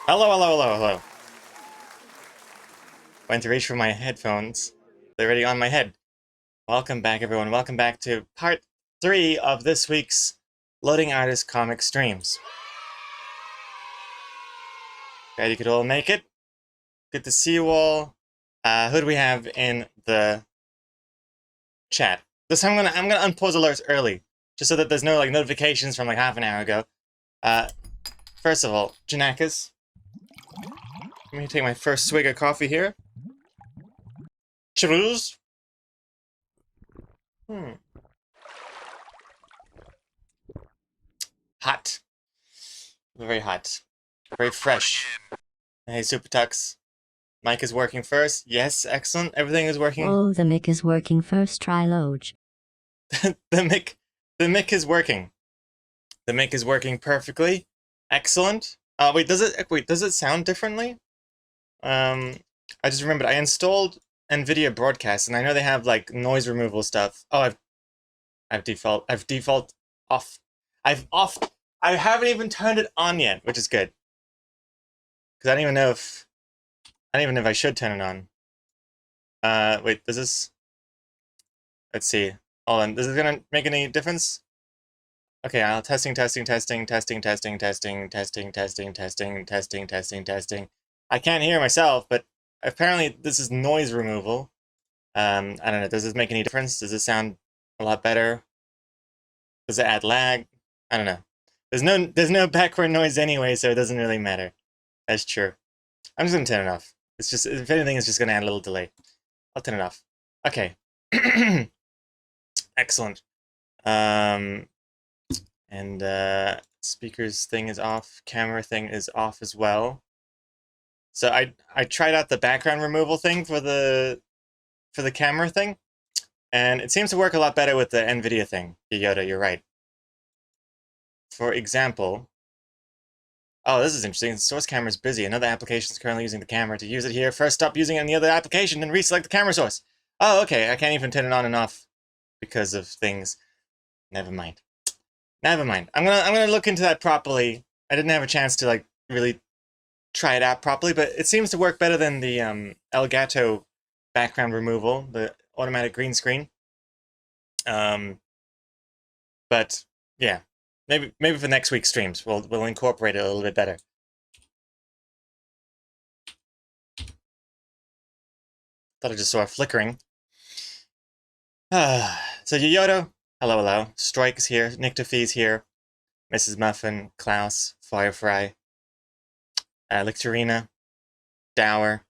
Hello, hello, hello, hello. Went to reach for my headphones. They're already on my head. Welcome back, everyone. Welcome back to part 3 of this week's Loading Artist Comic Streams. Glad you could all make it. Good to see you all. Who do we have in the chat? This time I'm gonna unpause alerts early, just so that there's no notifications from half an hour ago. First of all, Janakas. Let me take my first swig of coffee here. Cheers. Hot. Very hot. Very fresh. Hey, Super Tux. Mic is working first. Yes, excellent. Everything is working. Oh, the mic is working first. Try Loge. the mic is working. The mic is working perfectly. Excellent. Wait, does it sound differently? I just remembered I installed NVIDIA Broadcast, and I know they have noise removal stuff. Oh, I've default off. I haven't even turned it on yet, which is good. Because I don't even know if I should turn it on. Wait, does this? Let's see. Hold on. Is it gonna make any difference? Okay, I'll testing. I can't hear myself, but apparently this is noise removal. I don't know. Does this make any difference? Does it sound a lot better? Does it add lag? I don't know. There's no background noise anyway, so it doesn't really matter. That's true. I'm just gonna turn it off. It's just, if anything, it's just gonna add a little delay. I'll turn it off. Okay. Excellent. And speakers thing is off. Camera thing is off as well. So I tried out the background removal thing for the camera thing, and it seems to work a lot better with the NVIDIA thing. Yoda, you're right. For example, oh, this is interesting. The source camera is busy. Another application is currently using the camera. To use it here, first stop using it in the other application and reselect the camera source. Oh, okay. I can't even turn it on and off because of things. Never mind. Never mind. I'm gonna look into that properly. I didn't have a chance to really try it out properly, but it seems to work better than the Elgato background removal, the automatic green screen. But yeah, maybe for next week's streams we'll incorporate it a little bit better. Thought I just saw a flickering. So Yoyoto, hello. Strike is here. Nick DeFee's here. Mrs. Muffin, Klaus, Firefly, Lictorina, Dower,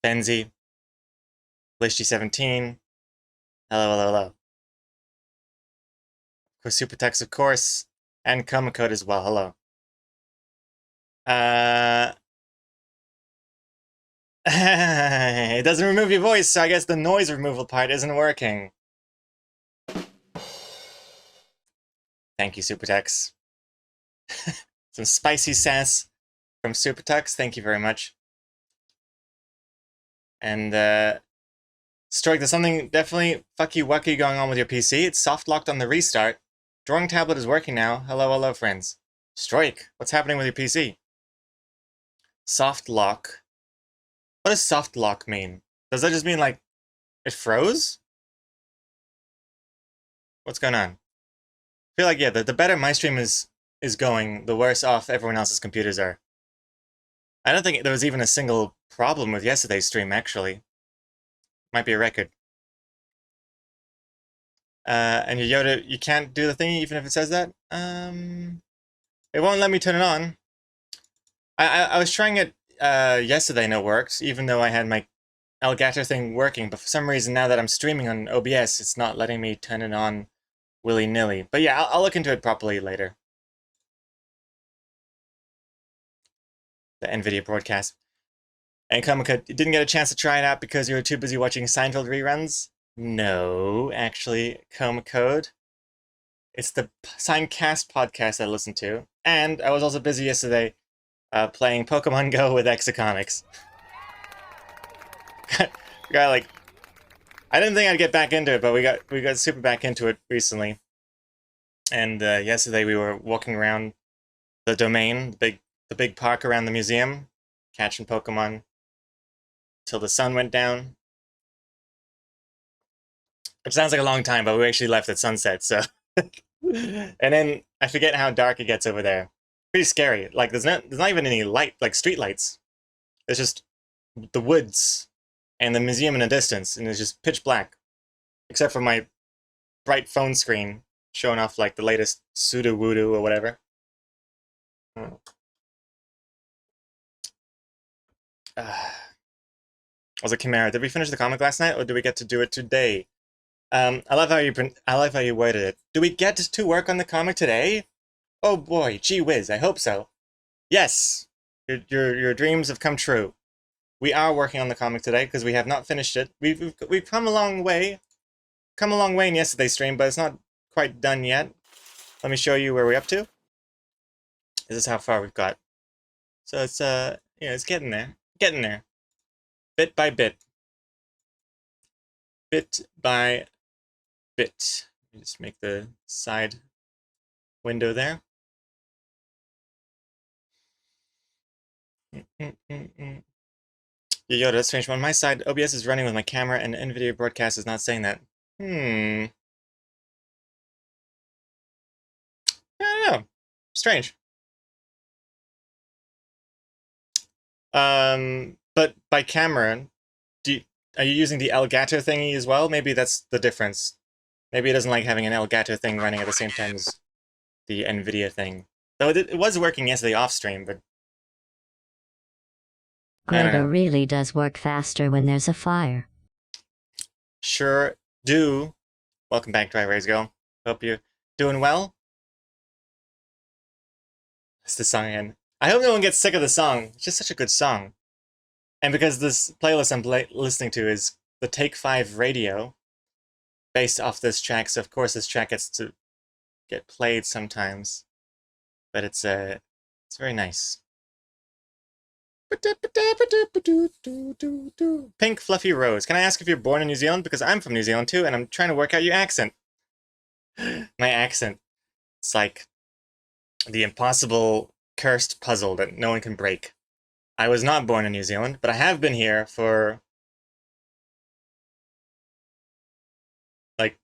Benzie, Lishty17. Hello. Of course, Supertex, of course, and Komacode as well. Hello. It doesn't remove your voice, so I guess the noise removal part isn't working. Thank you, Supertex. Some spicy sass from Supertex. Thank you very much. And Strike, there's something definitely fucky-wucky going on with your PC. It's soft-locked on the restart. Drawing tablet is working now. Hello, friends. Strike, what's happening with your PC? Soft lock. What does soft lock mean? Does that just mean it froze? What's going on? I feel like, yeah, the better my stream is going, the worse off everyone else's computers are. I don't think there was even a single problem with yesterday's stream, actually. Might be a record. And Yoda, you can't do the thing even if it says that? It won't let me turn it on. I was trying it yesterday and it works, even though I had my Elgato thing working, but for some reason now that I'm streaming on OBS, it's not letting me turn it on willy-nilly. But yeah, I'll look into it properly later. The NVIDIA broadcast. And Komaka, you didn't get a chance to try it out because you were too busy watching Seinfeld reruns? No, actually, Komacode. It's the Signcast podcast I listen to. And I was also busy yesterday playing Pokemon Go with Exocomics. I didn't think I'd get back into it, but we got super back into it recently. And yesterday we were walking around the domain, the big the big park around the museum, catching Pokemon till the sun went down. Which sounds like a long time, but we actually left at sunset, so. And then I forget how dark it gets over there. Pretty scary. Like there's not even any light, like street lights. It's just the woods and the museum in the distance, and it's just pitch black, except for my bright phone screen showing off like the latest Sudo Voodoo or whatever. Was it Chimera? Did we finish the comic last night, or do we get to do it today? I love how you worded it. Do we get to work on the comic today? Oh boy, gee whiz! I hope so. Yes, your dreams have come true. We are working on the comic today because we have not finished it. We've come a long way. Come a long way in yesterday's stream, but it's not quite done yet. Let me show you where we're up to. This is how far we've got. So it's it's getting there. Getting there. Bit by bit. Bit by bit. Let me just make the side window there. Yoda, that's strange. On my side, OBS is running with my camera and NVIDIA broadcast is not saying that. I don't know. Strange. But by camera, are you using the Elgato thingy as well? Maybe that's the difference. Maybe it doesn't like having an Elgato thing running at the same time as the NVIDIA thing. Though it was working yesterday off stream, but Gregor really does work faster when there's a fire. Sure do. Welcome back, Dry Rays Go. Hope you're doing well. It's the song again. I hope no one gets sick of the song. It's just such a good song. And because this playlist I'm listening to is the Take 5 Radio, based off this track, so of course this track gets to get played sometimes. But it's very nice. Pink Fluffy Rose. Can I ask if you're born in New Zealand? Because I'm from New Zealand too, and I'm trying to work out your accent. My accent. It's like the impossible cursed puzzle that no one can break. I was not born in New Zealand, but I have been here for like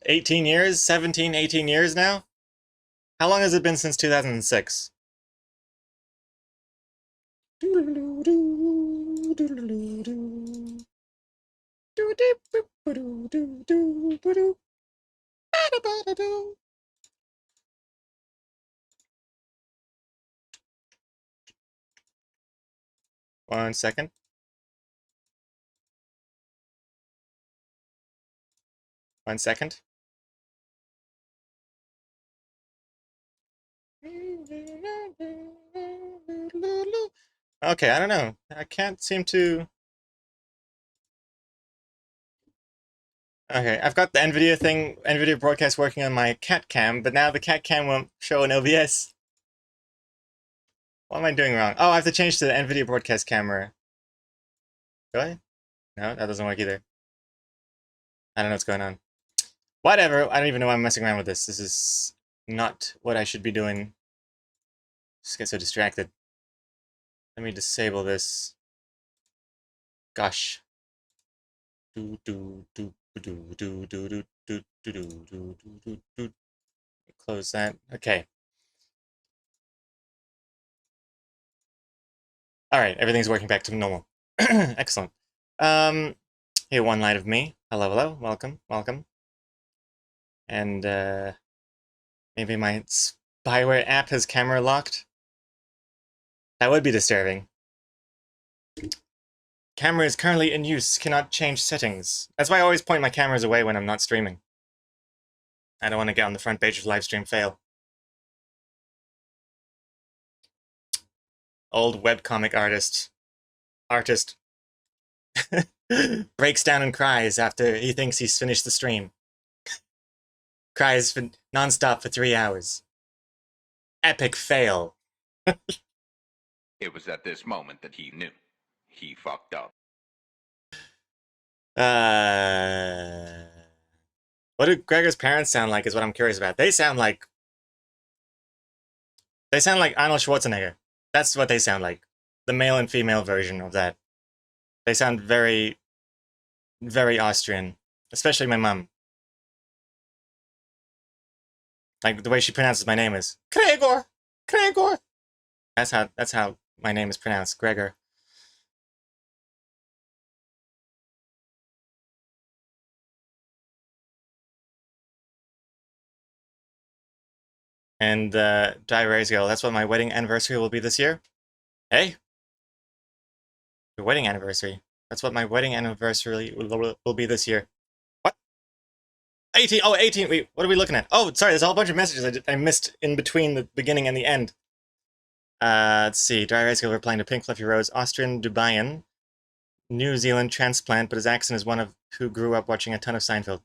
18 years, 17, 18 years now. How long has it been since 2006? One second. One second. Okay, I don't know. I can't seem to... Okay, I've got the NVIDIA broadcast working on my cat cam, but now the cat cam won't show in OBS. What am I doing wrong? Oh, I have to change to the NVIDIA broadcast camera. Do I? No, that doesn't work either. I don't know what's going on. Whatever, I don't even know why I'm messing around with this. This is not what I should be doing. Just get so distracted. Let me disable this. Gosh. Close that. Okay. All right, everything's working back to normal. Excellent. Hey, one light of me. Hello, hello. Welcome, welcome. And maybe my spyware app has camera locked. That would be disturbing. Camera is currently in use. Cannot change settings. That's why I always point my cameras away when I'm not streaming. I don't want to get on the front page of livestream fail. Old webcomic artist breaks down and cries after he thinks he's finished the stream. Cries for non-stop for 3 hours. Epic fail. It was at this moment that he knew. He fucked up. What do Gregor's parents sound like is what I'm curious about. They sound like They sound like Arnold Schwarzenegger. That's what they sound like. The male and female version of that. They sound very, very Austrian. Especially my mom. Like the way she pronounces my name is Gregor. Gregor. That's how my name is pronounced, Gregor. And Dry Rays Girl, that's what my wedding anniversary will be this year. Hey, your wedding anniversary. That's what my wedding anniversary will be this year. What? 18. Oh, 18. Wait, what are we looking at? Oh, sorry, there's a whole bunch of messages I missed in between the beginning and the end. Let's see. Dry Rays Girl replying to Pink Fluffy Rose, Austrian Dubaian, New Zealand transplant, but his accent is one of who grew up watching a ton of Seinfeld.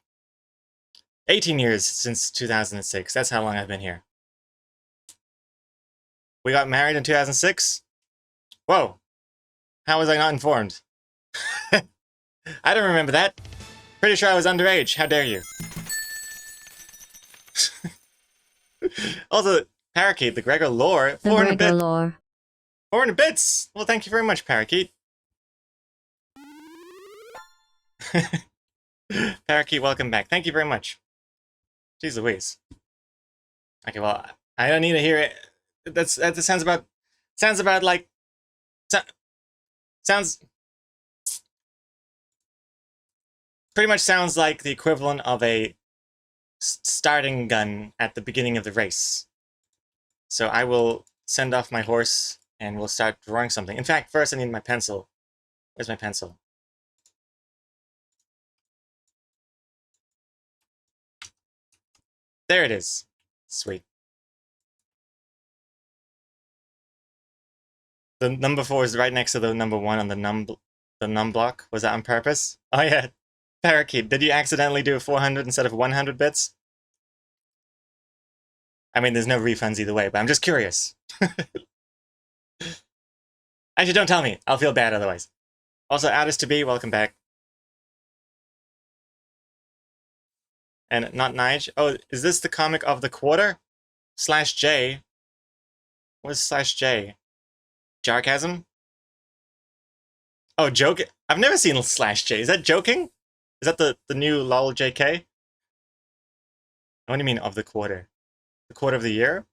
18 years since 2006. That's how long I've been here. We got married in 2006? Whoa. How was I not informed? I don't remember that. Pretty sure I was underage. How dare you? Also, Parakeet, the Gregor lore, The 400 Gregor bits. lore. 400 bits! Well, thank you very much, Parakeet. Parakeet, welcome back. Thank you very much. Jeez Louise. Okay, well, I don't need to hear it. That sounds about like sounds pretty much sounds like the equivalent of a starting gun at the beginning of the race. So I will send off my horse and we'll start drawing something. In fact, first I need my pencil. Where's my pencil? There it is. Sweet. The number 4 is right next to the number 1 on the num block. Was that on purpose? Oh yeah. Parakeet, did you accidentally do 400 instead of 100 bits? I mean, there's no refunds either way, but I'm just curious. Actually, don't tell me. I'll feel bad otherwise. Also, Addis to be, welcome back. And not Nige. Oh, is this the comic of the quarter? Slash J. What is slash J? Jarchasm? Oh, joke. I've never seen slash J. Is that joking? Is that the new lol JK? What do you mean of the quarter? The quarter of the year?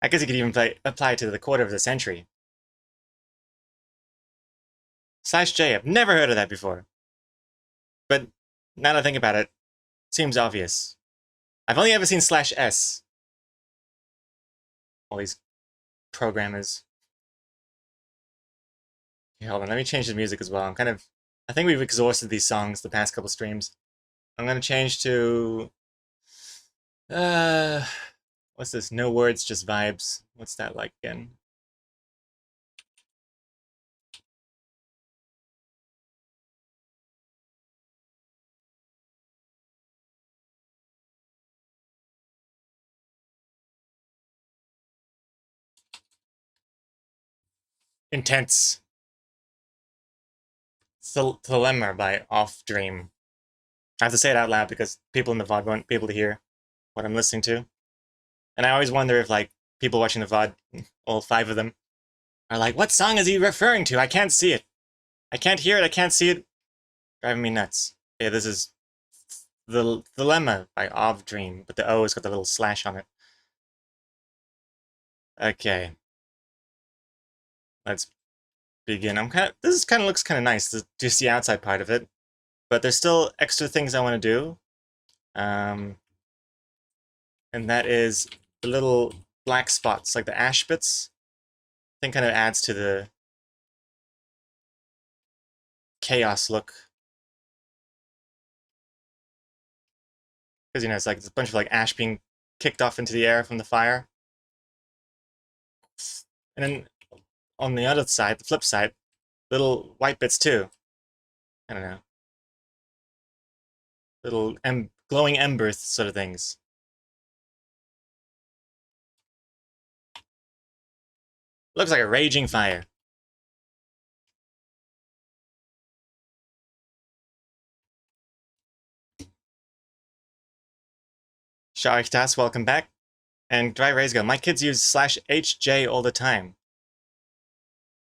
I guess you could even apply to the quarter of the century. Slash J. I've never heard of that before. But now that I think about it, seems obvious. I've only ever seen slash S. All these programmers. Okay, hold on, let me change the music as well. I think we've exhausted these songs the past couple streams. I'm gonna change to, what's this? No words, just vibes. What's that like again? Intense. Dilemma by Off Dream. I have to say it out loud because people in the VOD won't be able to hear what I'm listening to. And I always wonder if, like, people watching the VOD, all 5 of them, are like, what song is he referring to? I can't see it. I can't hear it, I can't see it. Driving me nuts. Yeah, this is The Dilemma by Off Dream, but the O has got the little slash on it. Okay. Let's begin. This kind of looks kind of nice, just the outside part of it. But there's still extra things I want to do. And that is the little black spots, like the ash bits. I think kind of adds to the chaos look. Because, you know, it's like a bunch of like ash being kicked off into the air from the fire. And then on the other side, the flip side, little white bits too. I don't know. Little glowing embers sort of things. Looks like a raging fire. Shariktas, welcome back. And Dry Raysgo, my kids use /HJ all the time.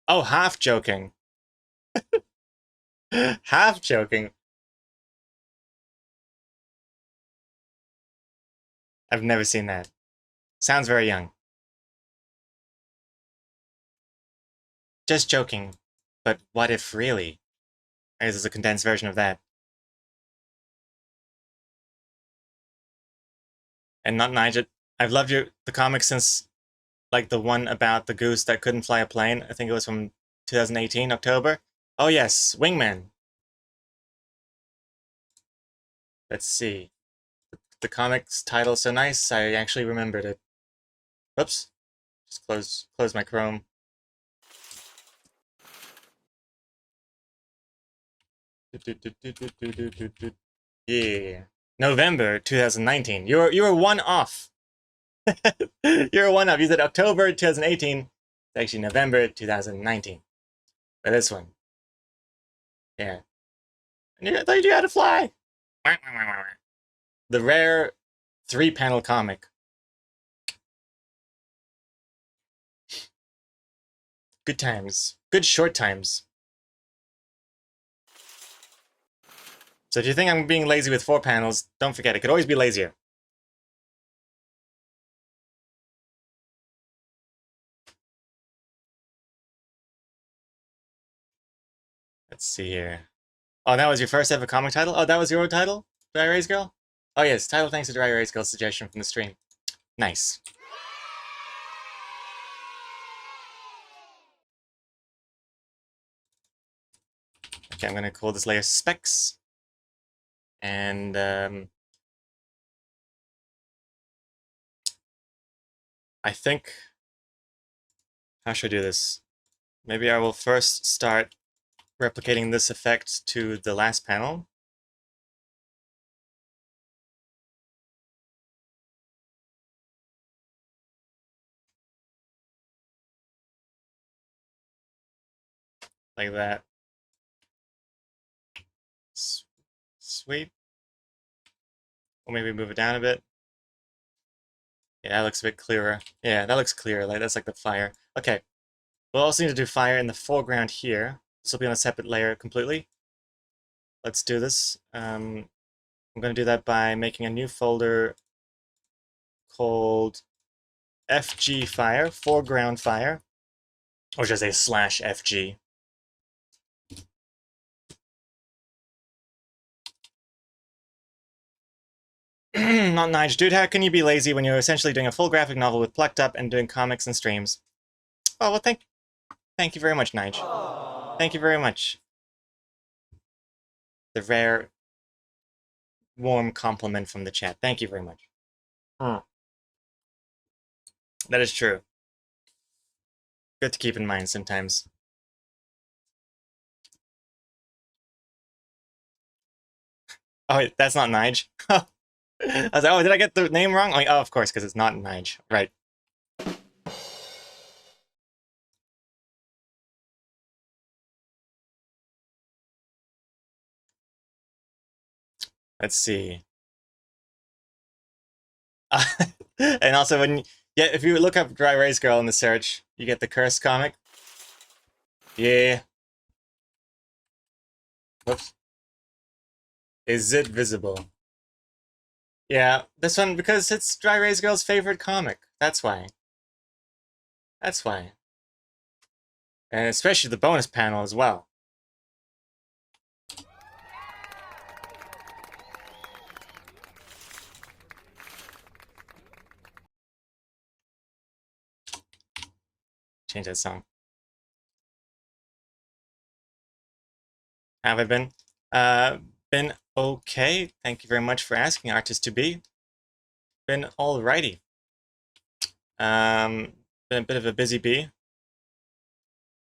Oh, half joking. Half joking. I've never seen that. Sounds very young. Just joking. But what if really? This is a condensed version of that. And not Nigel. I've loved the comic since, like, the one about the goose that couldn't fly a plane. I think it was from 2018, October. Oh yes, Wingman. Let's see. The comic's title's so nice, I actually remembered it. Whoops. Just close my Chrome. Yeah. November 2019. You were one off. You're one off. You said October 2018. It's actually November 2019. But this one. Yeah. I thought you knew how to fly. The rare 3-panel comic. Good times. Good short times. So if you think I'm being lazy with 4 panels, don't forget, it could always be lazier. Let's see here. Oh, that was your first ever comic title? Oh, that was your title? Dry Erase Girl? Oh yes, title thanks to Dry Erase Girl's suggestion from the stream. Nice. Okay, I'm gonna call this layer Specs. And I think, how should I do this? Maybe I will first start replicating this effect to the last panel. Like that. Sweep. Or maybe move it down a bit. Yeah, that looks a bit clearer. Yeah, that looks clearer. Like that's like the fire. Okay. We'll also need to do fire in the foreground here. This will be on a separate layer completely. Let's do this. I'm going to do that by making a new folder called FG Fire, foreground fire, or just a /FG. Not Nige. Dude, how can you be lazy when you're essentially doing a full graphic novel with Plucked Up and doing comics and streams? Oh, well, thank you very much, Nige. Thank you very much. The rare, warm compliment from the chat. Thank you very much. That is true. Good to keep in mind sometimes. Oh, wait, that's not Nige. I was like, oh, did I get the name wrong? I'm like, oh, of course, because it's not Nige. Right. Let's see. And also, if you look up Dry Erase Girl in the search, you get the Curse comic. Yeah. Whoops. Is it visible? Yeah, this one, because it's Dry Erase Girl's favorite comic. That's why. That's why. And especially the bonus panel as well. Change that song. Have I been? Been okay. Thank you very much for asking, Artist to Be. Been alrighty. Been a bit of a busy bee.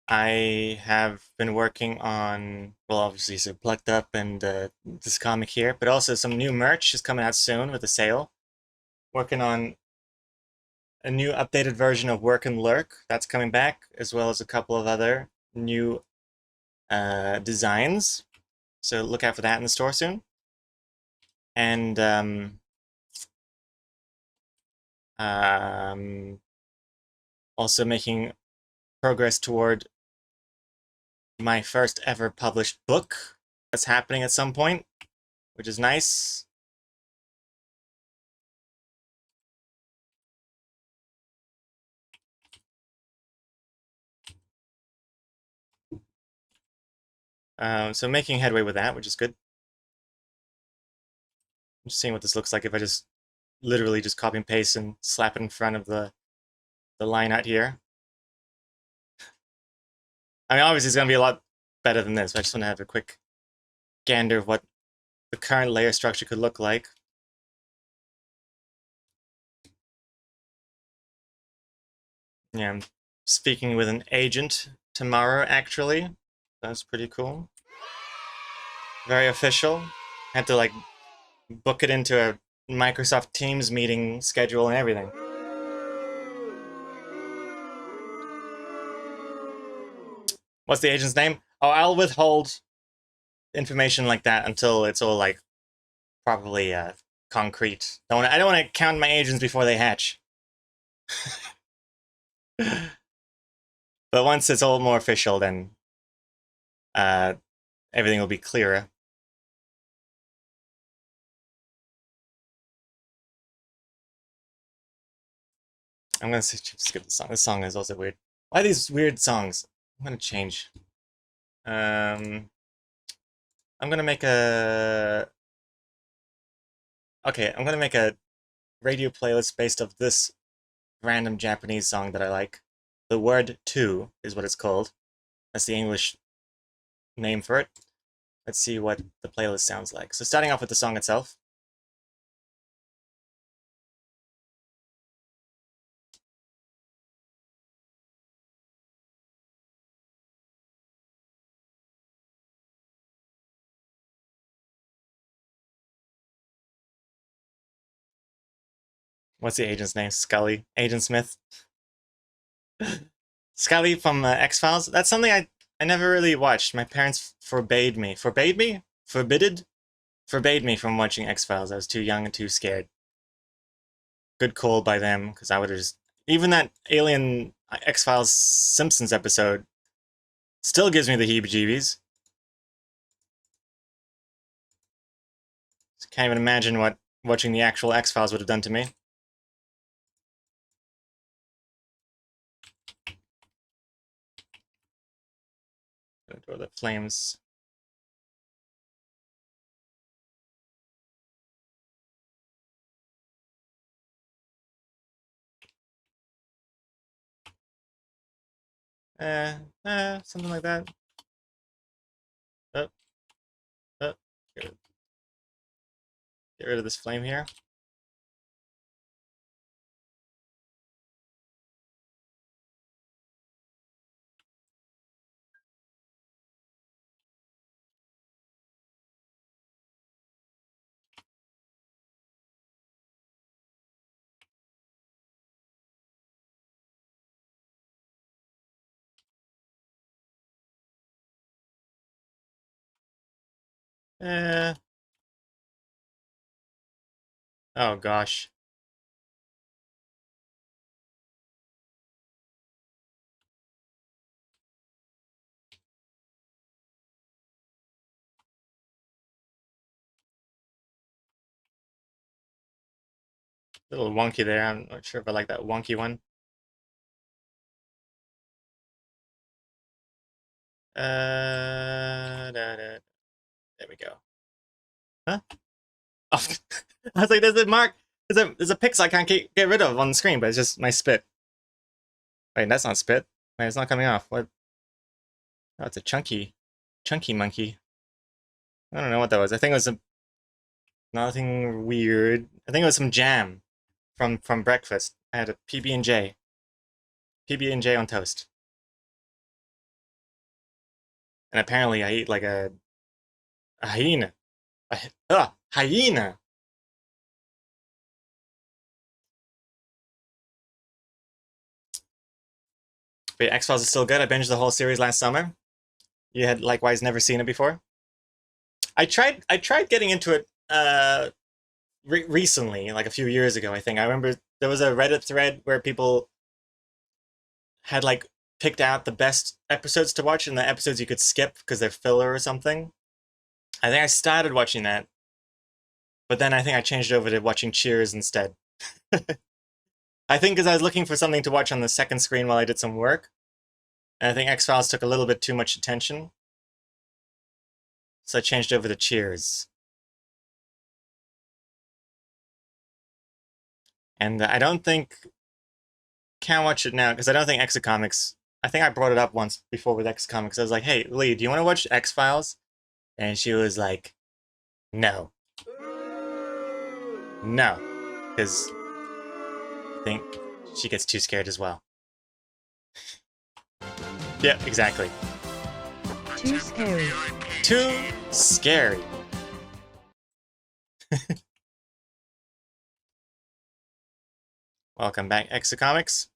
I have been working on, well, obviously, so Plucked Up and this comic here, but also some new merch is coming out soon with a sale. Working on a new updated version of Work and Lurk that's coming back, as well as a couple of other new designs. So look out for that in the store soon. And Also making progress toward my first ever published book. That's happening at some point, which is nice. So making headway with that, which is good. I'm just seeing what this looks like if I just literally just copy and paste and slap it in front of the line out here. I mean, obviously it's going to be a lot better than this, but I just want to have a quick gander of what the current layer structure could look like. Yeah, I'm speaking with an agent tomorrow, actually. That's pretty cool. Very official. Had to, like, book it into a Microsoft Teams meeting schedule and everything. What's the agent's name? Oh, I'll withhold information like that until it's all, like, properly concrete. I don't want to count my agents before they hatch. But once it's all more official, then everything will be clearer. I'm gonna skip the song. This song is also weird. Why are these weird songs? I'm gonna change. I'm gonna make a. Okay, I'm gonna make a radio playlist based off this random Japanese song that I like. The Word 2 is what it's called. That's the English name for it. Let's see what the playlist sounds like. So starting off with the song itself. What's the agent's name? Scully. Agent Smith. Scully from X-Files. That's something I never really watched. My parents forbade me. Forbade me? Forbidded? Forbade me from watching X-Files. I was too young and too scared. Good call by them, because I would have just... Even that Alien X-Files Simpsons episode still gives me the heebie-jeebies. Can't even imagine what watching the actual X-Files would have done to me. Or the flames. Something like that. Oh, oh, get rid of this flame here. Eh. Oh gosh. A little wonky there. I'm not sure if I like that wonky one. There we go. Huh? Oh, I was like, there's a mark. There's a pixel I can't get rid of on the screen, but it's just my spit. Wait, that's not spit. Wait, it's not coming off. What? Oh, it's a chunky monkey. I don't know what that was. I think it was nothing weird. I think it was some jam from breakfast. I had a PB&J. PB&J on toast. And apparently I ate like a hyena. Hyena. But X-Files is still good. I binged the whole series last summer. You had likewise never seen it before. I tried getting into it recently, like a few years ago, I think. I remember there was a Reddit thread where people had like picked out the best episodes to watch and the episodes you could skip because they're filler or something. I think I started watching that, but then I think I changed over to watching Cheers instead. I think because I was looking for something to watch on the second screen while I did some work, and I think X-Files took a little bit too much attention, so I changed over to Cheers. And I don't think can't watch it now because I don't think Exacomics. I think I brought it up once before with Exacomics. I was like, "Hey, Lee, do you want to watch X Files?" And she was like, "No, no," because I think she gets too scared as well. Yeah, exactly. Too scary. Too scary. Welcome back, Exacomics.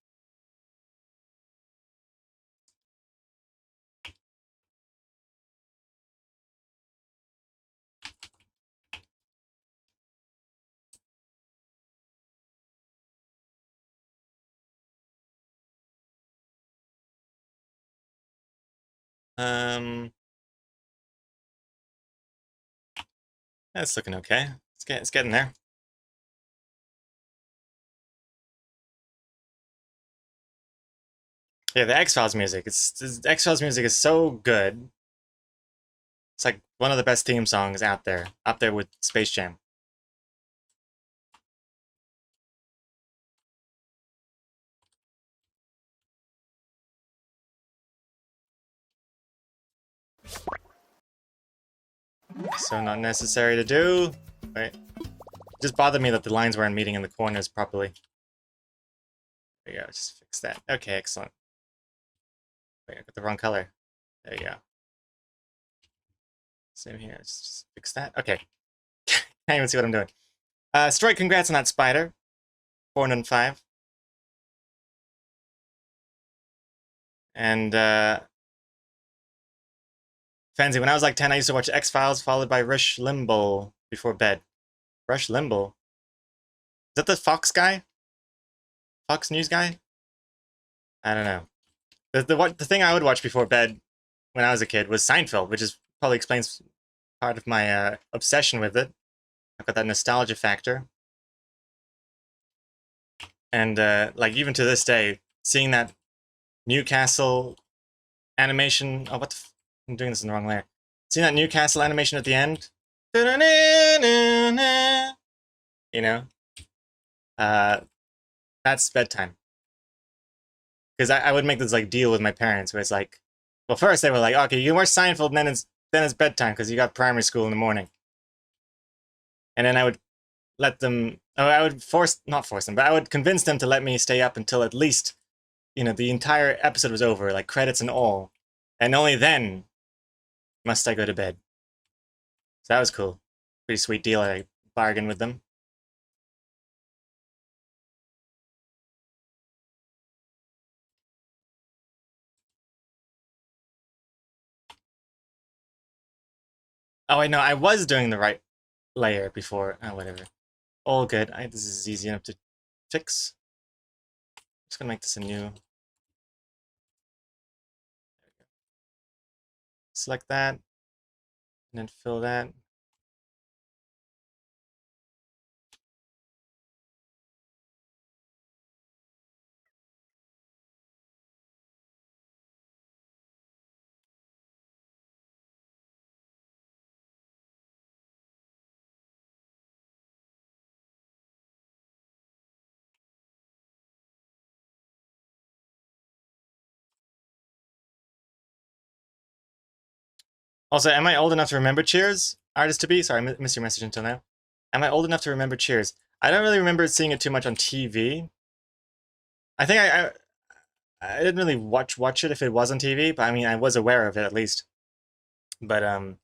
Um, that's looking okay. It's getting there. Yeah, the X Files music. X Files music is so good. It's like one of the best theme songs out there, up there with Space Jam. So not necessary to do. Wait. It just bothered me that the lines weren't meeting in the corners properly. There you go, just fix that. Okay, excellent. Wait, I got the wrong color. There you go. Same here, just fix that. Okay. Can't even see what I'm doing. Stroy, congrats on that spider. 405. And, Fancy, when I was like 10, I used to watch X-Files followed by Rush Limbaugh before bed. Rush Limbaugh? Is that the Fox guy? Fox News guy? I don't know. The thing I would watch before bed when I was a kid was Seinfeld, which is probably explains part of my obsession with it. I've got that nostalgia factor. And like even to this day, seeing that Newcastle animation. Oh, I'm doing this in the wrong layer. Seeing that Newcastle animation at the end. You know, uh, that's bedtime. Because I would make this like deal with my parents, where it's like, well, first they were like, okay, you can watch Seinfeld, and then it's bedtime because you got primary school in the morning. And then I would let them. Oh, I would not force them, but I would convince them to let me stay up until at least, the entire episode was over, like credits and all, and only then must I go to bed. So that was cool. Pretty sweet deal. I bargained with them. Oh, I know. I was doing the right layer before. Oh, whatever. All good. This is easy enough to fix. Just gonna make this a new. Select that, and then fill that. Also, am I old enough to remember Cheers? Artist to be? Sorry, I missed your message until now. Am I old enough to remember Cheers? I don't really remember seeing it too much on TV. I think I didn't really watch it if it was on TV, but I mean I was aware of it at least. But I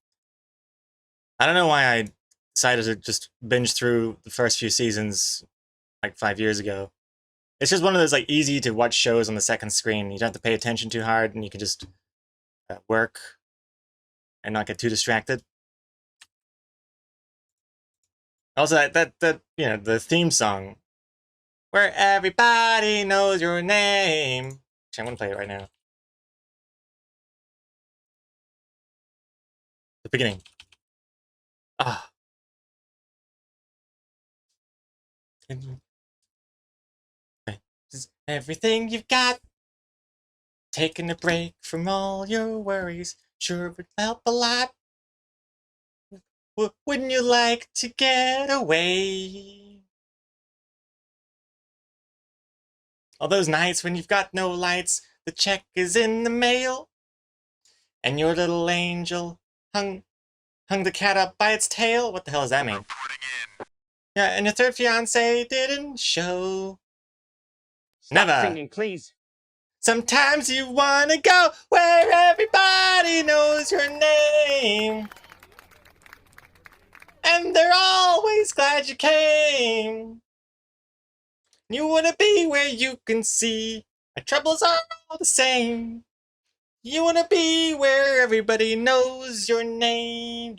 don't know why I decided to just binge through the first few seasons like 5 years ago. It's just one of those like easy to watch shows on the second screen. You don't have to pay attention too hard, and you can just work and not get too distracted. Also, that the theme song where everybody knows your name. Actually, I'm gonna play it right now. The beginning. Ah. Just everything you've got. Taking a break from all your worries sure would help a lot. Wouldn't you like to get away? All those nights when you've got no lights, the check is in the mail, and your little angel hung the cat up by its tail. What the hell does that mean? Yeah, and your third fiance didn't show. Stop Never. singing, please. Sometimes you wanna go where everybody knows your name, and they're always glad you came. You wanna be where you can see our troubles are all the same. You wanna be where everybody knows your name.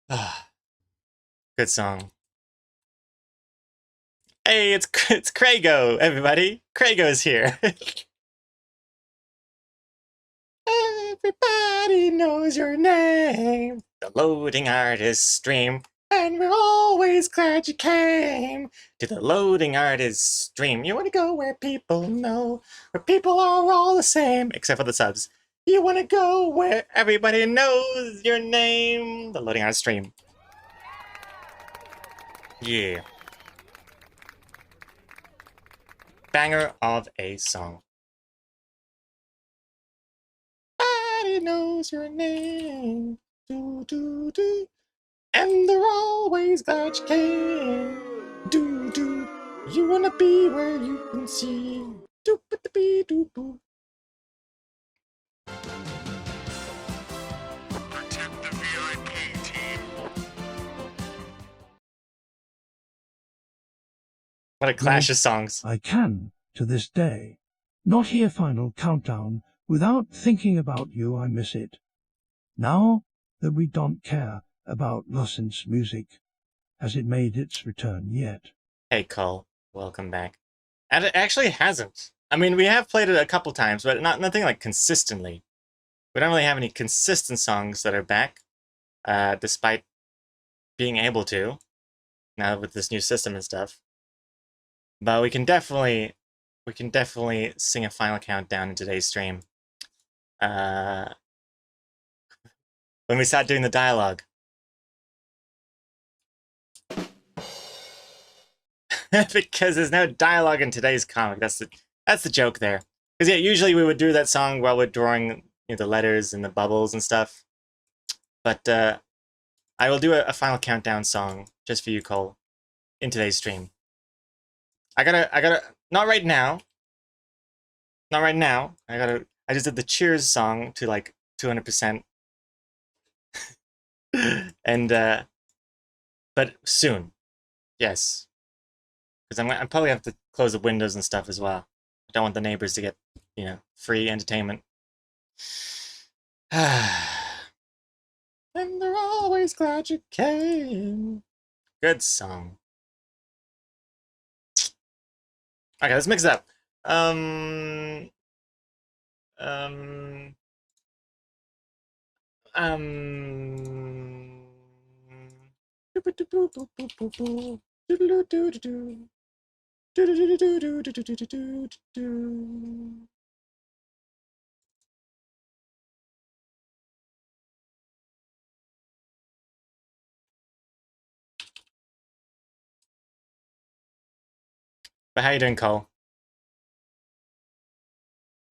Ah, good song. Hey, it's Krago, everybody. Krago's here. Everybody knows your name. The loading artist stream. And we're always glad you came to the loading artist stream. You want to go where people know, where people are all the same, except for the subs. You want to go where everybody knows your name. The loading artist stream. Yeah. Banger of a song. Everybody knows your name. Do, do, do. And they're always glad you came. Do, do. You wanna be where you can see. Do, be, do, boo. Protect the VIP team. What a clash of songs. I can, to this day, not hear Final Countdown without thinking about you. I miss it. Now that we don't care about Lucent's music, has it made its return yet? Hey, Cole. Welcome back. And it actually hasn't. I mean, we have played it a couple times, but nothing like consistently. We don't really have any consistent songs that are back, despite being able to, now with this new system and stuff. But we can definitely sing a final countdown in today's stream. When we start doing the dialogue. Because there's no dialogue in today's comic. That's the joke there. Because yeah, usually we would do that song while we're drawing the letters and the bubbles and stuff. But I will do a final countdown song just for you, Cole, in today's stream. I gotta not right now. Not right now. I just did the Cheers song to like 200%. And but soon. Yes. Because I'm probably have to close the windows and stuff as well. I don't want the neighbors to get, free entertainment. And they're always glad you came. Good song. Okay, let's mix it up. Um. Um. Um. But how you doing, Cole?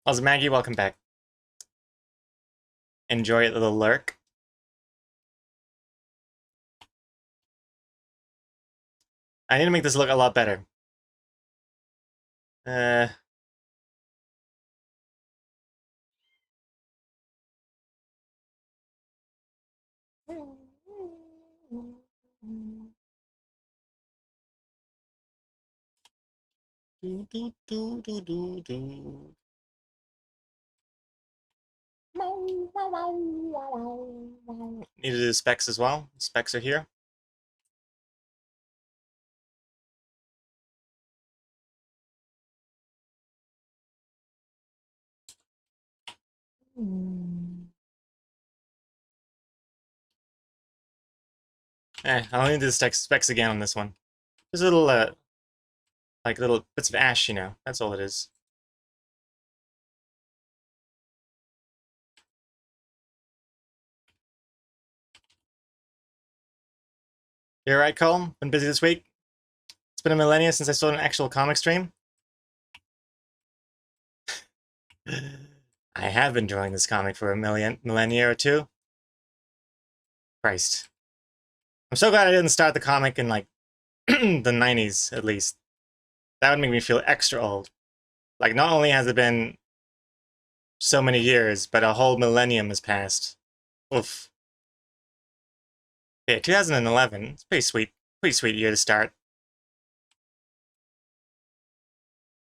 Also, Maggie, welcome back. Enjoy the lurk. I need to make this look a lot better. Do, do, do, do, do, do. Need to do the specs as well. Specs are here. I'll need to do the specs again on this one. There's a little, like little bits of ash, you know. That's all it is. You're right, Cole. Been busy this week. It's been a millennia since I saw an actual comic stream. I have been drawing this comic for a millennia or two. Christ. I'm so glad I didn't start the comic in, like, the 90s, at least. That would make me feel extra old. Like, not only has it been so many years, but a whole millennium has passed. Oof. Yeah, 2011. It's pretty sweet year to start.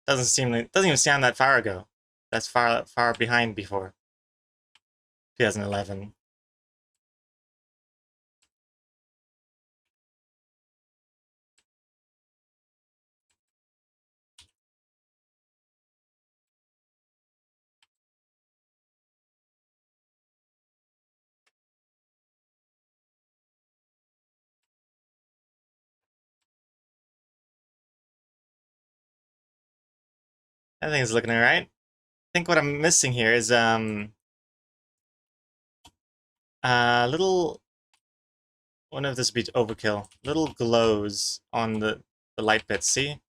Doesn't even sound that far ago. That's far behind before. 2011. Everything's looking alright. I think what I'm missing here is little, wonder if this would be overkill. Little glows on the light bits, see?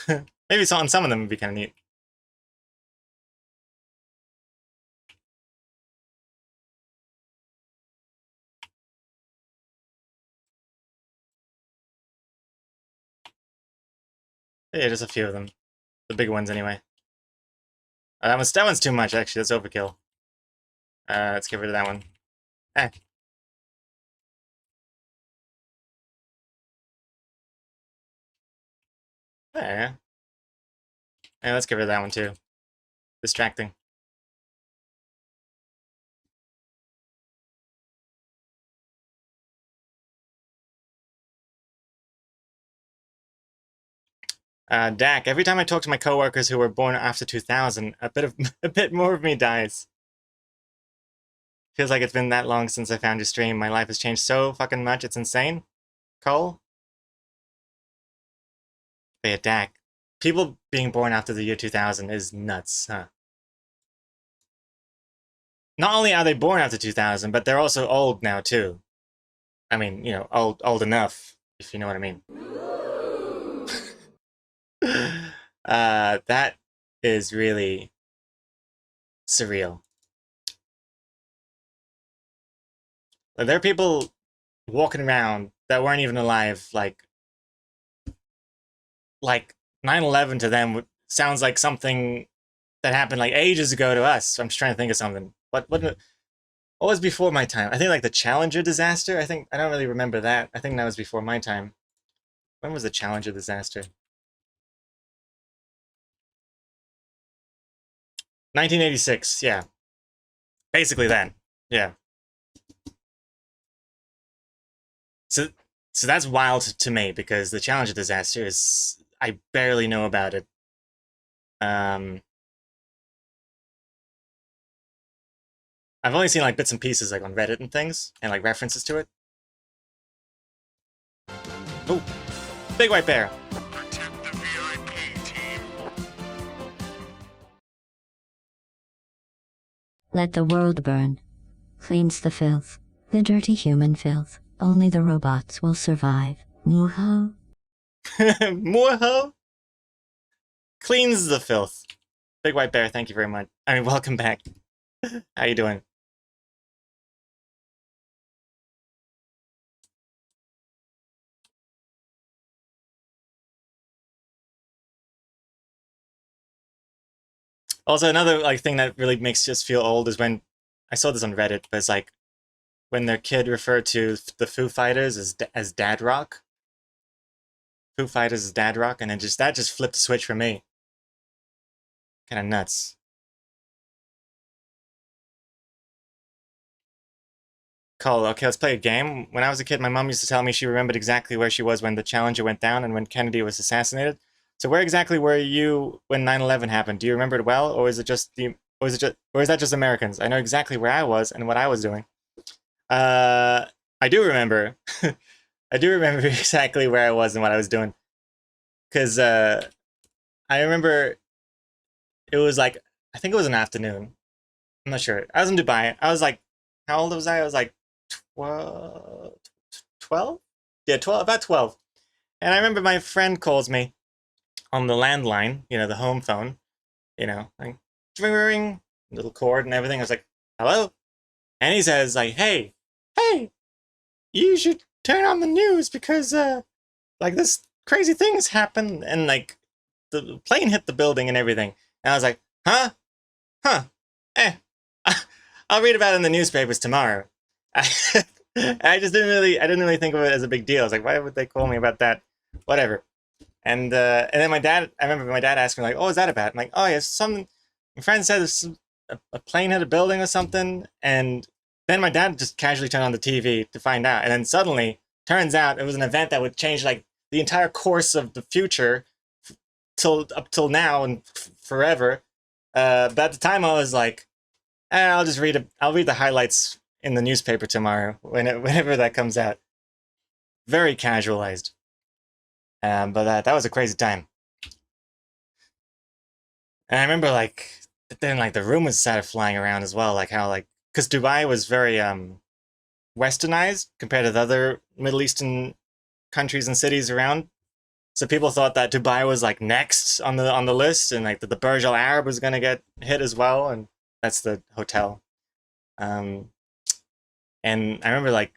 Maybe on some of them would be kind of neat. Yeah, just a few of them. The big ones, anyway. That one's too much, actually. That's overkill. Let's get rid of that one. Eh. There. Yeah, let's get rid of that one, too. Distracting. Dak, every time I talk to my coworkers who were born after 2000, a bit more of me dies. Feels like it's been that long since I found your stream. My life has changed so fucking much, it's insane. Cole? But yeah, Dak. People being born after the year 2000 is nuts, huh? Not only are they born after 2000, but they're also old now, too. I mean, you know, old enough, if you know what I mean. That is really surreal. Like, there are people walking around that weren't even alive, like 9/11 to them sounds like something that happened like ages ago to us. I'm just trying to think of something. What was before my time? I think like the Challenger disaster. I don't really remember that. I think that was before my time. When was the Challenger disaster? 1986. Yeah, basically then. Yeah. So so that's wild to me because the Challenger disaster is I barely know about it. I've only seen like bits and pieces like on Reddit and things and like references to it. Oh, big white bear. Protect the VIP team. Let the world burn. Cleans the filth. The dirty human filth. Only the robots will survive. Moo-ho. Moorho cleans the filth. Big white bear, thank you very much. I mean, welcome back. How you doing? Also, another like thing that really makes us feel old is when I saw this on Reddit, but it's like when their kid referred to the Foo Fighters as Dad Rock. Foo Fighters is Dad Rock, and then that just flipped the switch for me. Kind of nuts. Cole, okay, let's play a game. When I was a kid, my mom used to tell me she remembered exactly where she was when the Challenger went down and when Kennedy was assassinated. So where exactly were you when 9/11 happened? Do you remember it well, or is it just the, or is that just Americans? I know exactly where I was and what I was doing. Uh, I do remember. I do remember exactly where I was and what I was doing, because I remember it was like, I think it was an afternoon. I'm not sure. I was in Dubai. I was like, how old was I? I was like 12, 12? Yeah, 12, about 12. And I remember my friend calls me on the landline, the home phone, like ring, ring, ring, little cord and everything. I was like, hello? And he says, like, hey, you should turn on the news because, like, this crazy thing's happened. And, like, the plane hit the building and everything. And I was like, huh? Huh? Eh. I'll read about it in the newspapers tomorrow. I just I didn't really think of it as a big deal. I was like, why would they call me about that? Whatever. And then I remember my dad asked me like, oh, is that about? I'm like, oh yeah, something. My friend said a plane hit a building or something, and then my dad just casually turned on the TV to find out, and then suddenly turns out it was an event that would change like the entire course of the future till up till now and forever. But at the time, I was like, I'll just read it. I'll read the highlights in the newspaper tomorrow whenever that comes out. Very casualized. But that was a crazy time. And I remember like then like the rumors started flying around as well, like how like because Dubai was very westernized compared to the other Middle Eastern countries and cities around. So people thought that Dubai was like next on the list, and like the Burj Al Arab was gonna get hit as well, and that's the hotel. Um, and I remember like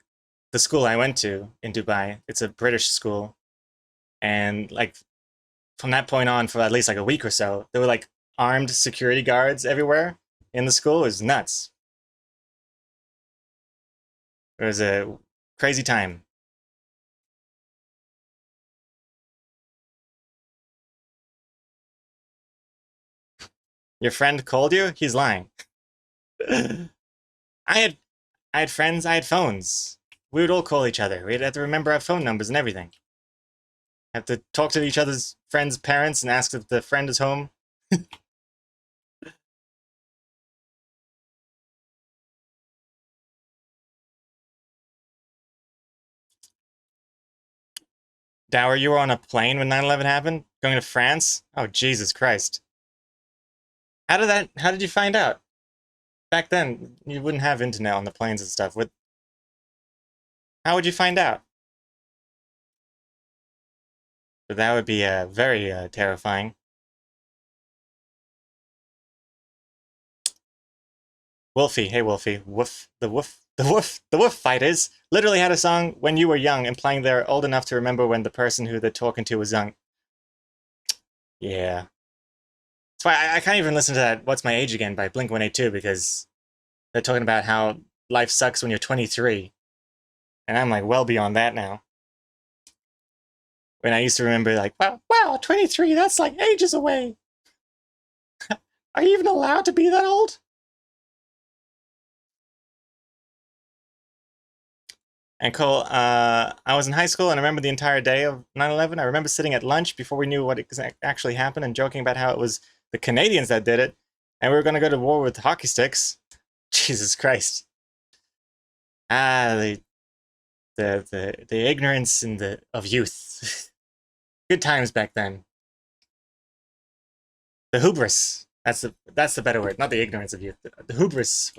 the school I went to in Dubai. It's a British school, and like from that point on, for at least like a week or so, there were like armed security guards everywhere in the school. It was nuts. It was a crazy time. Your friend called you? He's lying. I had I had friends, I had phones. We would all call each other. We'd have to remember our phone numbers and everything. Have to talk to each other's friends' parents and ask if the friend is home. Dower, you were on a plane when 9/11 happened? Going to France? Oh, Jesus Christ. How did you find out? Back then, you wouldn't have internet on the planes and stuff. How would you find out? But that would be very terrifying. Wolfie, hey Wolfie, the Woof Fighters literally had a song when you were young, implying they're old enough to remember when the person who they're talking to was young. Yeah. That's why I can't even listen to that What's My Age Again by Blink-182 because they're talking about how life sucks when you're 23. And I'm like well beyond that now. When I used to remember like, wow, 23, that's like ages away. Are you even allowed to be that old? And Cole, I was in high school and I remember the entire day of 9/11. I remember sitting at lunch before we knew what actually happened and joking about how it was the Canadians that did it, and we were going to go to war with hockey sticks. Jesus Christ! Ah, the ignorance and the of youth. Good times back then. The hubris. That's the better word, not the ignorance of youth. The hubris.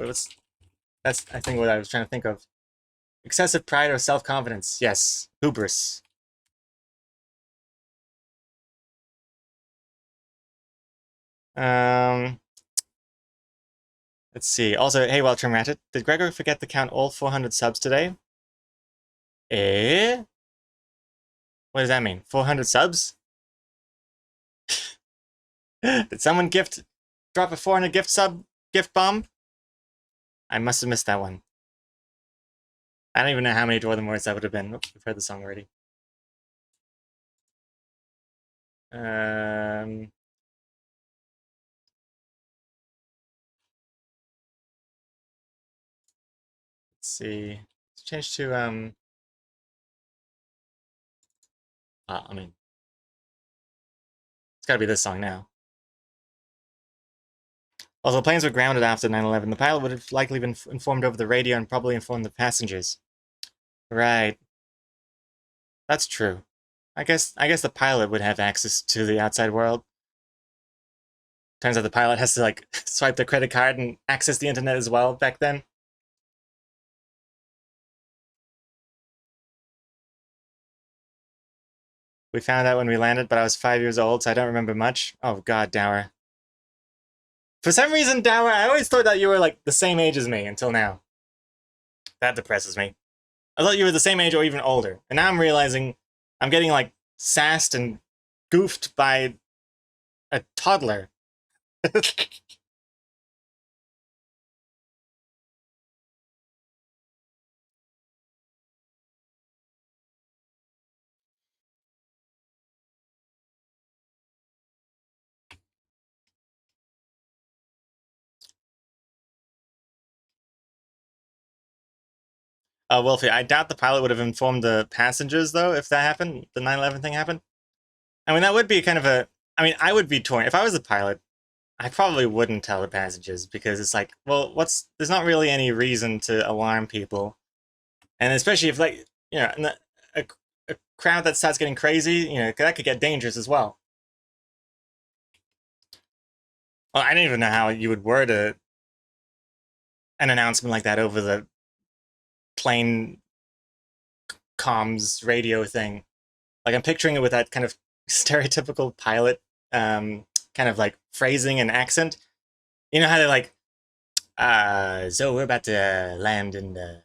That's I think what I was trying to think of. Excessive pride or self-confidence. Yes, hubris. Um, let's see. Also, hey, Weltram Ratchet, did Gregor forget to count all 400 subs today? Eh? What does that mean? 400 subs? Did someone drop a 400 gift bomb? I must have missed that one. I don't even know how many Dwarven words that would have been. Oops, we've heard the song already. Um, let's see. change to I mean, it's gotta be this song now. Although the planes were grounded after 9/11, the pilot would have likely been informed over the radio and probably informed the passengers. Right. That's true. I guess the pilot would have access to the outside world. Turns out the pilot has to like swipe their credit card and access the internet as well back then. We found out when we landed, but I was 5 years old, so I don't remember much. Oh god, Dower. For some reason, Dower, I always thought that you were like the same age as me until now. That depresses me. I thought you were the same age or even older. And now I'm realizing I'm getting like sassed and goofed by a toddler. Wolfie, I doubt the pilot would have informed the passengers, though, if that happened, the 9/11 thing happened. I mean, that would be kind of a... I mean, I would be torn. If I was the pilot, I probably wouldn't tell the passengers, because it's like, well, there's not really any reason to alarm people. And especially if, like, you know, a crowd that starts getting crazy, you know, that could get dangerous as well. Well, I don't even know how you would word an announcement like that over the plane comms radio thing. Like, I'm picturing it with that kind of stereotypical pilot kind of like phrasing and accent. You know how they're like, so we're about to land in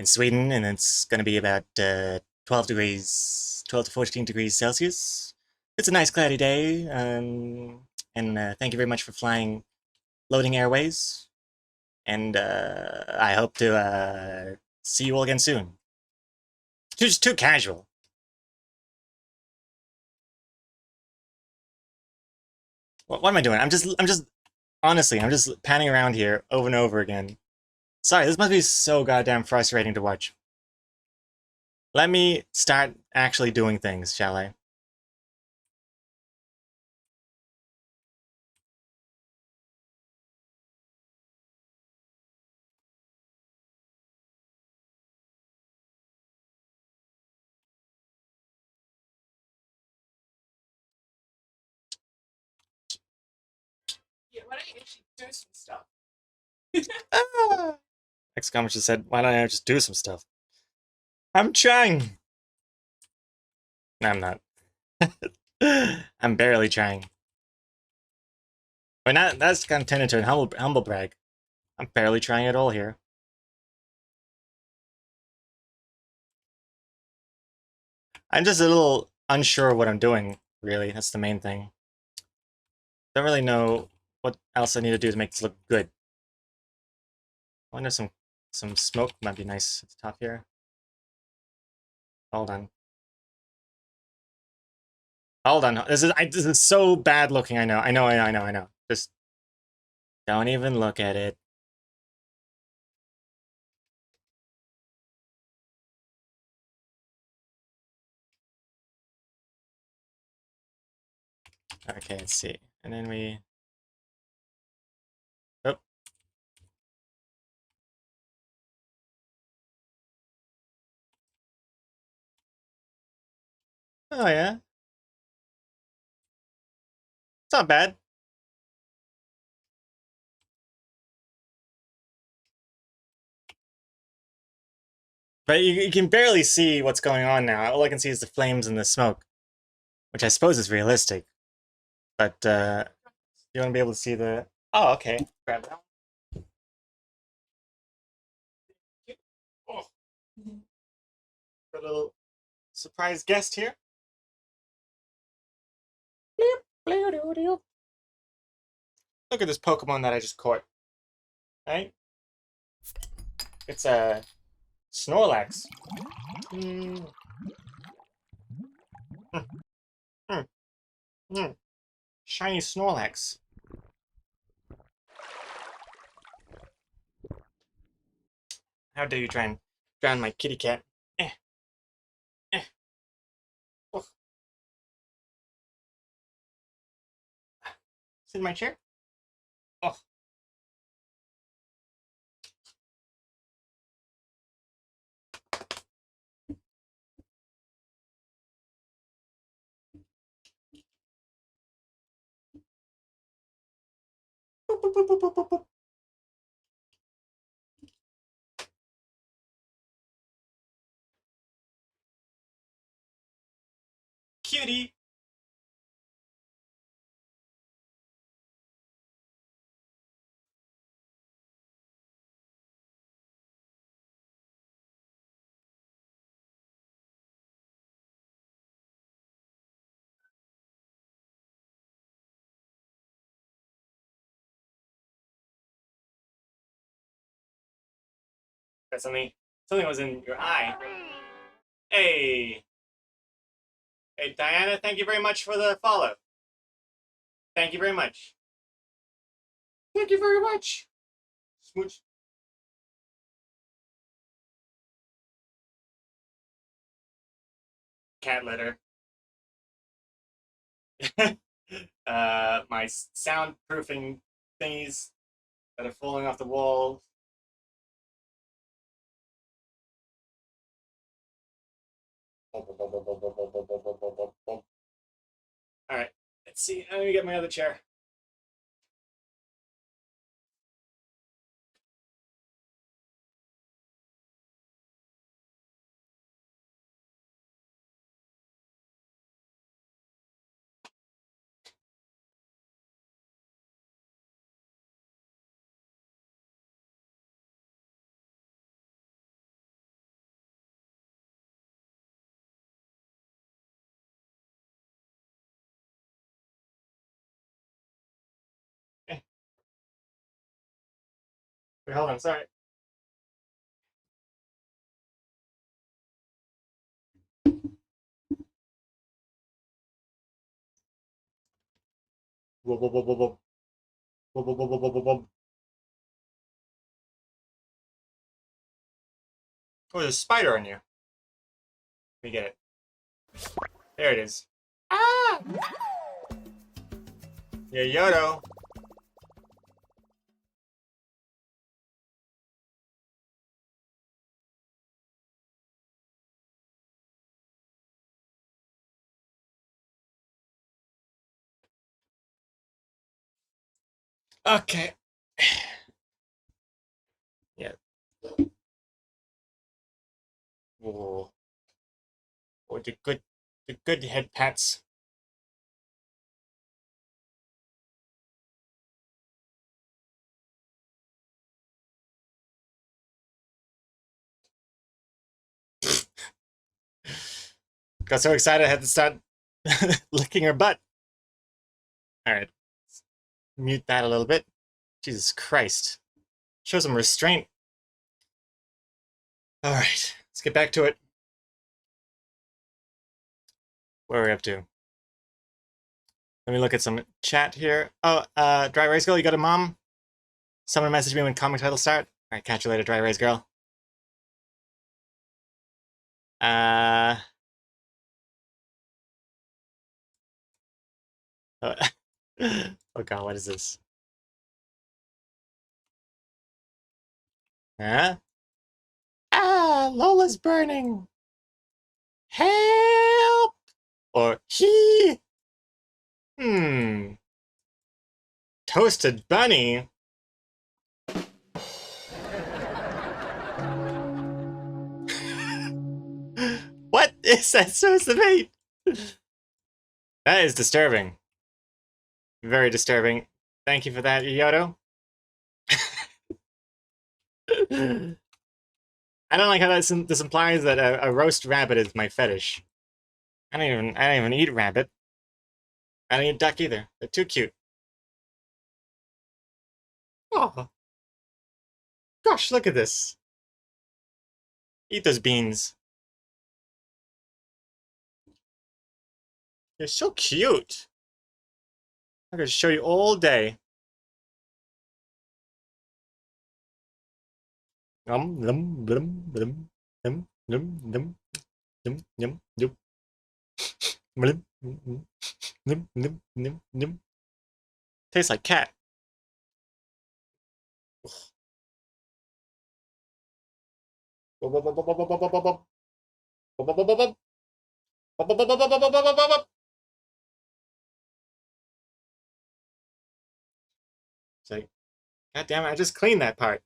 Sweden, and it's going to be about 12 to 14 degrees Celsius. It's a nice cloudy day, and thank you very much for flying Loading Airways, and I hope to see you all again soon. Just too casual. What am I doing? I'm just honestly, I'm just panning around here over and over again. Sorry, this must be so goddamn frustrating to watch. Let me start actually doing things, shall I? Yeah, why don't you actually do some stuff? Ah! Exclamation just said, why don't I just do some stuff? I'm trying. No, I'm not. I'm barely trying. I mean, that's kind of turned into an humble brag. I'm barely trying at all here. I'm just a little unsure of what I'm doing, really. That's the main thing. Don't really know what else I need to do to make this look good. I wonder some smoke might be nice at the top here. Hold on. Hold on. This is so bad looking, I know. I know. Just don't even look at it. Okay, let's see. And then we... Oh. Oh, yeah. It's not bad. But you can barely see what's going on now. All I can see is the flames and the smoke, which I suppose is realistic. But you want to be able to see the... Oh, okay. Grab that one. Oh. Got a little surprise guest here. Look at this Pokemon that I just caught. Right? It's a Snorlax. Mm. Mm. Mm. Shiny Snorlax. How dare you try and Drown my kitty cat. Eh, eh. Oh. Sit in my chair. Oh. Boop, boop, boop, boop, boop, boop, boop. Cutie. Got something was in your eye. Hey. Hey, Diana, thank you very much for the follow. Thank you very much. Thank you very much. Smooch. Cat litter. My soundproofing thingies that are falling off the wall. Alright, let's see. Let me get my other chair. Okay. Wait, hold on, sorry. Whoa, whoa, whoa, whoa, whoa. Whoa, whoa, whoa, whoa, whoa, whoa, whoa. Oh, there's a spider on you. Let me get it. There it is. Ah! Yeah, Yodo. Okay. Yeah. Whoa. Oh, the good head pats. Got so excited I had to start licking her butt. Alright. Mute that a little bit. Jesus Christ. Show some restraint. Alright. Let's get back to it. What are we up to? Let me look at some chat here. Oh, Dry Rice Girl, you got a mom? Someone message me when comic titles start. Alright, catch you later, Dry Rice Girl. Uh... Oh, oh god, what is this? Huh? Ah, Lola's burning! Help! Or he? Toasted bunny? What is that supposed to be? That is disturbing. Very disturbing. Thank you for that, Yodo. I don't like how this implies that a roast rabbit is my fetish. I don't even eat rabbit. I don't eat duck either. They're too cute. Oh, gosh, look at this. Eat those beans. You're so cute. I could show you all day. Blum, blum, blum. Num, num, num, num, num, num. Num, num, num, num, num, num. Tastes like cat. It's like, God damn it, I just cleaned that part.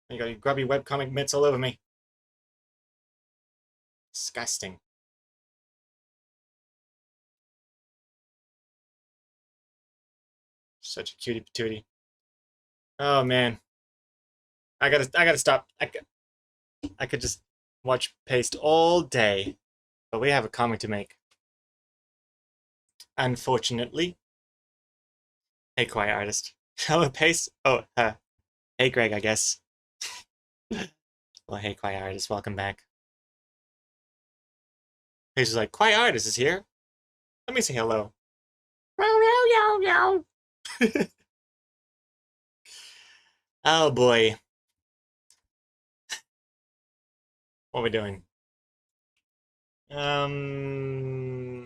You got your grubby webcomic mitts all over me. Disgusting. Such a cutie patootie. Oh man. I gotta stop. I could just watch Paste all day. But we have a comic to make. Unfortunately. Hey, quiet artist. Hello, Paste. Oh, hey, Greg, I guess. Well, hey, quiet artist, welcome back. Paste is like, quiet artist is here. Let me say hello. Meow, meow, meow. Oh boy. What are we doing? Um.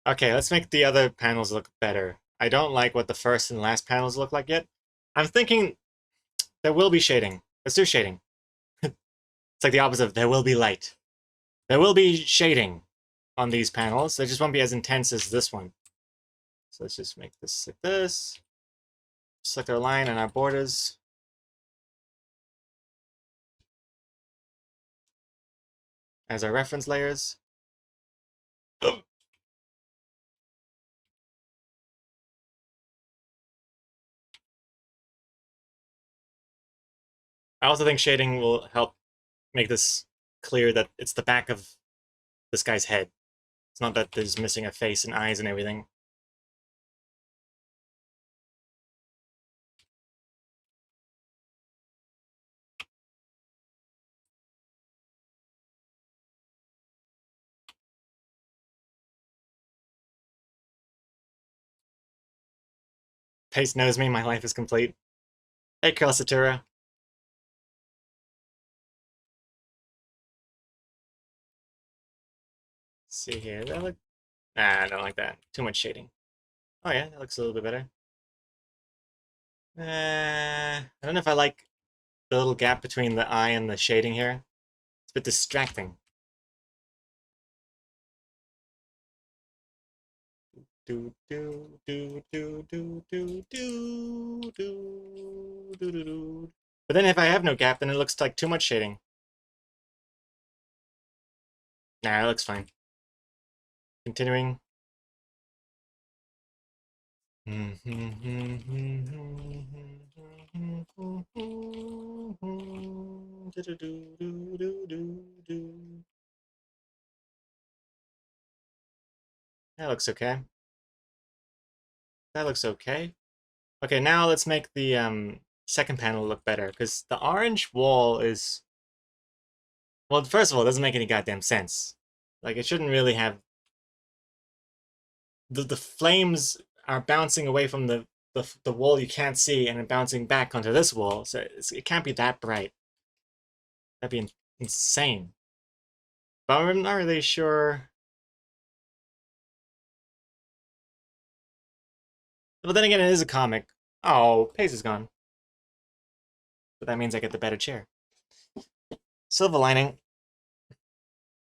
Okay, let's make the other panels look better. I don't like what the first and last panels look like yet. I'm thinking there will be shading. Let's do shading. It's like the opposite of there will be light. There will be shading on these panels. They just won't be as intense as this one. So let's just make this like this. Select our line and our borders. As our reference layers. I also think shading will help make this clear that it's the back of this guy's head. It's not that there's missing a face and eyes and everything. Pace knows me, my life is complete. Hey, Curl Satura. See here, that look. Nah, I don't like that. Too much shading. Oh yeah, that looks a little bit better. I don't know if I like the little gap between the eye and the shading here. It's a bit distracting. Do do do do do do do do do do do. But then if I have no gap, then it looks like too much shading. Nah, it looks fine. Continuing. That looks okay. That looks okay. Okay, now let's make the second panel look better, because the orange wall is... Well, first of all, it doesn't make any goddamn sense. Like, it shouldn't really have... The flames are bouncing away from the wall you can't see and then bouncing back onto this wall, so it can't be that bright. That'd be insane. But I'm not really sure... But then again, it is a comic. Oh, Pace is gone. But that means I get the better chair. Silver lining.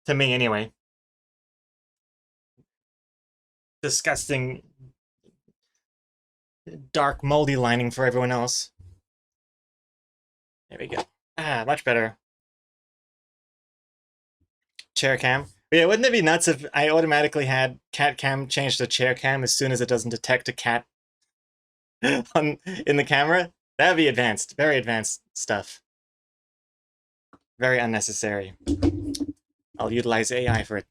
To me, anyway. Disgusting, dark, moldy lining for everyone else. There we go. Ah, much better. Chair cam. But yeah, wouldn't it be nuts if I automatically had cat cam change to chair cam as soon as it doesn't detect a cat in the camera? That'd be advanced. Very advanced stuff. Very unnecessary. I'll utilize AI for it.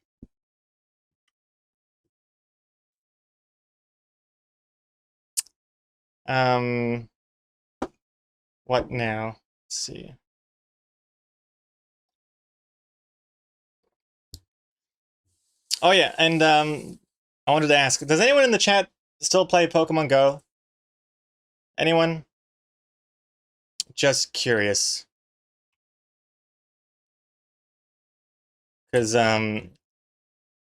What now? Let's see. Oh yeah, and I wanted to ask, does anyone in the chat still play Pokemon Go? Anyone? Just curious. Because none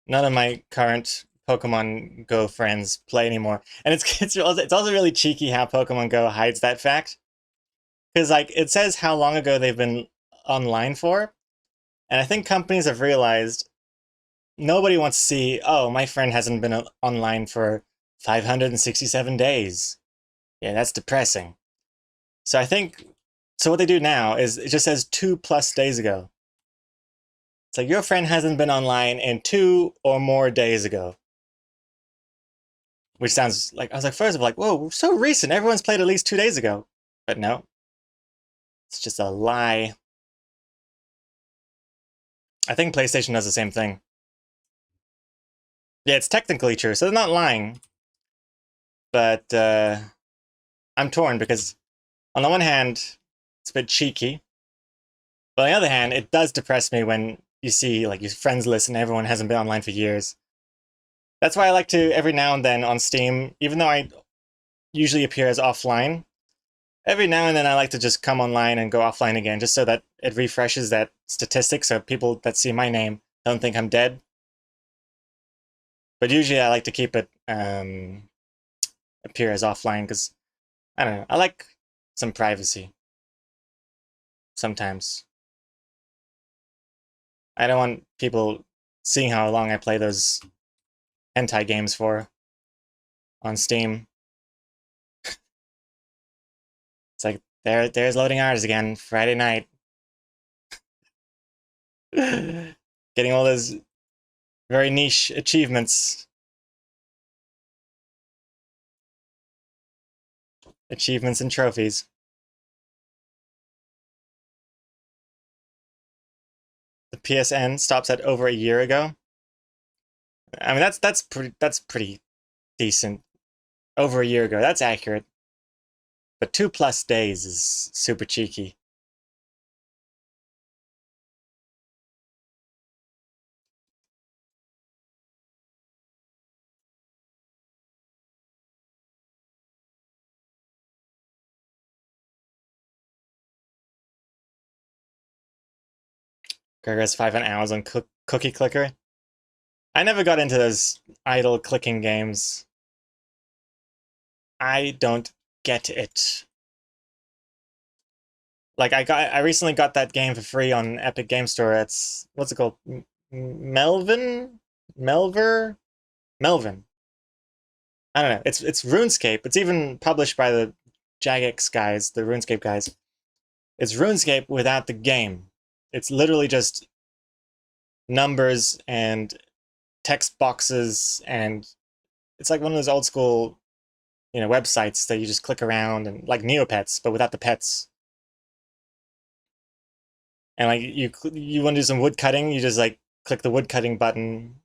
of my current Pokemon Go friends play anymore. And it's also really cheeky how Pokemon Go hides that fact. Because like it says how long ago they've been online for, and I think companies have realized nobody wants to see, oh, my friend hasn't been online for 567 days. Yeah, that's depressing. So I think, so what they do now is it just says 2+ days ago. It's like your friend hasn't been online in 2 or more days ago. Which sounds like, I was like, first of all, like, whoa, so recent. Everyone's played at least 2 days ago. But no, it's just a lie. I think PlayStation does the same thing. Yeah, it's technically true, so they're not lying. But I'm torn because on the one hand, it's a bit cheeky. But on the other hand, it does depress me when you see like your friends list and everyone hasn't been online for years. That's why I like to every now and then on Steam, even though I usually appear as offline, every now and then I like to just come online and go offline again, just so that it refreshes that statistic, so people that see my name don't think I'm dead. But usually I like to keep it appear as offline because I don't know. I like some privacy sometimes. I don't want people seeing how long I play those hentai games for on Steam. It's like there's loading hours again, Friday night. Getting all those very niche achievements. Achievements and trophies. The PSN stops at over a year ago. I mean that's pretty decent. Over a year ago, that's accurate. But 2+ days is super cheeky. Progress 5 hours on Cookie Clicker. I never got into those idle clicking games. I don't get it. Like I recently got that game for free on Epic Game Store. It's what's it called? Melvin? Melver? Melvin. I don't know. It's RuneScape. It's even published by the Jagex guys, the RuneScape guys. It's RuneScape without the game. It's literally just numbers and text boxes, and it's like one of those old school, websites that you just click around and like Neopets, but without the pets. And like you want to do some wood cutting, you just like click the wood cutting button,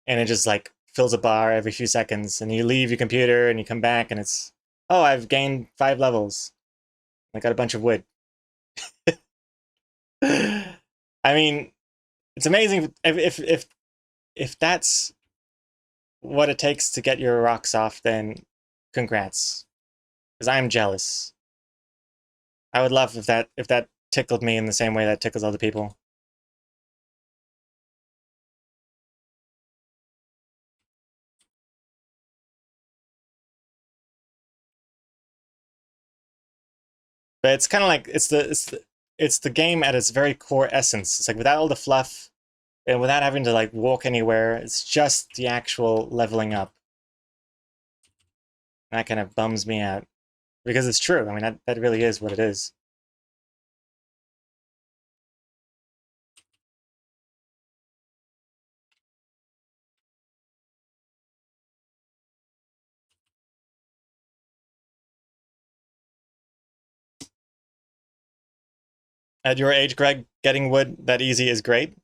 and it just like fills a bar every few seconds. And you leave your computer and you come back, and it's, oh, I've gained 5 levels. I got a bunch of wood. I mean, it's amazing if that's what it takes to get your rocks off. Then congrats, because I'm jealous. I would love if that tickled me in the same way that tickles other people. But it's kind of like it's the game at its very core essence. It's like without all the fluff and without having to like walk anywhere. It's just the actual leveling up. That kind of bums me out because it's true. I mean, that really is what it is. At your age, Greg, getting wood that easy is great.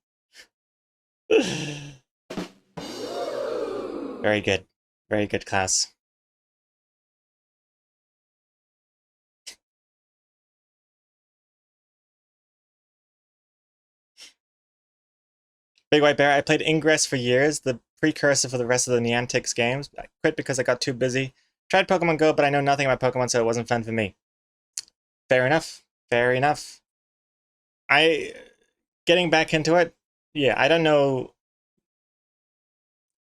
Very good. Very good class. Big White Bear, I played Ingress for years. The precursor for the rest of the Niantic's games. I quit because I got too busy. Tried Pokemon Go, but I know nothing about Pokemon, so it wasn't fun for me. Fair enough. Fair enough. Getting back into it, yeah, I don't know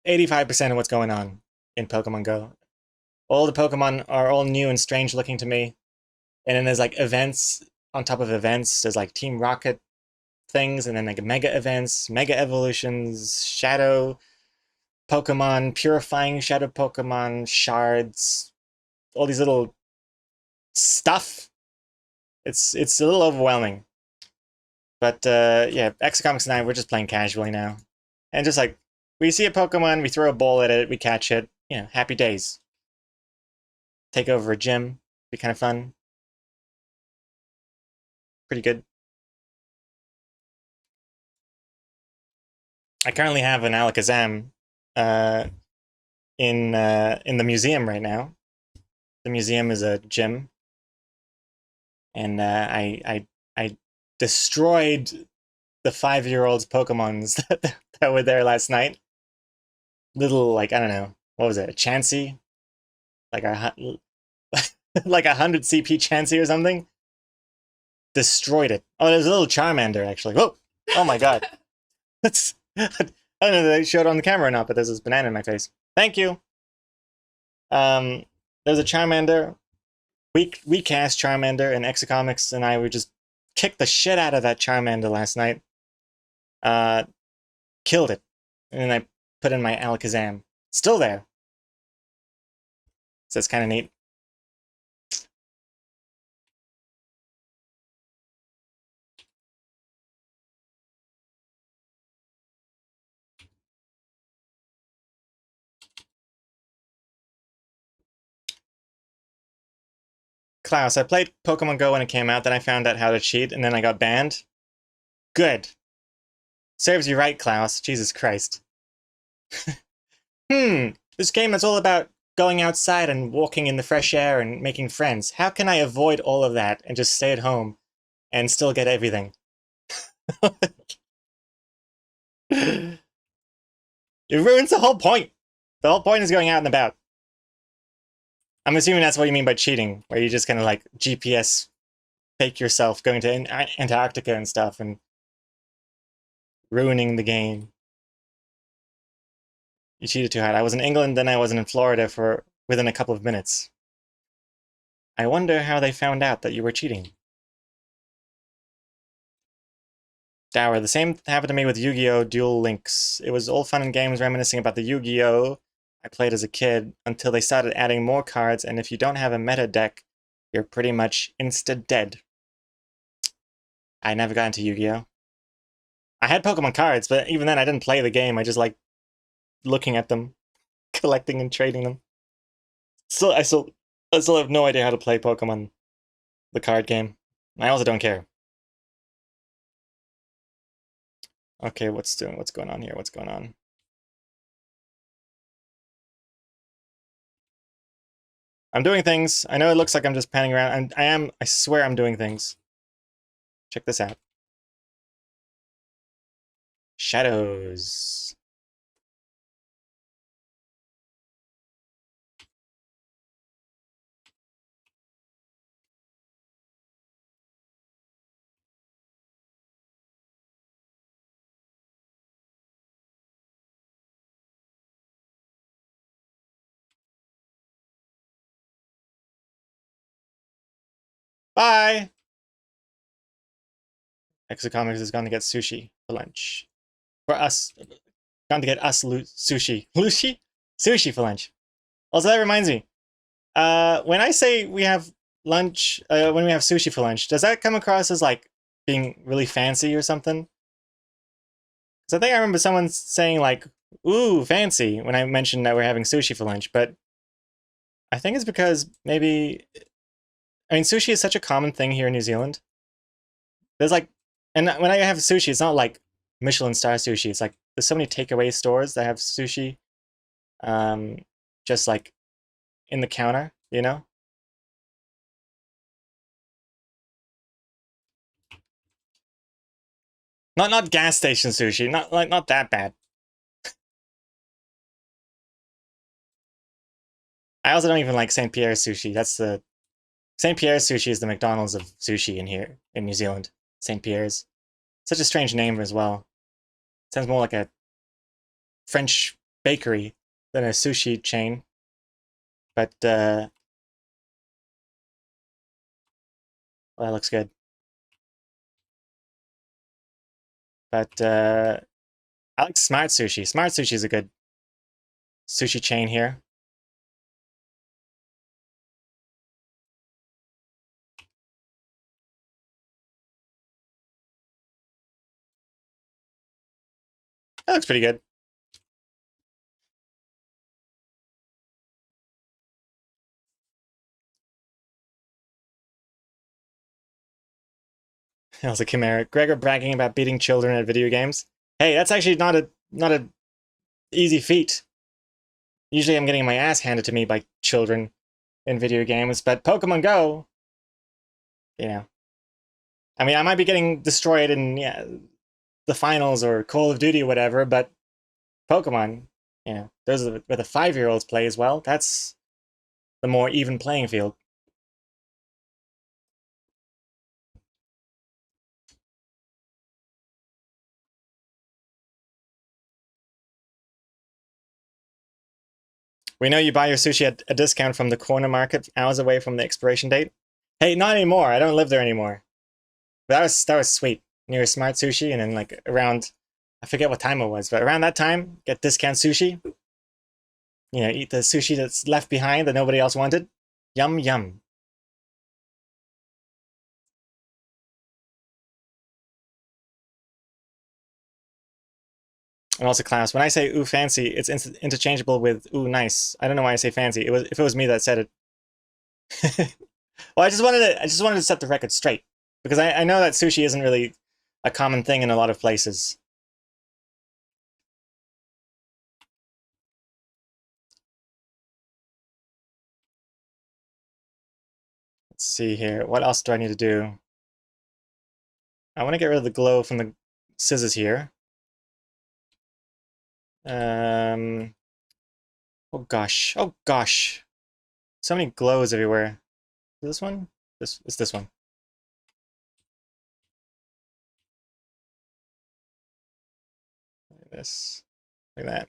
85% of what's going on in Pokemon Go. All the Pokemon are all new and strange looking to me. And then there's like events on top of events. There's like Team Rocket things, and then like mega events, mega evolutions, shadow Pokemon, purifying shadow Pokemon, shards, all these little stuff. It's a little overwhelming. But yeah, Exocomics and I, we're just playing casually now. And just like, we see a Pokemon, we throw a ball at it, we catch it. You know, happy days. Take over a gym, be kind of fun. Pretty good. I currently have an Alakazam in the museum right now. The museum is a gym, and I destroyed the 5-year-old's Pokemons that were there last night. Little, like, I don't know, what was it, a Chansey? Like like 100 CP Chansey or something? Destroyed it. Oh, there's a little Charmander, actually. Whoa! Oh my god. That's... I don't know if they showed it on the camera or not, but there's this banana in my face. Thank you! There's a Charmander. We cast Charmander, and Exocomics and I would just kick the shit out of that Charmander last night. Killed it. And then I put in my Alakazam. Still there. So it's kind of neat. Klaus, I played Pokemon Go when it came out, then I found out how to cheat, and then I got banned. Good. Serves you right, Klaus. Jesus Christ. This game is all about going outside and walking in the fresh air and making friends. How can I avoid all of that and just stay at home and still get everything? It ruins the whole point. The whole point is going out and about. I'm assuming that's what you mean by cheating, where you just kind of like GPS fake yourself going to Antarctica and stuff and ruining the game. You cheated too hard. I was in England, then I wasn't in Florida for within a couple of minutes. I wonder how they found out that you were cheating. Dower, the same happened to me with Yu-Gi-Oh! Duel Links. It was all fun and games reminiscing about the Yu-Gi-Oh! I played as a kid until they started adding more cards, and if you don't have a meta deck, you're pretty much insta-dead. I never got into Yu-Gi-Oh! I had Pokemon cards, but even then I didn't play the game. I just liked looking at them, collecting and trading them. So I still have no idea how to play Pokemon, the card game. I also don't care. Okay, what's going on here? What's going on? I'm doing things. I know it looks like I'm just panning around. I swear I'm doing things. Check this out. Shadows. Bye! Exocomics is going to get sushi for lunch. For us. Going to get us sushi. Lushi? Sushi for lunch. Also, that reminds me. When I say we have lunch, when we have sushi for lunch, does that come across as like being really fancy or something? Because I think I remember someone saying like, ooh, fancy, when I mentioned that we're having sushi for lunch, but I think it's because maybe, I mean, sushi is such a common thing here in New Zealand. There's like, and when I have sushi, it's not like Michelin star sushi. It's like, there's so many takeaway stores that have sushi, just like in the counter, you know? Not gas station sushi, not that bad. I also don't even like St. Pierre's sushi. That's the St. Pierre's sushi is the McDonald's of sushi in here in New Zealand. St. Pierre's. Such a strange name as well. Sounds more like a French bakery than a sushi chain. But well, that looks good. But I like Smart Sushi. Smart Sushi is a good sushi chain here. That looks pretty good. Also, Chimera. Gregor bragging about beating children at video games. Hey, that's actually not a easy feat. Usually I'm getting my ass handed to me by children in video games, but Pokemon Go, you know. I mean, I might be getting destroyed in the finals or Call of Duty or whatever, but Pokemon, those are where the 5-year-olds play as well. That's the more even playing field. We know you buy your sushi at a discount from the corner market hours away from the expiration date. Hey, not anymore. I don't live there anymore. But that was sweet. Near Smart Sushi, and then like around, I forget what time it was, but around that time, get discount sushi. Eat the sushi that's left behind that nobody else wanted. Yum yum. And also, Klaus, when I say ooh fancy, it's interchangeable with ooh nice. I don't know why I say fancy. It was if it was me that said it. Well, I just wanted to set the record straight because I know that sushi isn't really a common thing in a lot of places. Let's see here. What else do I need to do? I want to get rid of the glow from the scissors here. Oh gosh. Oh gosh. So many glows everywhere. This one? It's this one. Like this. Like that.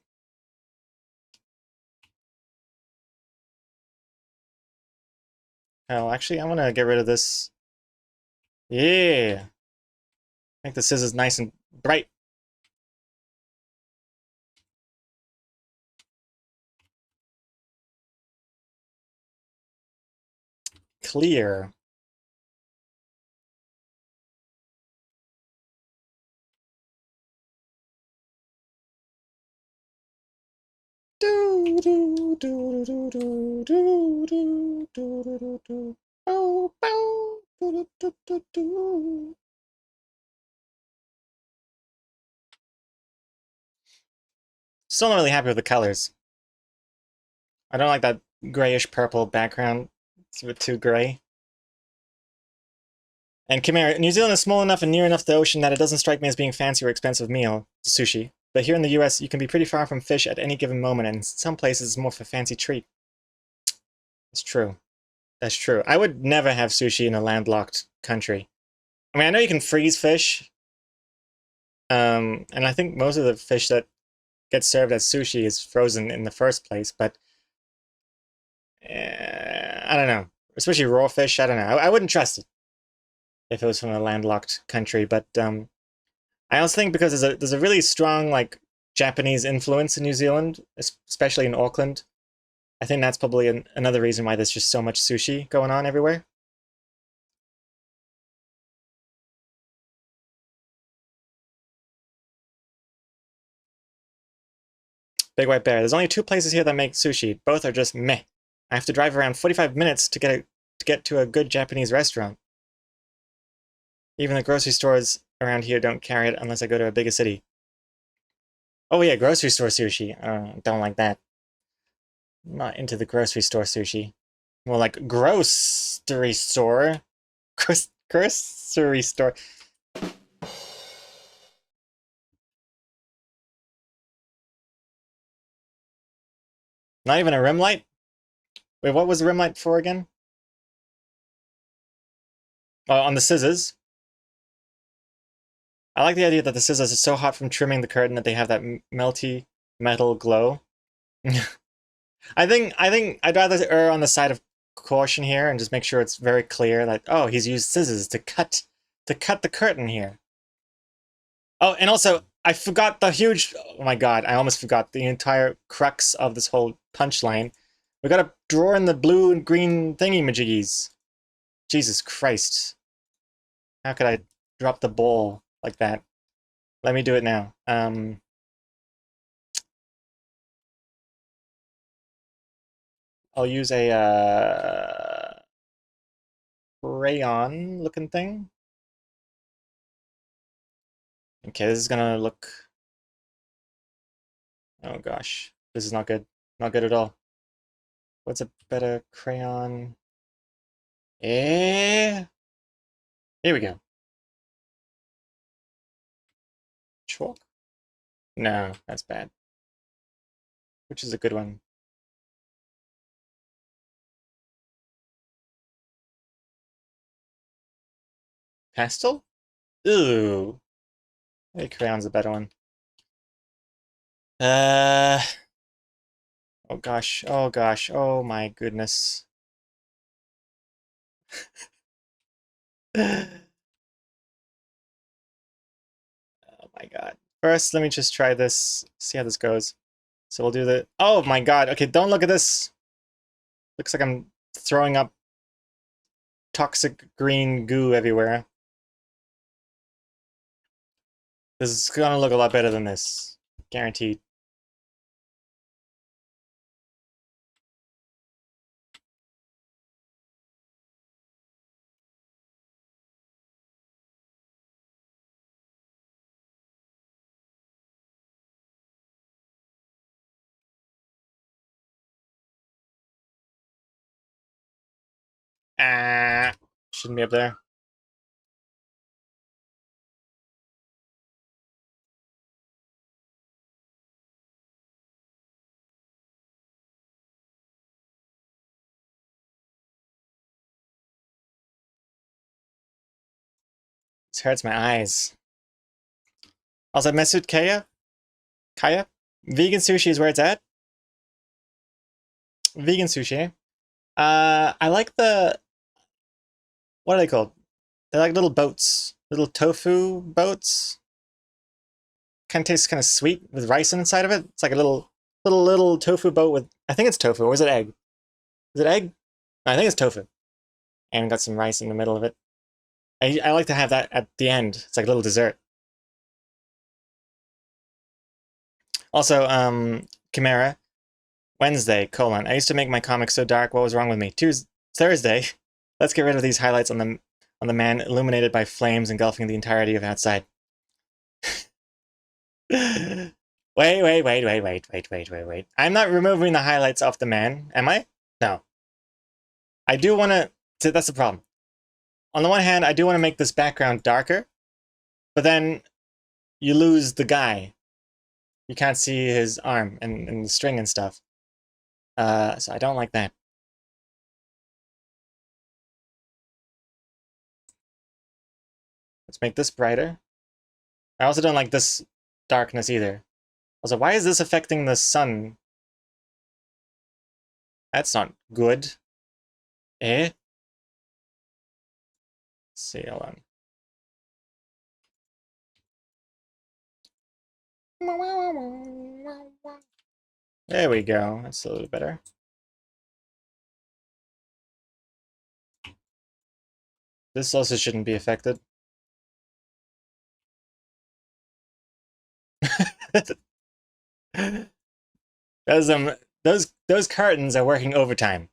Oh, actually, I want to get rid of this. Yeah. Make the scissors nice and bright. Clear. Do do do do do do do do do do do. Bow bow do do do do do. Still not really happy with the colors. I don't like that grayish purple background. It's a bit too gray. And Chimera, New Zealand is small enough and near enough the ocean that it doesn't strike me as being fancy or expensive meal, sushi. But here in the US, you can be pretty far from fish at any given moment, and in some places it's more of a fancy treat. It's true. That's true. I would never have sushi in a landlocked country. I mean, I know you can freeze fish, and I think most of the fish that gets served as sushi is frozen in the first place, but I don't know. Especially raw fish, I don't know. I wouldn't trust it if it was from a landlocked country, but I also think because there's a really strong like Japanese influence in New Zealand, especially in Auckland. I think that's probably another reason why there's just so much sushi going on everywhere. Big White Bear. There's only 2 places here that make sushi. Both are just meh. I have to drive around 45 minutes to get to a good Japanese restaurant. Even the grocery stores around here don't carry it unless I go to a bigger city. Oh yeah, grocery store sushi. Don't like that. I'm not into the grocery store sushi. More like grocery store. Grocery store. Not even a rim light? Wait, what was the rim light for again? Oh, on the scissors. I like the idea that the scissors are so hot from trimming the curtain that they have that melty metal glow. I think I'd rather err on the side of caution here and just make sure it's very clear that, oh, he's used scissors to cut the curtain here. Oh, and also I forgot the huge, oh my god, I almost forgot the entire crux of this whole punchline. We gotta draw in the blue and green thingy-majiggies. Jesus Christ. How could I drop the ball like that? Let me do it now. I'll use a crayon looking thing. Okay, this is gonna look, oh gosh, this is not good. Not good at all. What's a better crayon? Eh? Here we go. Chalk? No, that's bad. Which is a good one? Pastel? Ooh. Maybe crayon's a better one. Uh. Oh gosh. Oh gosh. Oh my goodness. Oh my god. First, let me just try this. See how this goes. So we'll do the. Oh my god. Okay, don't look at this. Looks like I'm throwing up toxic green goo everywhere. This is gonna look a lot better than this. Guaranteed. Ah, shouldn't be up there. This hurts my eyes. Also, Mesut Kaya? Vegan sushi is where it's at. Vegan sushi. I like the, what are they called? They're like little boats. Little tofu boats. Kind of tastes kind of sweet with rice inside of it. It's like a little tofu boat with, I think it's tofu, or is it egg? Is it egg? No, I think it's tofu. And got some rice in the middle of it. I like to have that at the end. It's like a little dessert. Also, Chimera, Wednesday, colon. I used to make my comics so dark, what was wrong with me? Thursday, let's get rid of these highlights on the man illuminated by flames engulfing the entirety of outside. Wait. I'm not removing the highlights off the man, am I? No. I do want to, that's the problem. On the one hand, I do want to make this background darker, but then you lose the guy. You can't see his arm and the string and stuff. So I don't like that. Let's make this brighter. I also don't like this darkness either. Also, why is this affecting the sun? That's not good. Eh? Let's see, hold on. There we go. That's a little better. This also shouldn't be affected. Those curtains are working overtime.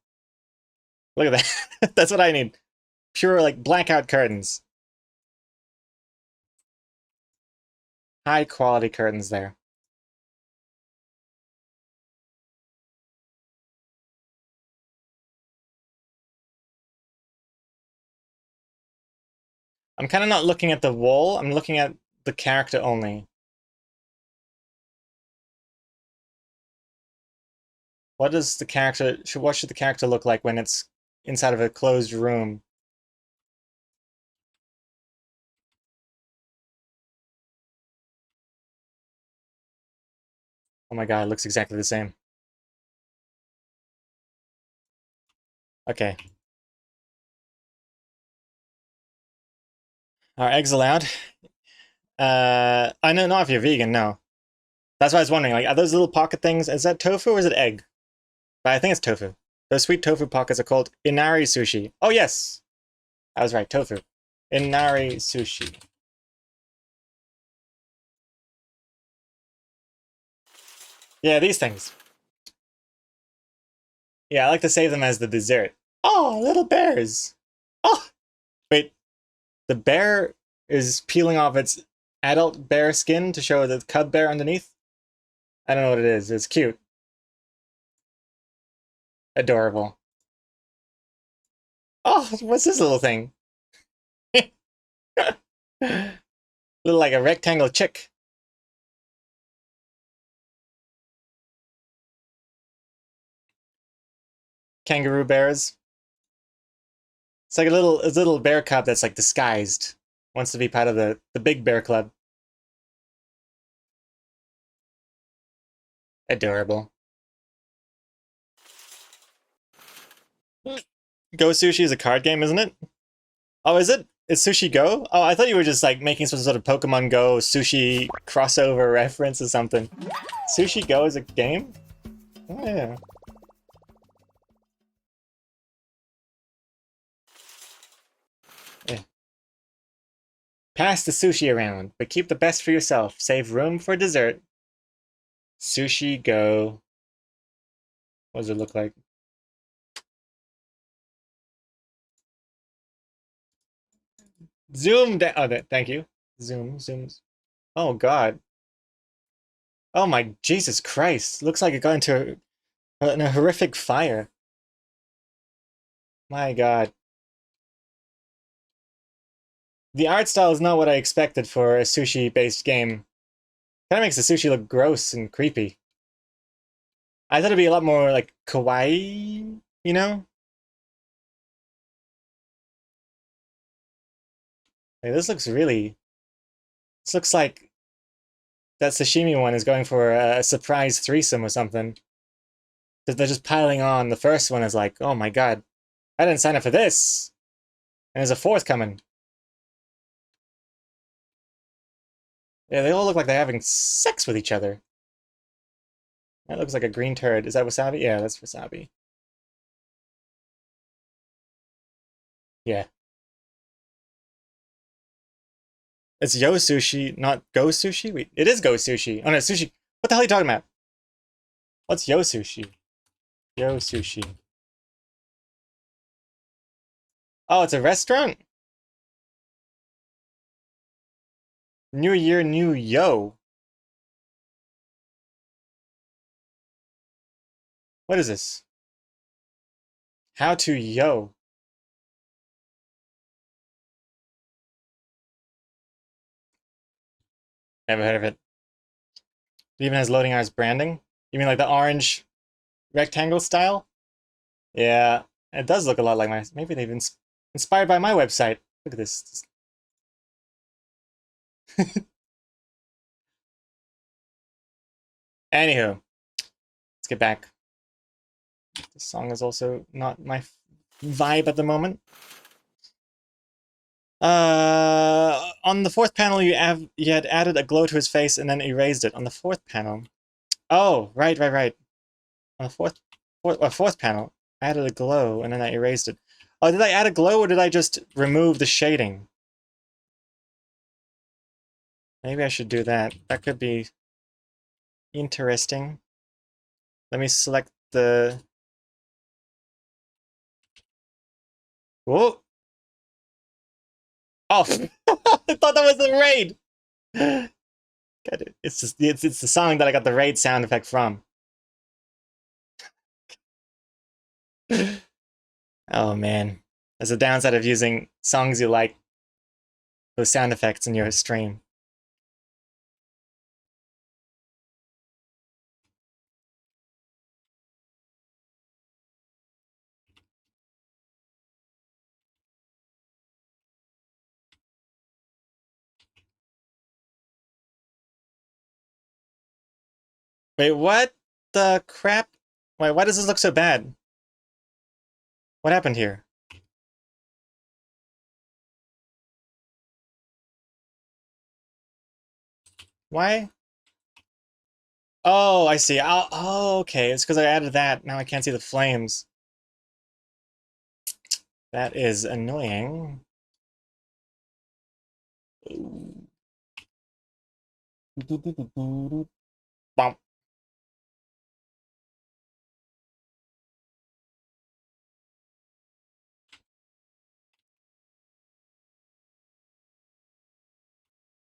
Look at that. That's what I need. Pure like blackout curtains. High quality curtains there. I'm kind of not looking at the wall. I'm looking at the character only. What does the character, what should the character look like when it's inside of a closed room? Oh my god, it looks exactly the same. Okay. Are eggs allowed? I know not if you're vegan, no. That's why I was wondering, like, are those little pocket things, is that tofu or is it egg? But I think it's tofu. Those sweet tofu pockets are called inari sushi. Oh yes! I was right, tofu. Inari sushi. Yeah, these things. Yeah, I like to save them as the dessert. Oh, little bears! Oh! Wait, the bear is peeling off its adult bear skin to show the cub bear underneath? I don't know what it is. It's cute. Adorable. Oh, what's this little thing? Little like a rectangle chick. Kangaroo bears. It's like a little bear cub that's like disguised. Wants to be part of the big bear club. Adorable. Go Sushi is a card game, isn't it? Oh, is it? Is Sushi Go? Oh, I thought you were just like making some sort of Pokemon Go sushi crossover reference or something. Sushi Go is a game? Oh, yeah. Yeah. Pass the sushi around, but keep the best for yourself. Save room for dessert. Sushi Go. What does it look like? Zoom down. Oh, thank you. Zooms. Oh, God. Oh, my Jesus Christ. Looks like it got into a horrific fire. My God. The art style is not what I expected for a sushi-based game. Kind of makes the sushi look gross and creepy. I thought it'd be a lot more like kawaii, you know? Like, this looks really. This looks like that sashimi one is going for a surprise threesome or something. They're just piling on. The first one is like, oh my god, I didn't sign up for this. And there's a fourth coming. Yeah, they all look like they're having sex with each other. That looks like a green turd. Is that wasabi? Yeah, that's wasabi. Yeah. It's Yo Sushi, not Go Sushi? Wait, it is Go Sushi. Oh no, Sushi. What the hell are you talking about? What's Yo Sushi? Yo Sushi. Oh, it's a restaurant? New Year, New Yo. What is this? How to Yo. Never heard of it. It even has loading hours branding? You mean like the orange rectangle style? Yeah, it does look a lot like my. Maybe they've been inspired by my website. Look at this. Anywho, let's get back. This song is also not my vibe at the moment. On the fourth panel, you had added a glow to his face and then erased it. On the fourth panel. Oh, right. On the fourth panel, I added a glow and then I erased it. Oh, did I add a glow or did I just remove the shading? Maybe I should do that. That could be interesting. Let me select the. Whoa! Oh, I thought that was the raid. Got it. It's just it's the song that I got the raid sound effect from. Oh man, that's the downside of using songs you like, those sound effects in your stream. Wait, what the crap? Wait, why does this look so bad? What happened here? Why? Oh, I see. Oh, okay. It's because I added that. Now I can't see the flames. That is annoying. Bump.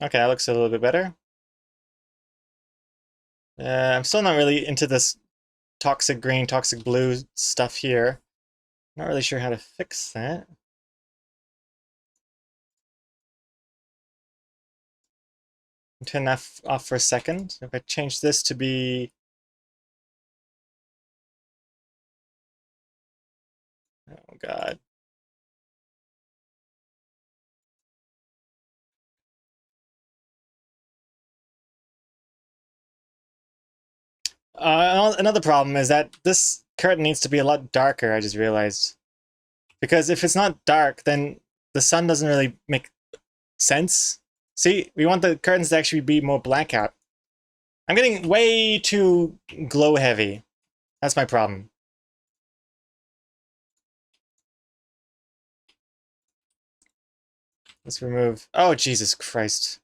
Okay, that looks a little bit better. I'm still not really into this toxic green, toxic blue stuff here. Not really sure how to fix that. Turn that off for a second. If I change this to be... Oh god. Another problem is that this curtain needs to be a lot darker, I just realized. Because if it's not dark, then the sun doesn't really make sense. See, we want the curtains to actually be more blackout. I'm getting way too glow heavy. That's my problem. Let's remove... Oh, Jesus Christ.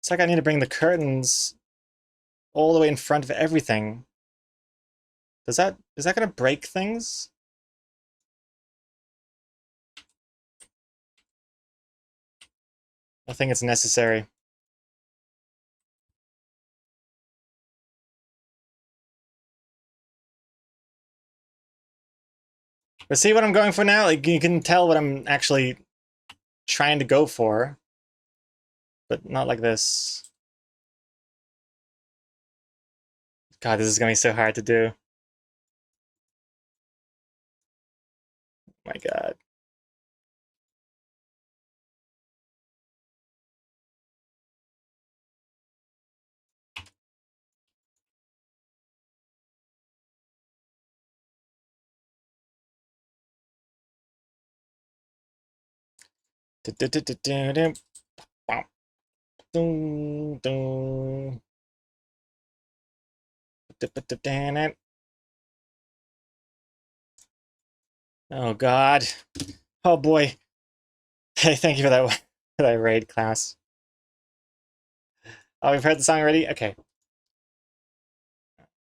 It's like I need to bring the curtains all the way in front of everything. Is that gonna break things? I think it's necessary. But see what I'm going for now? Like, you can tell what I'm actually trying to go for. But not like this. God, this is gonna be so hard to do. My God. Oh God. Oh boy. Hey, thank you for that for that raid class. Oh, we've heard the song already? Okay.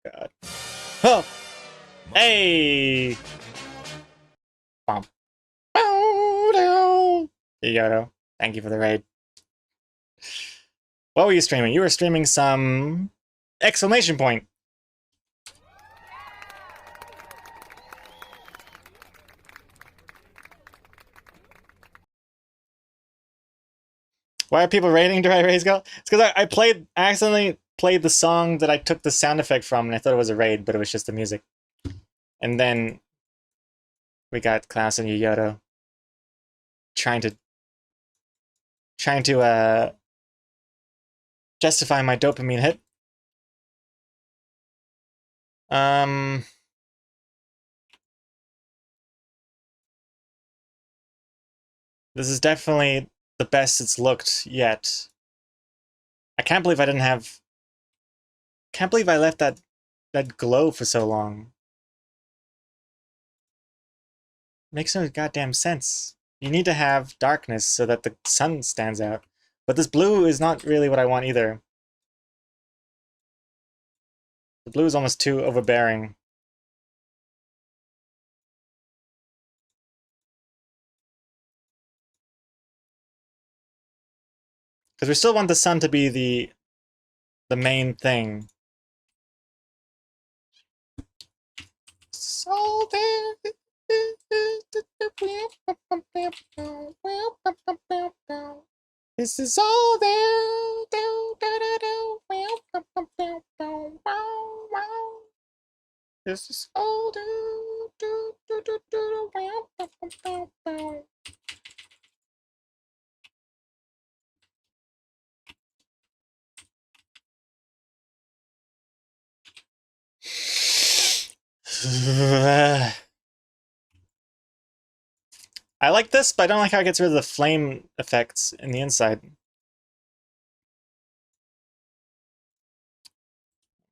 God. Oh! Hey! Bump. Yodo. Thank you for the raid. What were you streaming? You were streaming some... Exclamation point! Why are people raiding Dry Raid's Go? It's because I accidentally played the song that I took the sound effect from, and I thought it was a raid, but it was just the music. And then we got Klaus and Yodo trying to justify my dopamine hit. This is definitely the best it's looked yet. I can't believe I didn't have... Can't believe I left that glow for so long. Makes no goddamn sense. You need to have darkness so that the sun stands out. But this blue is not really what I want either. The blue is almost too overbearing. Because we still want the sun to be the main thing. So there. This is all there. This is all there. I like this, but I don't like how it gets rid of the flame effects in the inside.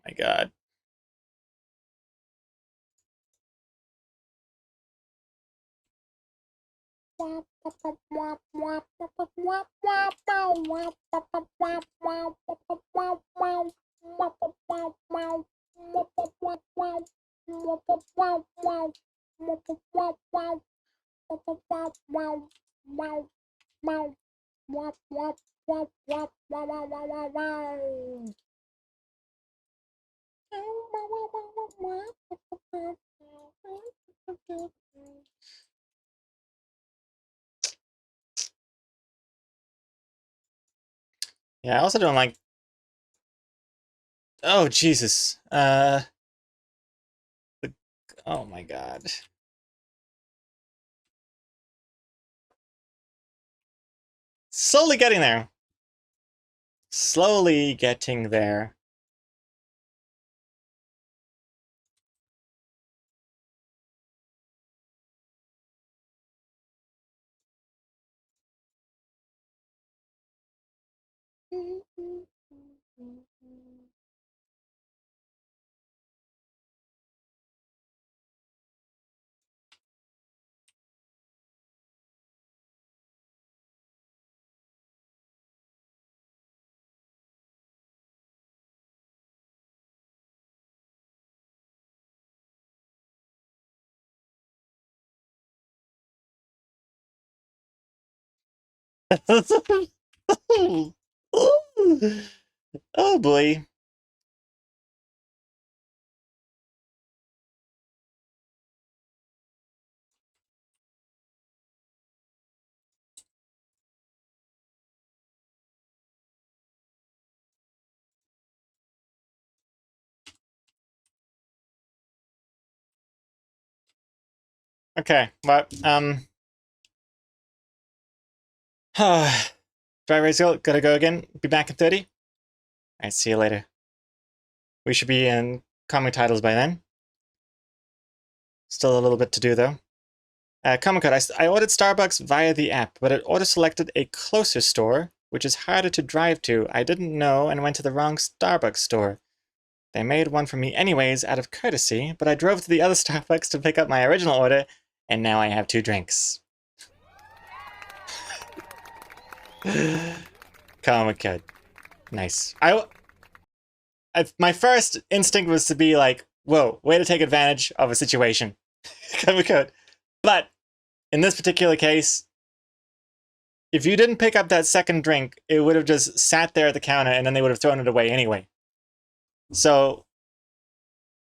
My god. Yeah, I also don't like... Oh, Jesus. Oh my god. Slowly getting there. Slowly getting there. Oh boy. Okay, but dry race gotta go again. Be back in 30. Alright, see you later. We should be in comic titles by then. Still a little bit to do though. Comic code. I ordered Starbucks via the app, but it auto-selected a closer store, which is harder to drive to. I didn't know and went to the wrong Starbucks store. They made one for me anyways out of courtesy, but I drove to the other Starbucks to pick up my original order, and now I have 2 drinks. Comic code. Nice. My first instinct was to be like, whoa, way to take advantage of a situation. Comic code. But in this particular case, if you didn't pick up that second drink, it would have just sat there at the counter and then they would have thrown it away anyway. So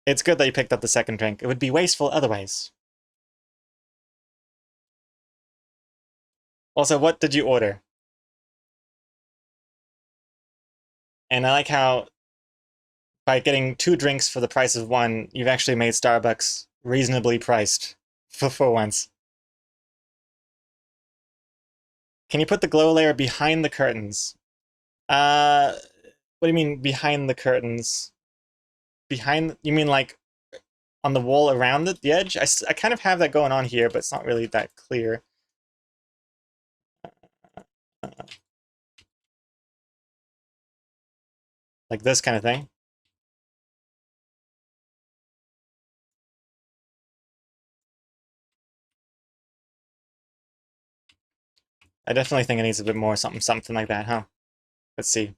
it's good that you picked up the second drink. It would be wasteful otherwise. Also, what did you order? And I like how by getting 2 drinks for the price of 1, you've actually made Starbucks reasonably priced for once. Can you put the glow layer behind the curtains? What do you mean behind the curtains? Behind, you mean like on the wall around the edge? I kind of have that going on here, but it's not really that clear. Like this kind of thing. I definitely think it needs a bit more something like that, huh? Let's see.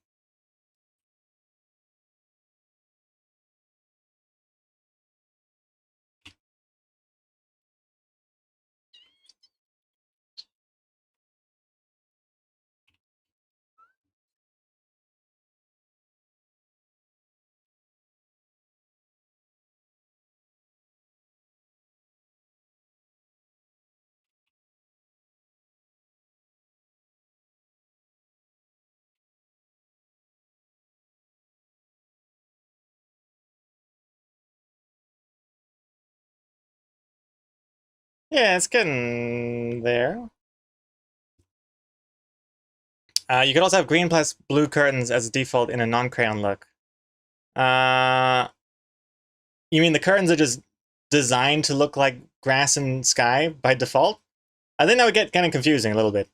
Yeah, it's getting there. You could also have green plus blue curtains as a default in a non-crayon look. You mean the curtains are just designed to look like grass and sky by default, I think that would get kind of confusing a little bit.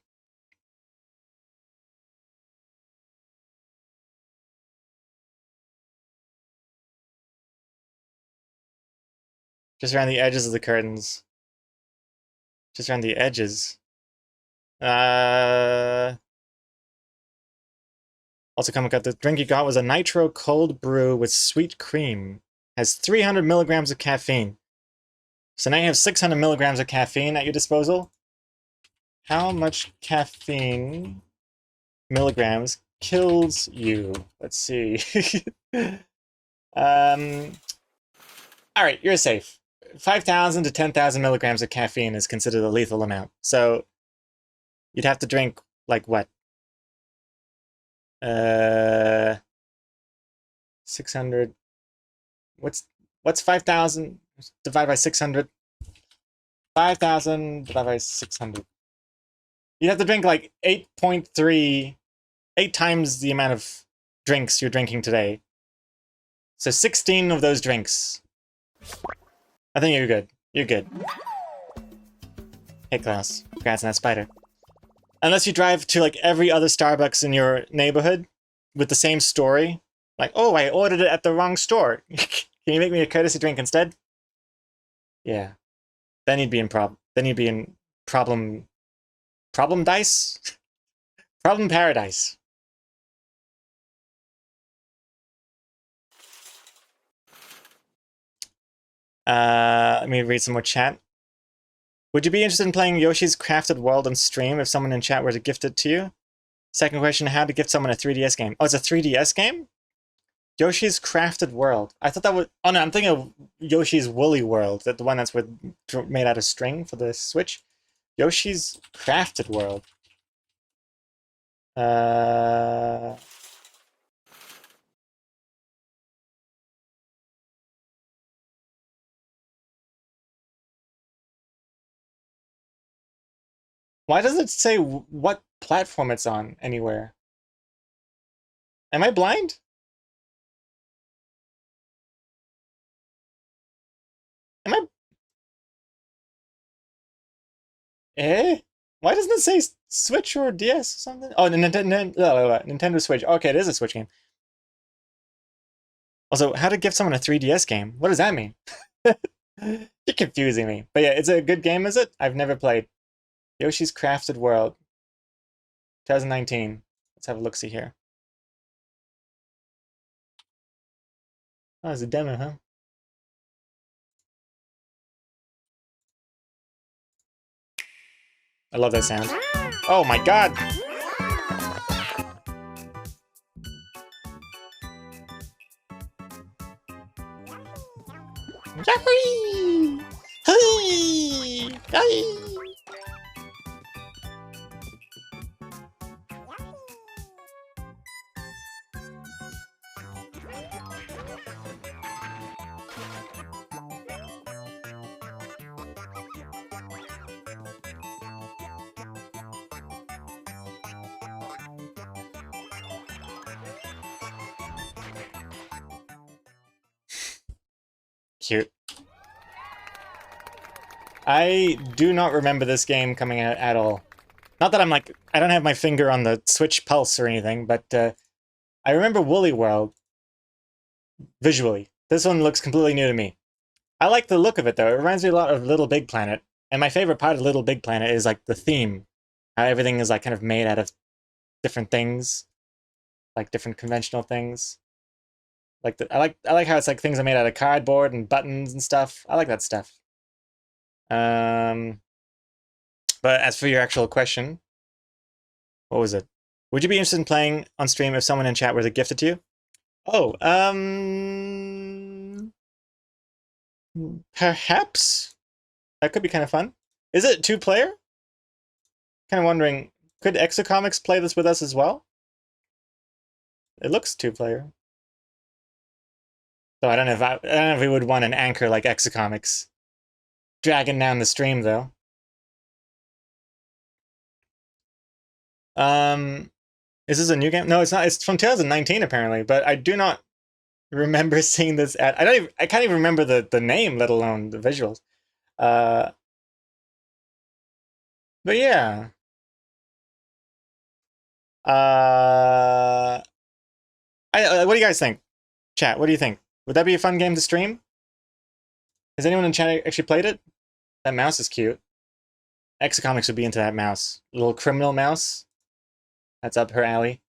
Just around the edges of the curtains. Just around the edges. Also coming up, the drink you got was a nitro cold brew with sweet cream. Has 300 milligrams of caffeine. So now you have 600 milligrams of caffeine at your disposal. How much caffeine milligrams kills you? Let's see. Alright, you're safe. 5,000 to 10,000 milligrams of caffeine is considered a lethal amount. So you'd have to drink, like, what? 600. What's 5,000 divided by 600? 5,000 divided by 600. You have to drink like 8.3, 8 times the amount of drinks you're drinking today. So 16 of those drinks. I think you're good. You're good. Hey, Klaus. Congrats on that spider. Unless you drive to like every other Starbucks in your neighborhood with the same story. Like, oh, I ordered it at the wrong store. Can you make me a courtesy drink instead? Yeah. Then you'd be in problem. Then you'd be in problem dice? Problem paradise. Let me read some more chat. Would you be interested in playing Yoshi's Crafted World on stream if someone in chat were to gift it to you? Second question, how to gift someone a 3DS game? Oh, it's a 3DS game? Yoshi's Crafted World. I thought that was... Oh no, I'm thinking of Yoshi's Woolly World, the one that's made out of string for the Switch. Yoshi's Crafted World. Why does it say what platform it's on anywhere? Am I blind? Am I... Eh? Why doesn't it say Switch or DS or something? Oh, Nintendo Switch. Okay, it is a Switch game. Also, how to gift someone a 3DS game? What does that mean? You're confusing me. But yeah, it's a good game, is it? I've never played. Yoshi's Crafted World. 2019. Let's have a look-see here. Oh, it's a demo, huh? I love that sound. Oh my god! Yahoo! Hey! Hey! Cute. I do not remember this game coming out at all. Not that I'm like, I don't have my finger on the Switch pulse or anything, but I remember Woolly World visually. This one looks completely new to me. I like the look of it though. It reminds me a lot of Little Big Planet. And my favorite part of Little Big Planet is like the theme. How everything is like kind of made out of different things. Like different conventional things. Like I like how it's like things are made out of cardboard and buttons and stuff. I like that stuff. But as for your actual question, what was it? Would you be interested in playing on stream if someone in chat were to gift it to you? Oh, perhaps that could be kind of fun. Is it 2-player? Kind of wondering, could Exocomics play this with us as well? It looks 2-player. So I don't know if we would want an anchor like Exocomics dragging down the stream though. Is this a new game? No, it's not. It's from 2019 apparently, but I do not remember seeing this ad. I can't even remember the name, let alone the visuals. Uh, but yeah. What do you guys think? Chat, what do you think? Would that be a fun game to stream? Has anyone in chat actually played it? That mouse is cute. Exocomics would be into that mouse. Little criminal mouse. That's up her alley.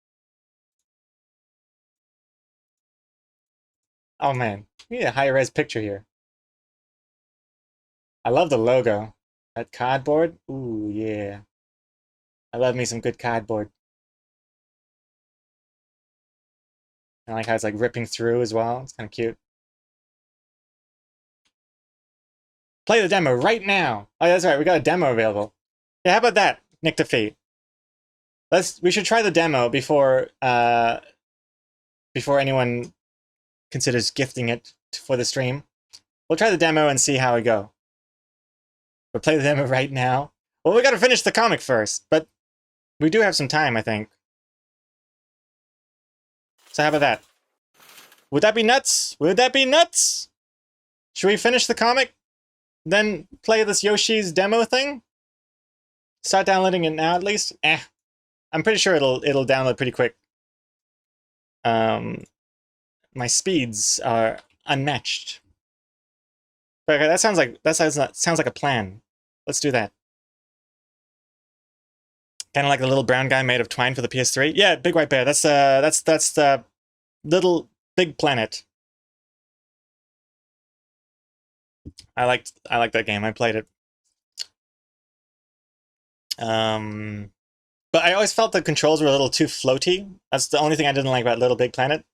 Oh man, we need a high res picture here. I love the logo. That cardboard. Ooh yeah. I love me some good cardboard. I like how it's like ripping through as well. It's kind of cute. Play the demo right now. Oh, that's right. We got a demo available. Yeah, how about that, Nick Defeat? We should try the demo before anyone considers gifting it for the stream. We'll try the demo and see how it go. We'll play the demo right now. Well, we got to finish the comic first, but we do have some time, I think. So how about that? Would that be nuts? Would that be nuts? Should we finish the comic, then play this Yoshi's demo thing? Start downloading it now, at least. I'm pretty sure it'll download pretty quick. My speeds are unmatched. But okay, that sounds like a plan. Let's do that. Kind of like the little brown guy made of twine for the PS3. Yeah, Big White Bear. That's the Little Big Planet. I liked that game. I played it. But I always felt the controls were a little too floaty. That's the only thing I didn't like about Little Big Planet.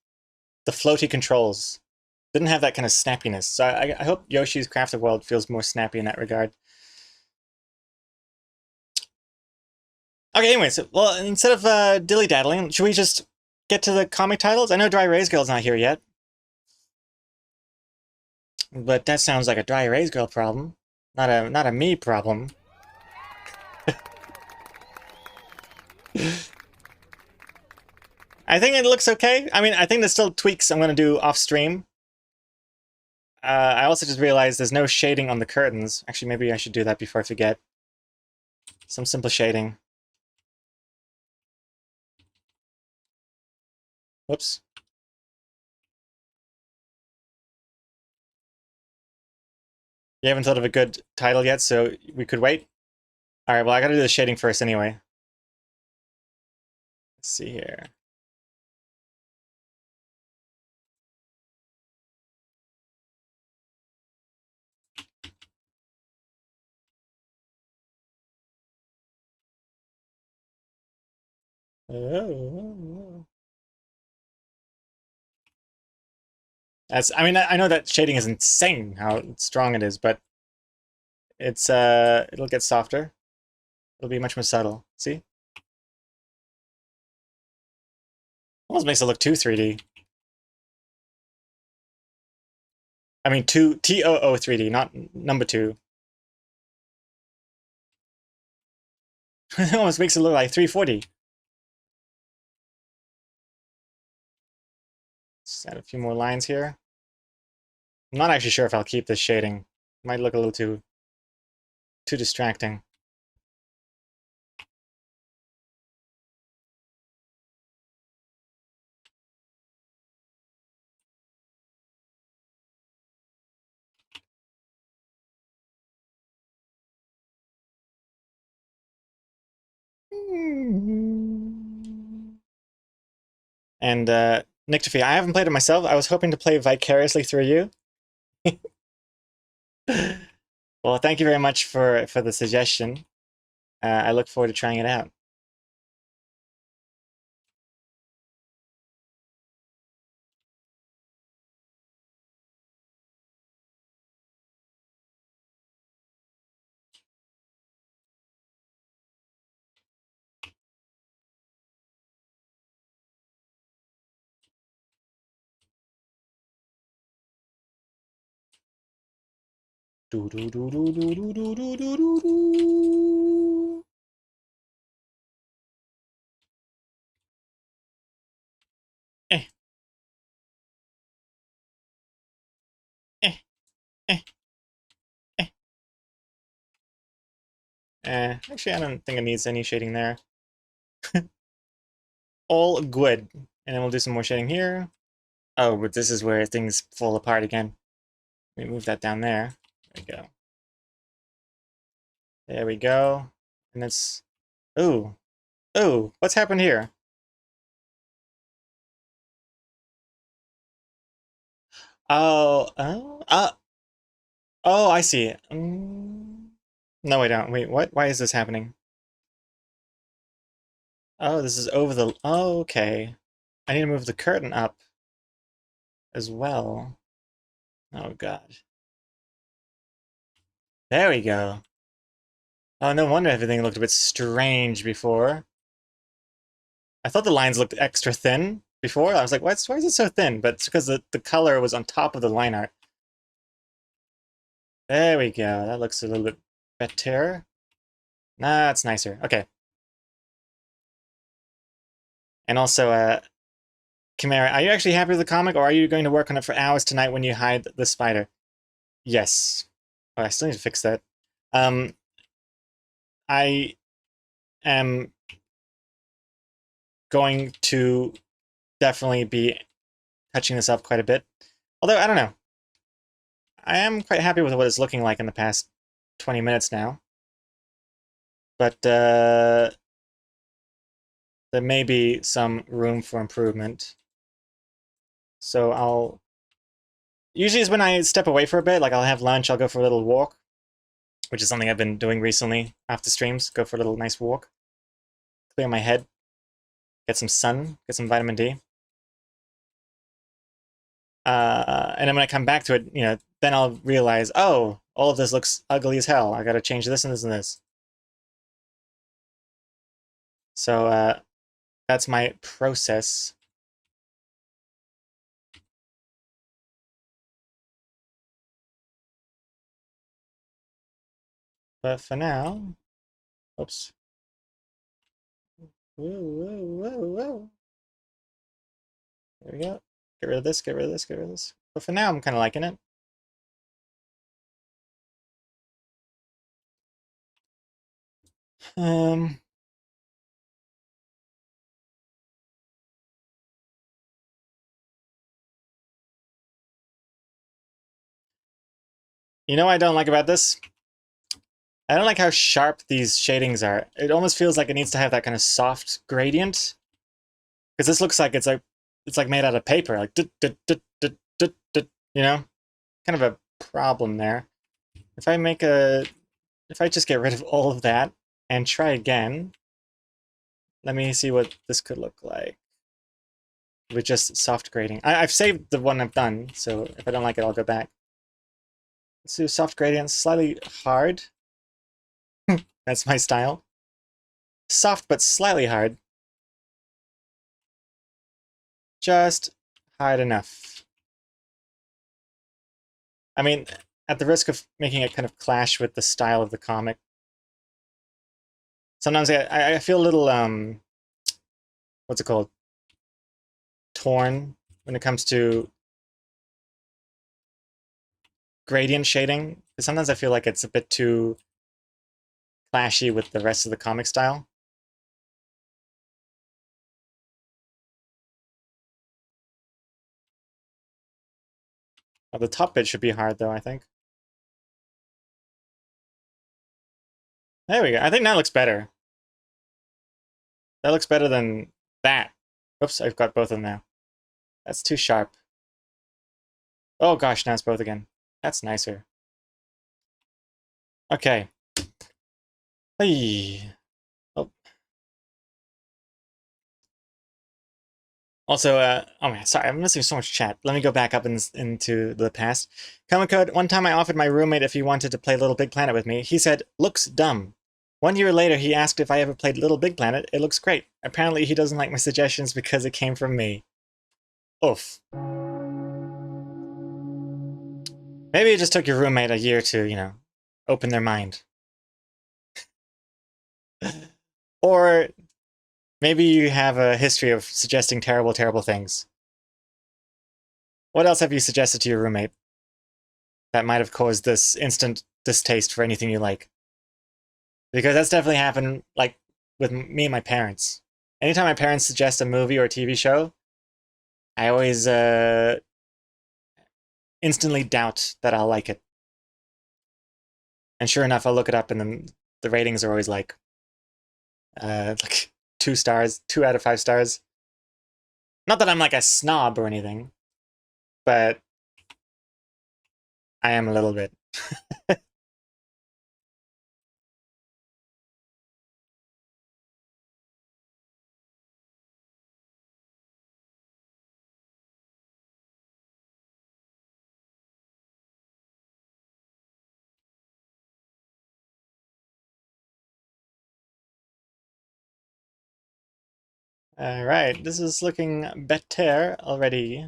The floaty controls didn't have that kind of snappiness. So I hope Yoshi's Crafted World feels more snappy in that regard. Okay, anyways, well, instead of dilly-daddling, should we just get to the comic titles? I know Dry Erase Girl's not here yet. But that sounds like a Dry Erase Girl problem. Not a me problem. I think it looks okay. I mean, I think there's still tweaks I'm going to do off-stream. I also just realized there's no shading on the curtains. Actually, maybe I should do that before I forget. Some simple shading. Whoops. You haven't thought of a good title yet, so we could wait? Alright, well, I gotta do the shading first anyway. Let's see here. Oh. I mean, I know that shading is insane how strong it is, but it'll get softer. It'll be much more subtle. See? Almost makes it look too 3D. I mean, TOO 3D, not number 2. It almost makes it look like 340. Just add a few more lines here. I'm not actually sure if I'll keep this shading. It might look a little too distracting. And Nick Tiffy, I haven't played it myself. I was hoping to play vicariously through you. Well, thank you very much for the suggestion. I look forward to trying it out. Do do do do do do do do do do do. Eh. Eh, eh. Actually, I don't think it needs any shading there. All good. And then we'll do some more shading here. Oh, but this is where things fall apart again. Let me move that down there. There we go. There we go. And it's... Ooh. Ooh, what's happened here? Oh, oh, I see. No, I don't. Wait, what? Why is this happening? Oh, this is over the... Oh, okay. I need to move the curtain up as well. Oh, God. There we go. Oh, no wonder everything looked a bit strange before. I thought the lines looked extra thin before. I was like, why is it so thin? But it's because the color was on top of the line art. There we go. That looks a little bit better. Nah, it's nicer. Okay. And also, Chimera, are you actually happy with the comic, or are you going to work on it for hours tonight when you hide the spider? Yes. Oh, I still need to fix that. I am going to definitely be touching this up quite a bit. Although, I don't know. I am quite happy with what it's looking like in the past 20 minutes now. But there may be some room for improvement. So I'll... Usually is when I step away for a bit, like I'll have lunch, I'll go for a little walk, which is something I've been doing recently after streams. Go for a little nice walk. Clear my head. Get some sun, get some vitamin D. And then when I come back to it, you know, then I'll realize, oh, all of this looks ugly as hell. I gotta change this and this and this. So that's my process. But for now, oops. Whoa, whoa, whoa, whoa. There we go. Get rid of this, get rid of this, get rid of this. But for now, I'm kind of liking it. Um, you know what I don't like about this? I don't like how sharp these shadings are. It almost feels like it needs to have that kind of soft gradient. Because this looks like it's like made out of paper, like you know? Kind of a problem there. If I just get rid of all of that and try again, let me see what this could look like with just soft grading. I've saved the one I've done, so if I don't like it, I'll go back. Let's do soft gradients, slightly hard. That's my style. Soft but slightly hard. Just hard enough. I mean, at the risk of making it kind of clash with the style of the comic, sometimes I feel a little, what's it called? Torn when it comes to gradient shading. Because sometimes I feel like it's a bit too clashy with the rest of the comic style. Well, the top bit should be hard, though, I think. There we go. I think that looks better. That looks better than that. Oops, I've got both of them now. That's too sharp. Oh gosh, now it's both again. That's nicer. Okay. Hey. Oh. Also, oh man, sorry, I'm missing so much chat. Let me go back up into the past. Comic Code, one time I offered my roommate if he wanted to play Little Big Planet with me. He said, looks dumb. 1 year later, he asked if I ever played Little Big Planet. It looks great. Apparently, he doesn't like my suggestions because it came from me. Oof. Maybe it just took your roommate a year to, you know, open their mind. Or maybe you have a history of suggesting terrible, terrible things. What else have you suggested to your roommate? that might have caused this instant distaste for anything you like. Because that's definitely happened, like, with me and my parents. Anytime my parents suggest a movie or a TV show, I always instantly doubt that I'll like it. And sure enough, I'll look it up, and then the ratings are always like 2 stars, 2 out of 5 stars. Not that I'm like a snob or anything, but I am a little bit. Alright, this is looking better already.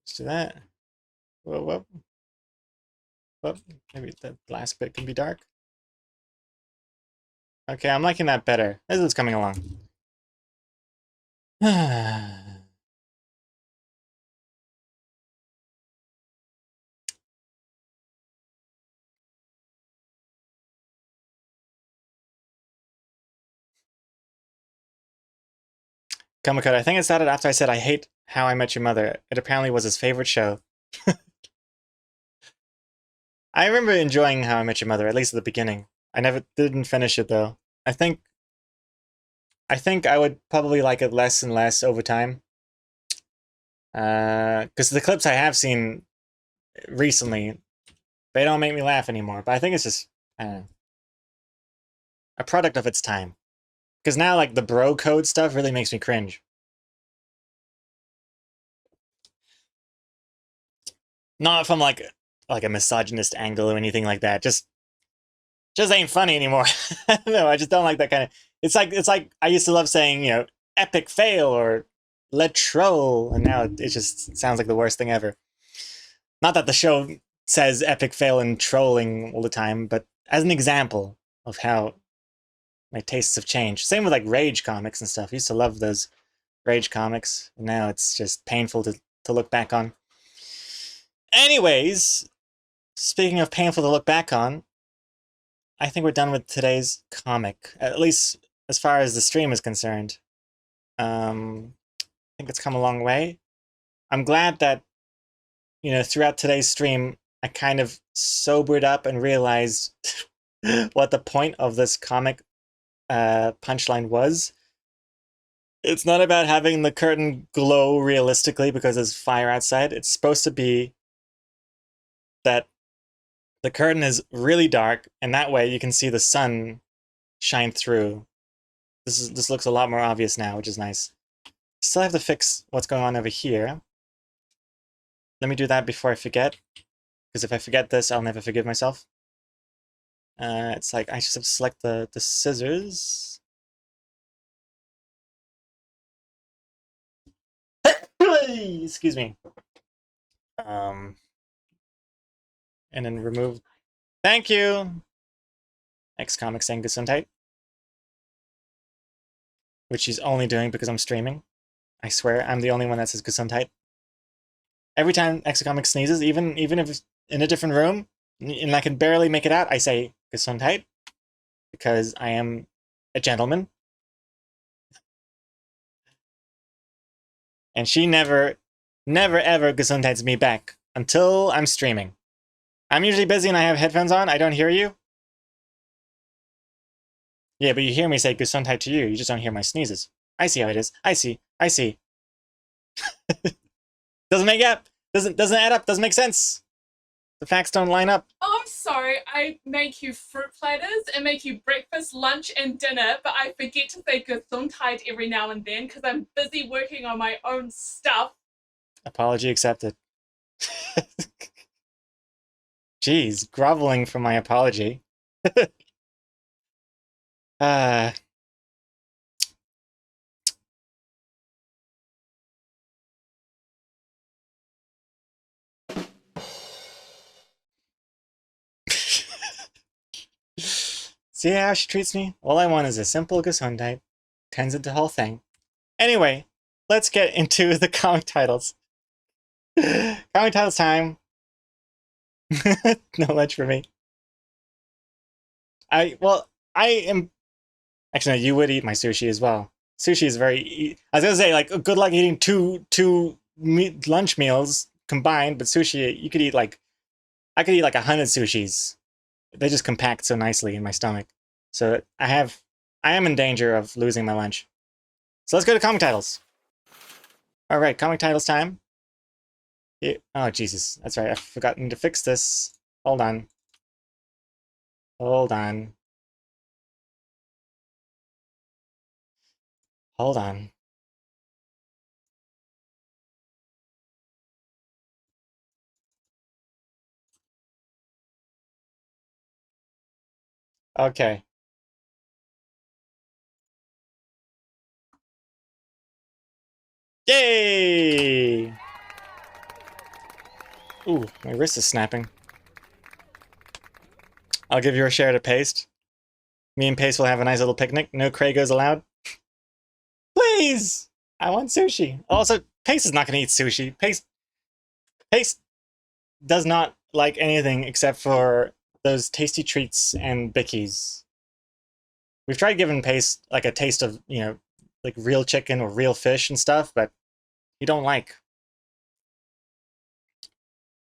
Let's do that. Whoa, whoa. Whoa, maybe the last bit can be dark. Okay, I'm liking that better. This is coming along. Kamikota, I think it started after I said I hate How I Met Your Mother. It apparently was his favorite show. I remember enjoying How I Met Your Mother, at least at the beginning. I never didn't finish it though. I think I would probably like it less and less over time. Because the clips I have seen recently, they don't make me laugh anymore. But I think it's just, I don't know, a product of its time. Because now, like, the bro code stuff really makes me cringe. Not from like a misogynist angle or anything like that. Just ain't funny anymore. No, I just don't like that kind of. It's like I used to love saying, you know, epic fail or let troll, and now it just sounds like the worst thing ever. Not that the show says epic fail and trolling all the time, but as an example of how my tastes have changed. Same with like Rage comics and stuff. I used to love those Rage comics, and now it's just painful to look back on. Anyways, speaking of painful to look back on, I think we're done with today's comic, at least as far as the stream is concerned. I think it's come a long way. I'm glad that, you know, throughout today's stream, I kind of sobered up and realized what the point of this comic punchline was. It's not about having the curtain glow realistically because there's fire outside. It's supposed to be that the curtain is really dark, and that way you can see the sun shine through. This looks a lot more obvious now, which is nice. Still have to fix what's going on over here. Let me do that before I forget, because if I forget this, I'll never forgive myself. It's like I just have to select the scissors. Excuse me. And then remove. Thank you. X-Comic saying Gesundheit. Which she's only doing because I'm streaming. I swear, I'm the only one that says Gesundheit. Every time X-Comic sneezes, even if it's in a different room, and I can barely make it out, I say Gesundheit. Because I am a gentleman. And she never ever Gesundheits me back until I'm streaming. I'm usually busy and I have headphones on. I don't hear you. Yeah, but you hear me say Gesundheit to you. You just don't hear my sneezes. I see how it is. I see. Doesn't make up. Doesn't add up. Doesn't make sense. The facts don't line up. Oh, I'm sorry. I make you fruit platters and make you breakfast, lunch, and dinner, but I forget to say Gesundheit every now and then because I'm busy working on my own stuff. Apology accepted. Jeez, groveling for my apology. See how she treats me? All I want is a simple Gesundheit. Turns into the whole thing. Anyway, let's get into the comic titles. Comic titles time. No lunch for me. I am actually no, you would eat my sushi as well. Sushi is very. I was gonna say like good luck eating two lunch meals combined, but sushi you could eat like I could eat like 100 sushis. They just compact so nicely in my stomach. So I am in danger of losing my lunch. So let's go to comic titles. All right, comic titles time. Oh Jesus, that's right. I've forgotten to fix this. Hold on. Hold on. Hold on. Okay. Yay! Ooh, my wrist is snapping. I'll give you a share to Paste. Me and Paste will have a nice little picnic. No Kragos allowed. Please! I want sushi. Also, Paste is not going to eat sushi. Paste does not like anything except for those tasty treats and bickies. We've tried giving Paste like a taste of, you know, like real chicken or real fish and stuff, but he don't like.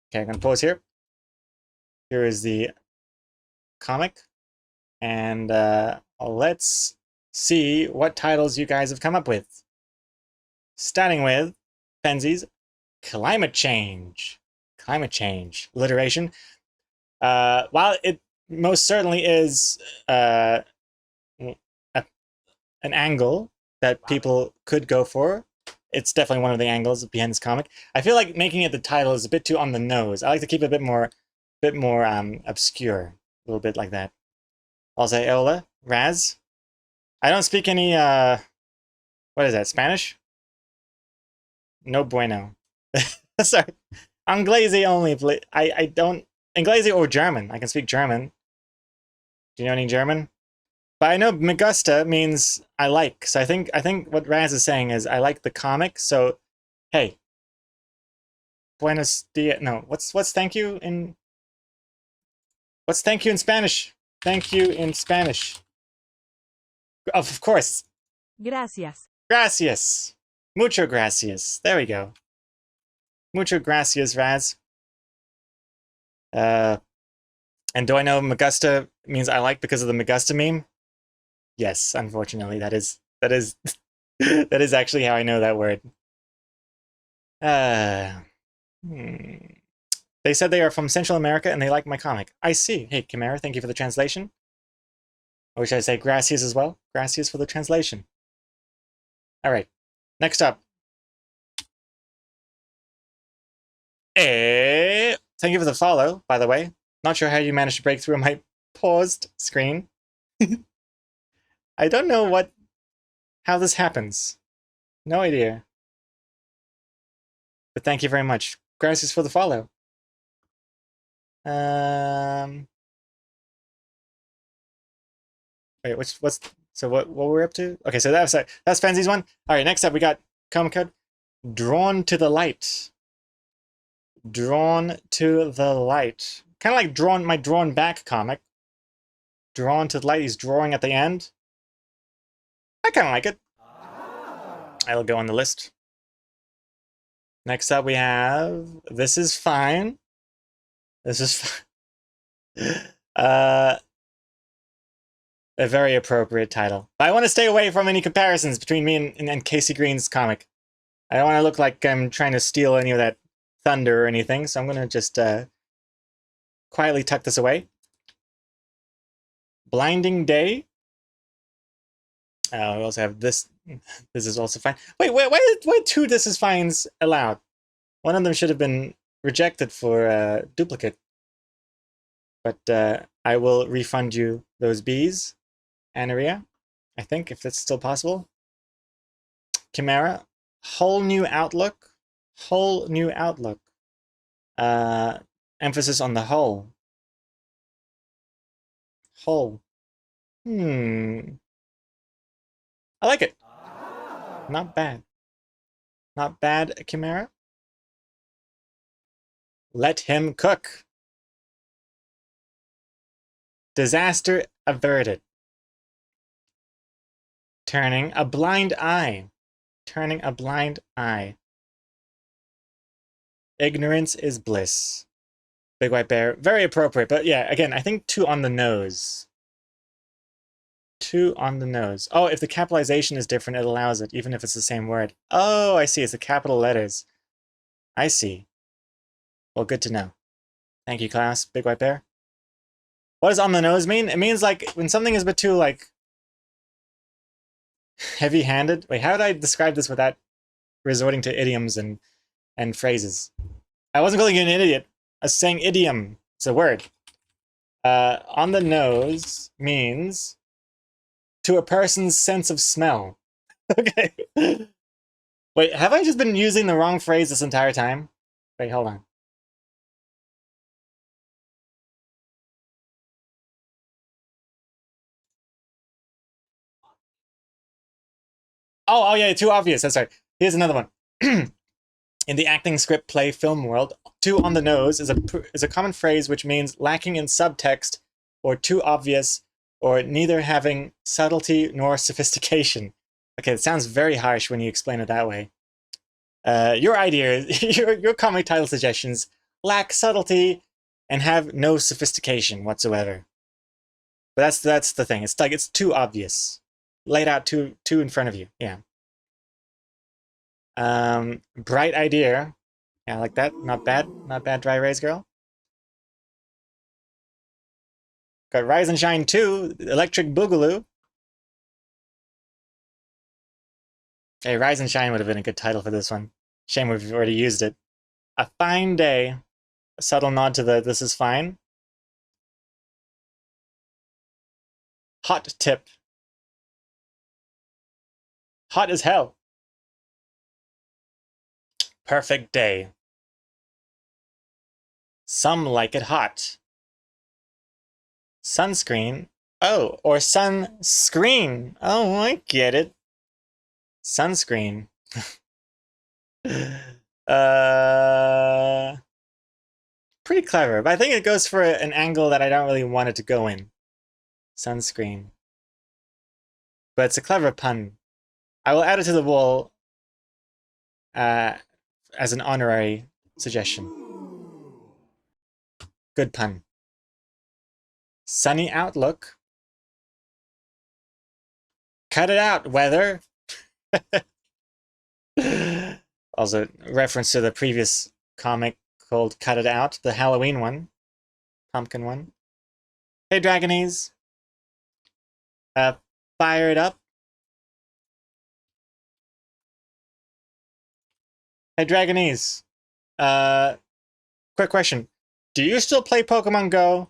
Okay, I'm gonna pause here. Here is the comic, and let's see what titles you guys have come up with. Starting with Penzies, Climate Change. Climate Change. Alliteration. While it most certainly is a, an angle that people could go for, it's definitely one of the angles behind this comic. I feel like making it the title is a bit too on the nose. I like to keep it a bit more obscure, a little bit like that. I'll say Hola, Raz. I don't speak any what is that, Spanish? No bueno. Sorry. Inglese only, please. I don't Inglese or German. I can speak German. Do you know any German? But I know "me means I like. So I think what Raz is saying is I like the comic. So hey, buenos dias. No, what's thank you in Spanish? Thank you in Spanish. Of course. Gracias. Gracias. Mucho gracias. There we go. Mucho gracias, Raz. And do I know Magusta means I like because of the Magusta meme? Yes, unfortunately, that is that is actually how I know that word. Hmm. They said they are from Central America and they like my comic. I see. Hey, Chimera, thank you for the translation. Or should I say gracias as well? Gracias for the translation. All right. Next up. Thank you for the follow, by the way. Not sure how you managed to break through my paused screen. I don't know how this happens. No idea. But thank you very much. Gracias for the follow. Wait, what's so what we're up to? Okay, so that's Fancy's one. All right, next up we got comic code Drawn to the Light. Drawn to the Light. Kind of like my Drawn Back comic. Drawn to the Light. He's drawing at the end. I kind of like it. I'll go on the list. Next up we have This Is Fine. This is fine. A very appropriate title. But I want to stay away from any comparisons between me and Casey Green's comic. I don't want to look like I'm trying to steal any of that thunder or anything, so I'm going to just quietly tuck this away. Blinding Day. We also have this. This is also fine. Wait, why two This Is Fines allowed? One of them should have been rejected for duplicate. But I will refund you those Bs, Anaria, I think, if that's still possible. Chimera, Whole New Outlook. Whole New Outlook. Emphasis on the whole. Whole. I like it. Not bad. Not bad, Chimera. Let him cook. Disaster averted. Turning a blind eye. Turning a blind eye. Ignorance is bliss. Big White Bear. Very appropriate, but yeah, again, I think 2 on the nose. 2 on the nose. Oh, if the capitalization is different, it allows it, even if it's the same word. Oh, I see. It's the capital letters. I see. Well, good to know. Thank you, class. Big White Bear. What does on the nose mean? It means like when something is a bit too like heavy-handed. Wait, how would I describe this without resorting to idioms and phrases? I wasn't calling you an idiot. I was saying idiom. It's a word. On the nose means to a person's sense of smell. Okay. Wait, have I just been using the wrong phrase this entire time? Wait, hold on. Oh yeah, too obvious. That's right. Here's another one. In the acting, script, play, film world, too on the nose is a common phrase which means lacking in subtext, or too obvious, or neither having subtlety nor sophistication. Okay, it sounds very harsh when you explain it that way. Your ideas, your comic title suggestions lack subtlety and have no sophistication whatsoever. But that's the thing. It's like it's too obvious, laid out too in front of you. Yeah. Bright idea. Yeah, I like that. Not bad. Not bad, Dry Raise Girl. Got Rise and Shine 2, Electric Boogaloo. Hey, Rise and Shine would have been a good title for this one. Shame we've already used it. A Fine Day. A subtle nod to the This Is Fine. Hot Tip. Hot as hell. Perfect Day. Some like it hot. Sunscreen. Oh, or sunscreen. Oh, I get it. Sunscreen. Pretty clever, but I think it goes for an angle that I don't really want it to go in. Sunscreen. But it's a clever pun. I will add it to the wall as an honorary suggestion. Good pun. Sunny outlook. Cut it out, weather. Also, reference to the previous comic called Cut It Out, the Halloween one. Pumpkin one. Hey, Dragonese. Fire it up. Hey, Dragonese. Quick question. Do you still play Pokemon Go?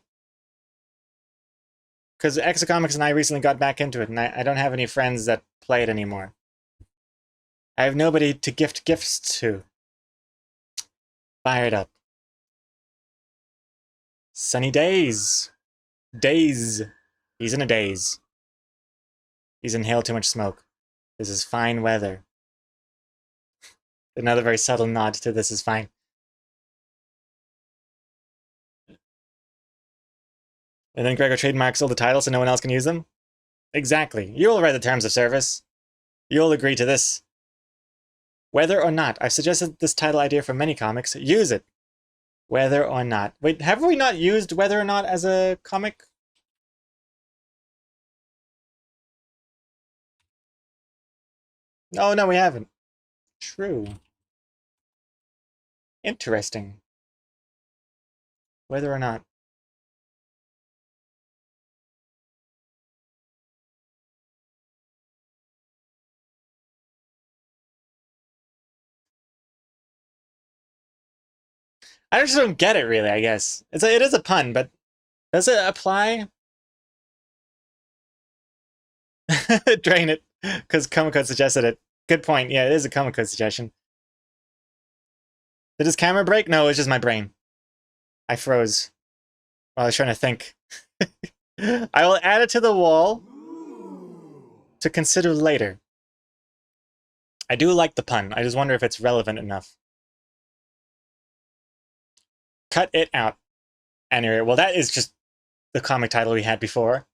Because Exocomics and I recently got back into it, and I don't have any friends that play it anymore. I have nobody to gift gifts to. Fire it up. Sunny days. Days. He's in a daze. He's inhaled too much smoke. This is fine weather. Another very subtle nod to this is fine. And then Gregor trademarks all the titles so no one else can use them? Exactly. You'll write the terms of service. You'll agree to this. Whether or not, I've suggested this title idea for many comics. Use it. Whether or not. Wait, have we not used whether or not as a comic? Oh, no, we haven't. True. Interesting. Whether or not. I just don't get it, really, I guess. It is a pun, but does it apply? Drain it, because Comic-Con suggested it. Good point. Yeah, it is a Comic-Con suggestion. Did his camera break? No, it's just my brain. I froze while I was trying to think. I will add it to the wall to consider later. I do like the pun. I just wonder if it's relevant enough. Cut it out. Anyway, well, that is just the comic title we had before.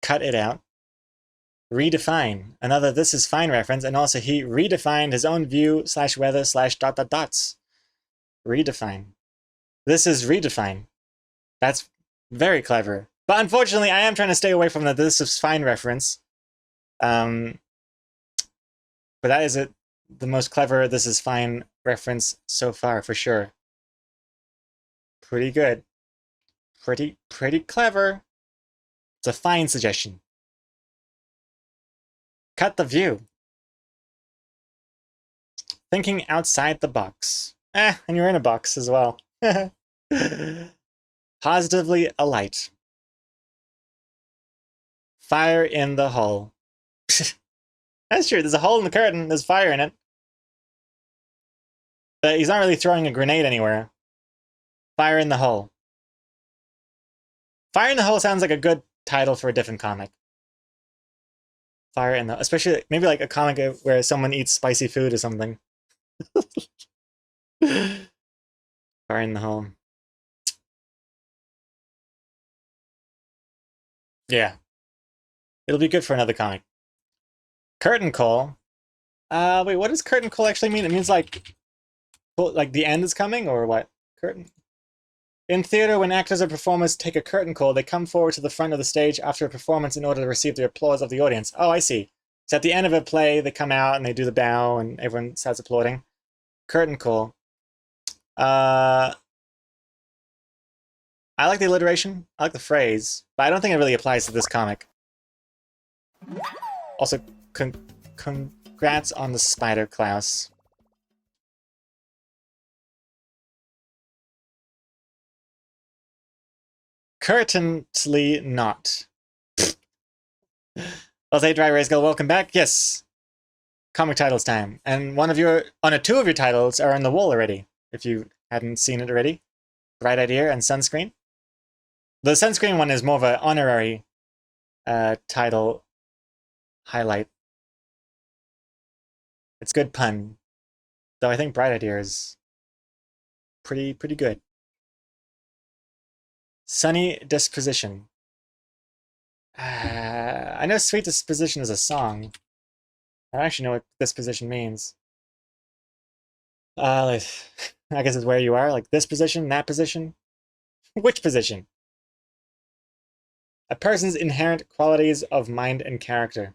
Cut it out. Redefine. Another This Is Fine reference, and also he redefined his own view / weather / ... dots. Redefine. This is redefine. That's very clever. But unfortunately, I am trying to stay away from the This Is Fine reference. But that is the most clever This Is Fine reference so far, for sure. Pretty good. Pretty clever. It's a fine suggestion. Cut the view. Thinking outside the box. And you're in a box as well. Positively alight. Fire in the hole. That's true, there's a hole in the curtain, there's fire in it. But he's not really throwing a grenade anywhere. Fire in the hole. Fire in the hole sounds like a good title for a different comic. Fire in the... especially, maybe like a comic where someone eats spicy food or something. Fire in the hole. Yeah. It'll be good for another comic. Curtain call. Wait, what does curtain call actually mean? It means like the end is coming, or what? Curtain. In theater, when actors or performers take a curtain call, they come forward to the front of the stage after a performance in order to receive the applause of the audience. Oh, I see. So at the end of a play, they come out and they do the bow and everyone starts applauding. Curtain call. I like the alliteration. I like the phrase, but I don't think it really applies to this comic. Also, congrats on the spider, Klaus. Currently not. Jose Dry Rays Girl, welcome back. Yes. Comic titles time. And two of your titles are on the wall already, if you hadn't seen it already. Bright Idea and Sunscreen. The Sunscreen one is more of an honorary title highlight. It's good pun. Though I think Bright Idea is pretty good. Sunny Disposition. I know Sweet Disposition is a song. I don't actually know what disposition means. I guess it's where you are, like this position, that position. Which position? A person's inherent qualities of mind and character.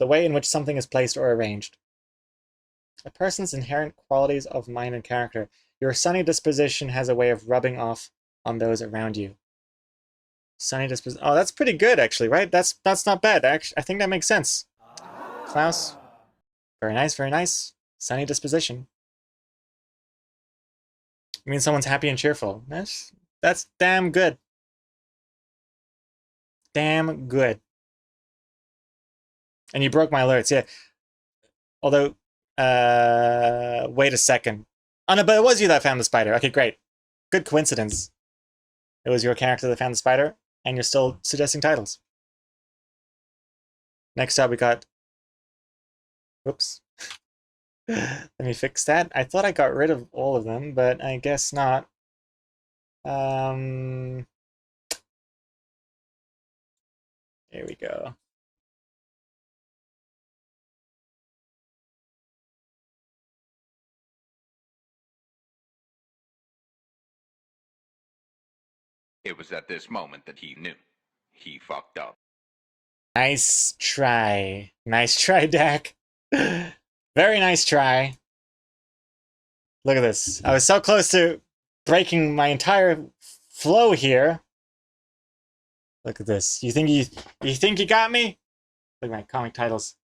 The way in which something is placed or arranged. A person's inherent qualities of mind and character. Your sunny disposition has a way of rubbing off on those around you. Sunny disposition. Oh, that's pretty good, actually, right? That's not bad. Actually, I think that makes sense. Klaus. Very nice, very nice. Sunny disposition. It means someone's happy and cheerful. That's damn good. Damn good. And you broke my alerts, yeah. Although, wait a second. Oh no, but it was you that found the spider. Okay, great. Good coincidence. It was your character that found the spider, and you're still suggesting titles. Next up, we got... Whoops. Let me fix that. I thought I got rid of all of them, but I guess not. Here we go. It was at this moment that he knew. He fucked up. Nice try. Nice try, Dak. Very nice try. Look at this. I was so close to breaking my entire flow here. Look at this. You think you got me? Look at my comic titles.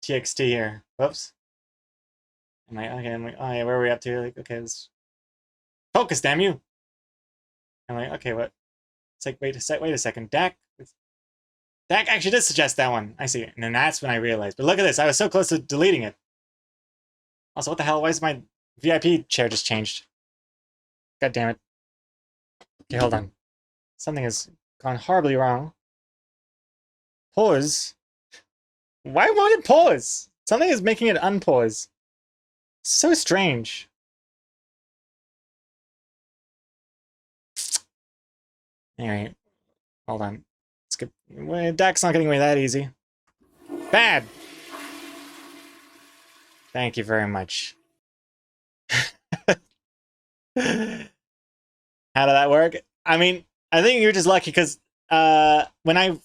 TXT here. Whoops. Oh yeah, where are we up to? Like, okay, let's focus, damn you. I'm like, okay, what? It's like, wait a second. Dak actually did suggest that one. I see. And then that's when I realized. But look at this. I was so close to deleting it. Also, what the hell? Why is my VIP chair just changed? God damn it. Okay, hold on. Something has gone horribly wrong. Pause. Why won't it pause? Something is making it unpause. So strange. Alright. Hold on. Skip. Well, Dak's not getting away that easy. Bad! Thank you very much. How did that work? I mean, I think you're just lucky because when I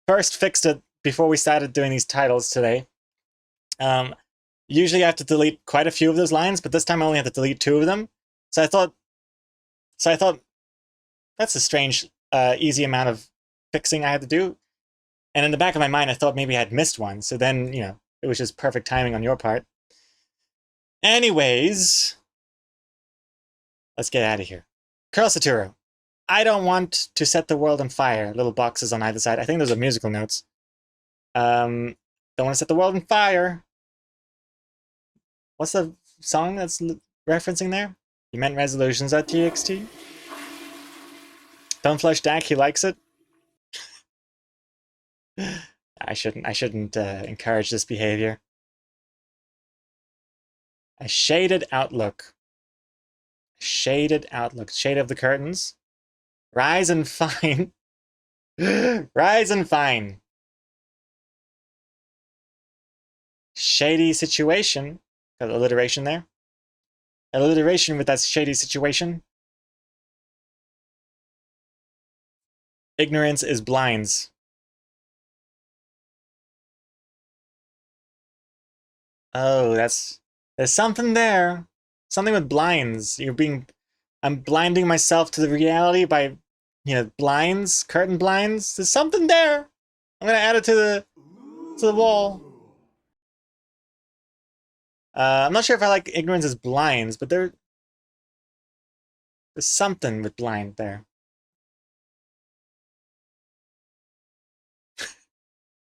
first fixed it before we started doing these titles today, usually I have to delete quite a few of those lines, but this time I only have to delete 2 of them. So I thought that's a strange, easy amount of fixing I had to do. And in the back of my mind, I thought maybe I had missed one. So then, you know, it was just perfect timing on your part. Anyways, let's get out of here. Curl Saturo. I don't want to set the world on fire. Little boxes on either side. I think those are musical notes. Don't want to set the world on fire. What's the song that's referencing there? You meant resolutions.txt? Don't flush Dak, he likes it. I shouldn't encourage this behavior. A shaded outlook. Shaded outlook. Shade of the curtains. Rise and fine. Rise and fine. Shady situation. Got alliteration there. Alliteration with that shady situation. Ignorance is blinds. Oh, there's something there. Something with blinds. I'm blinding myself to the reality by, you know, blinds, curtain blinds. There's something there. I'm gonna add it to the wall. I'm not sure if I like ignorance as blinds, but there's something with blind there.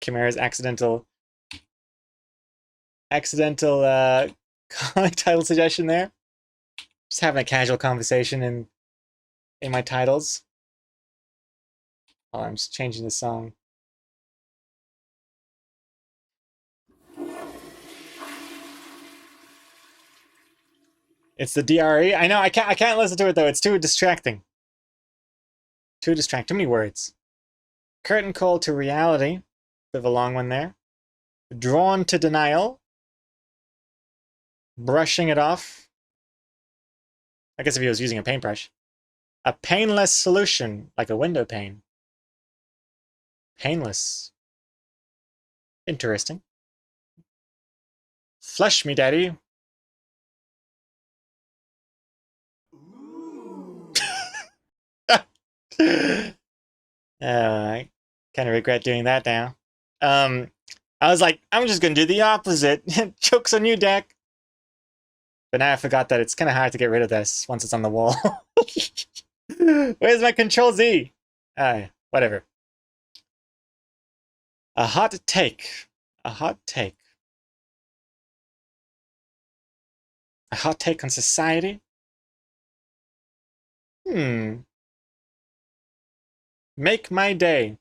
Chimera's accidental comic title suggestion there. Just having a casual conversation in my titles. Oh, I'm just changing the song. It's the DRE. I know I can't listen to it though. It's too distracting. Too distracting. Too many words. Curtain call to reality. Bit of a long one there. Drawn to denial. Brushing it off. I guess if he was using a paintbrush. A painless solution, like a window pane. Painless. Interesting. Flush me, daddy. I kind of regret doing that now. I was like, I'm just gonna do the opposite. Joke's on you, Dak. But now I forgot that it's kind of hard to get rid of this once it's on the wall. Where's my Control Z? Whatever. A hot take. A hot take. A hot take on society? Make my day.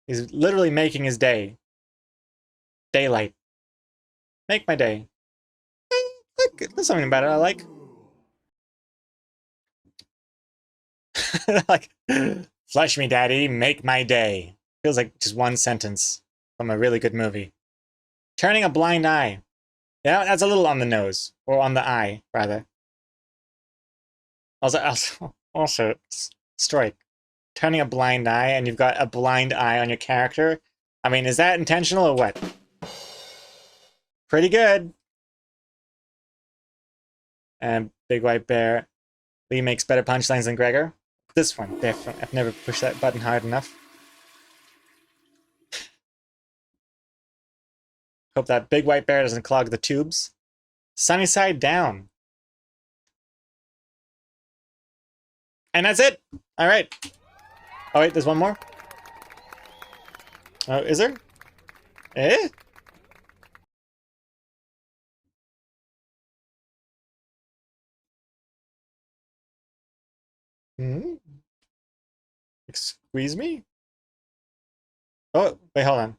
He's literally making his day. Daylight. Make my day. There's something about it I like. Like, flush me, daddy, make my day. Feels like just one sentence from a really good movie. Turning a blind eye. Yeah, that's a little on the nose. Or on the eye, rather. Also, strike. Turning a blind eye, and you've got a blind eye on your character. I mean, is that intentional or what? Pretty good. And Big White Bear. Lee makes better punchlines than Gregor. This one, definitely. I've never pushed that button hard enough. Hope that Big White Bear doesn't clog the tubes. Sunny side down. And that's it. All right. Oh, wait, there's one more? Oh, is there? Eh? Hmm? Squeeze me? Oh, wait, hold on.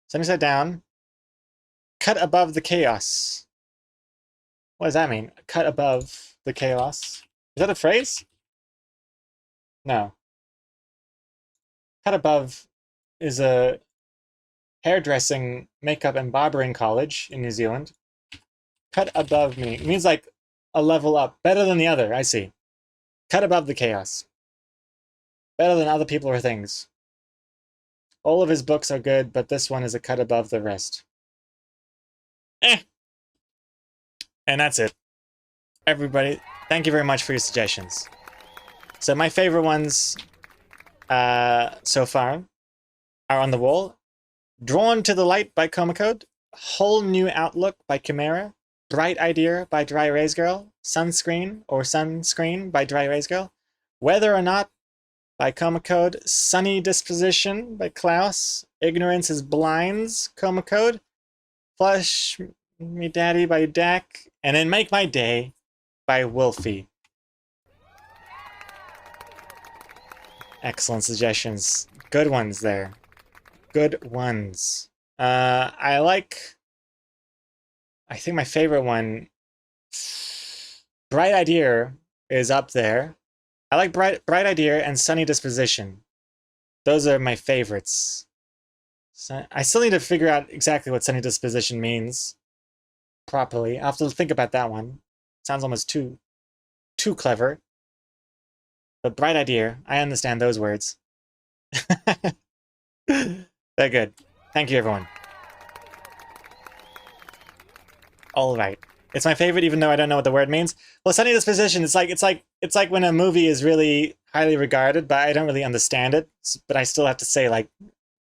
Sunny side down. cut above the chaos. What does that mean? Cut above the chaos. Is that a phrase? No. Cut above is a hairdressing, makeup, and barbering college in New Zealand. Cut above means like a level up, better than the other. I see. Cut above the chaos. Better than other people or things. All of his books are good, but this one is a cut above the rest. And that's it. Everybody, thank you very much for your suggestions. So my favorite ones so far are on the wall. Drawn to the Light by Comacode. Whole New Outlook by Chimera. Bright Idea by Dry Erase Girl. Sunscreen or Sunscreen by Dry Erase Girl. Whether or Not by Comacode. Sunny Disposition by Klaus. Ignorance is Blinds, Comacode. Flush Me Daddy by Dak. And then Make My Day by Wolfie. Excellent suggestions. Good ones there. Good ones. I think my favorite one, Bright Idea, is up there. I like Bright Idea and Sunny Disposition. Those are my favorites. So I still need to figure out exactly what Sunny Disposition means properly. I'll have to think about that one. Sounds almost too clever. But Bright Idea, I understand those words. They're good. Thank you, everyone. All right. It's my favorite, even though I don't know what the word means. Well, Sunny Disposition, it's like when a movie is really highly regarded, but I don't really understand it. But I still have to say, like,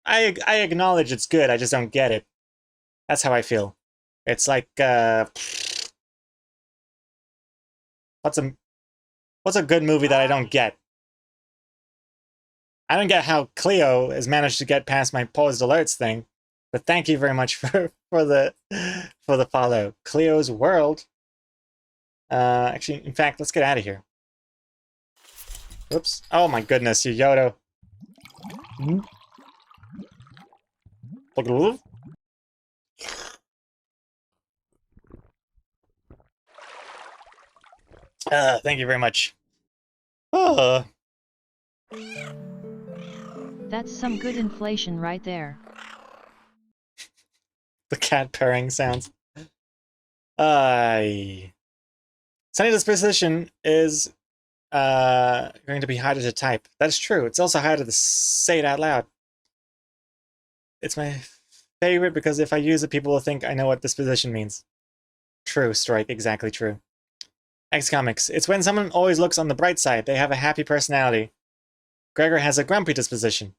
I acknowledge it's good, I just don't get it. That's how I feel. It's like, what's a good movie that I don't get? I don't get how Cleo has managed to get past my paused alerts thing, but thank you very much for the follow. Cleo's World. Actually, in fact, let's get out of here. Oops. Oh my goodness, you Yodo. Thank you very much. That's some good inflation right there. The cat purring sounds. Sunny Disposition is going to be harder to type. That is true. It's also harder to say it out loud. It's my favorite because if I use it, people will think I know what disposition means. True, Strike. Exactly true. X Comics. It's when someone always looks on the bright side. They have a happy personality. Gregor has a grumpy disposition.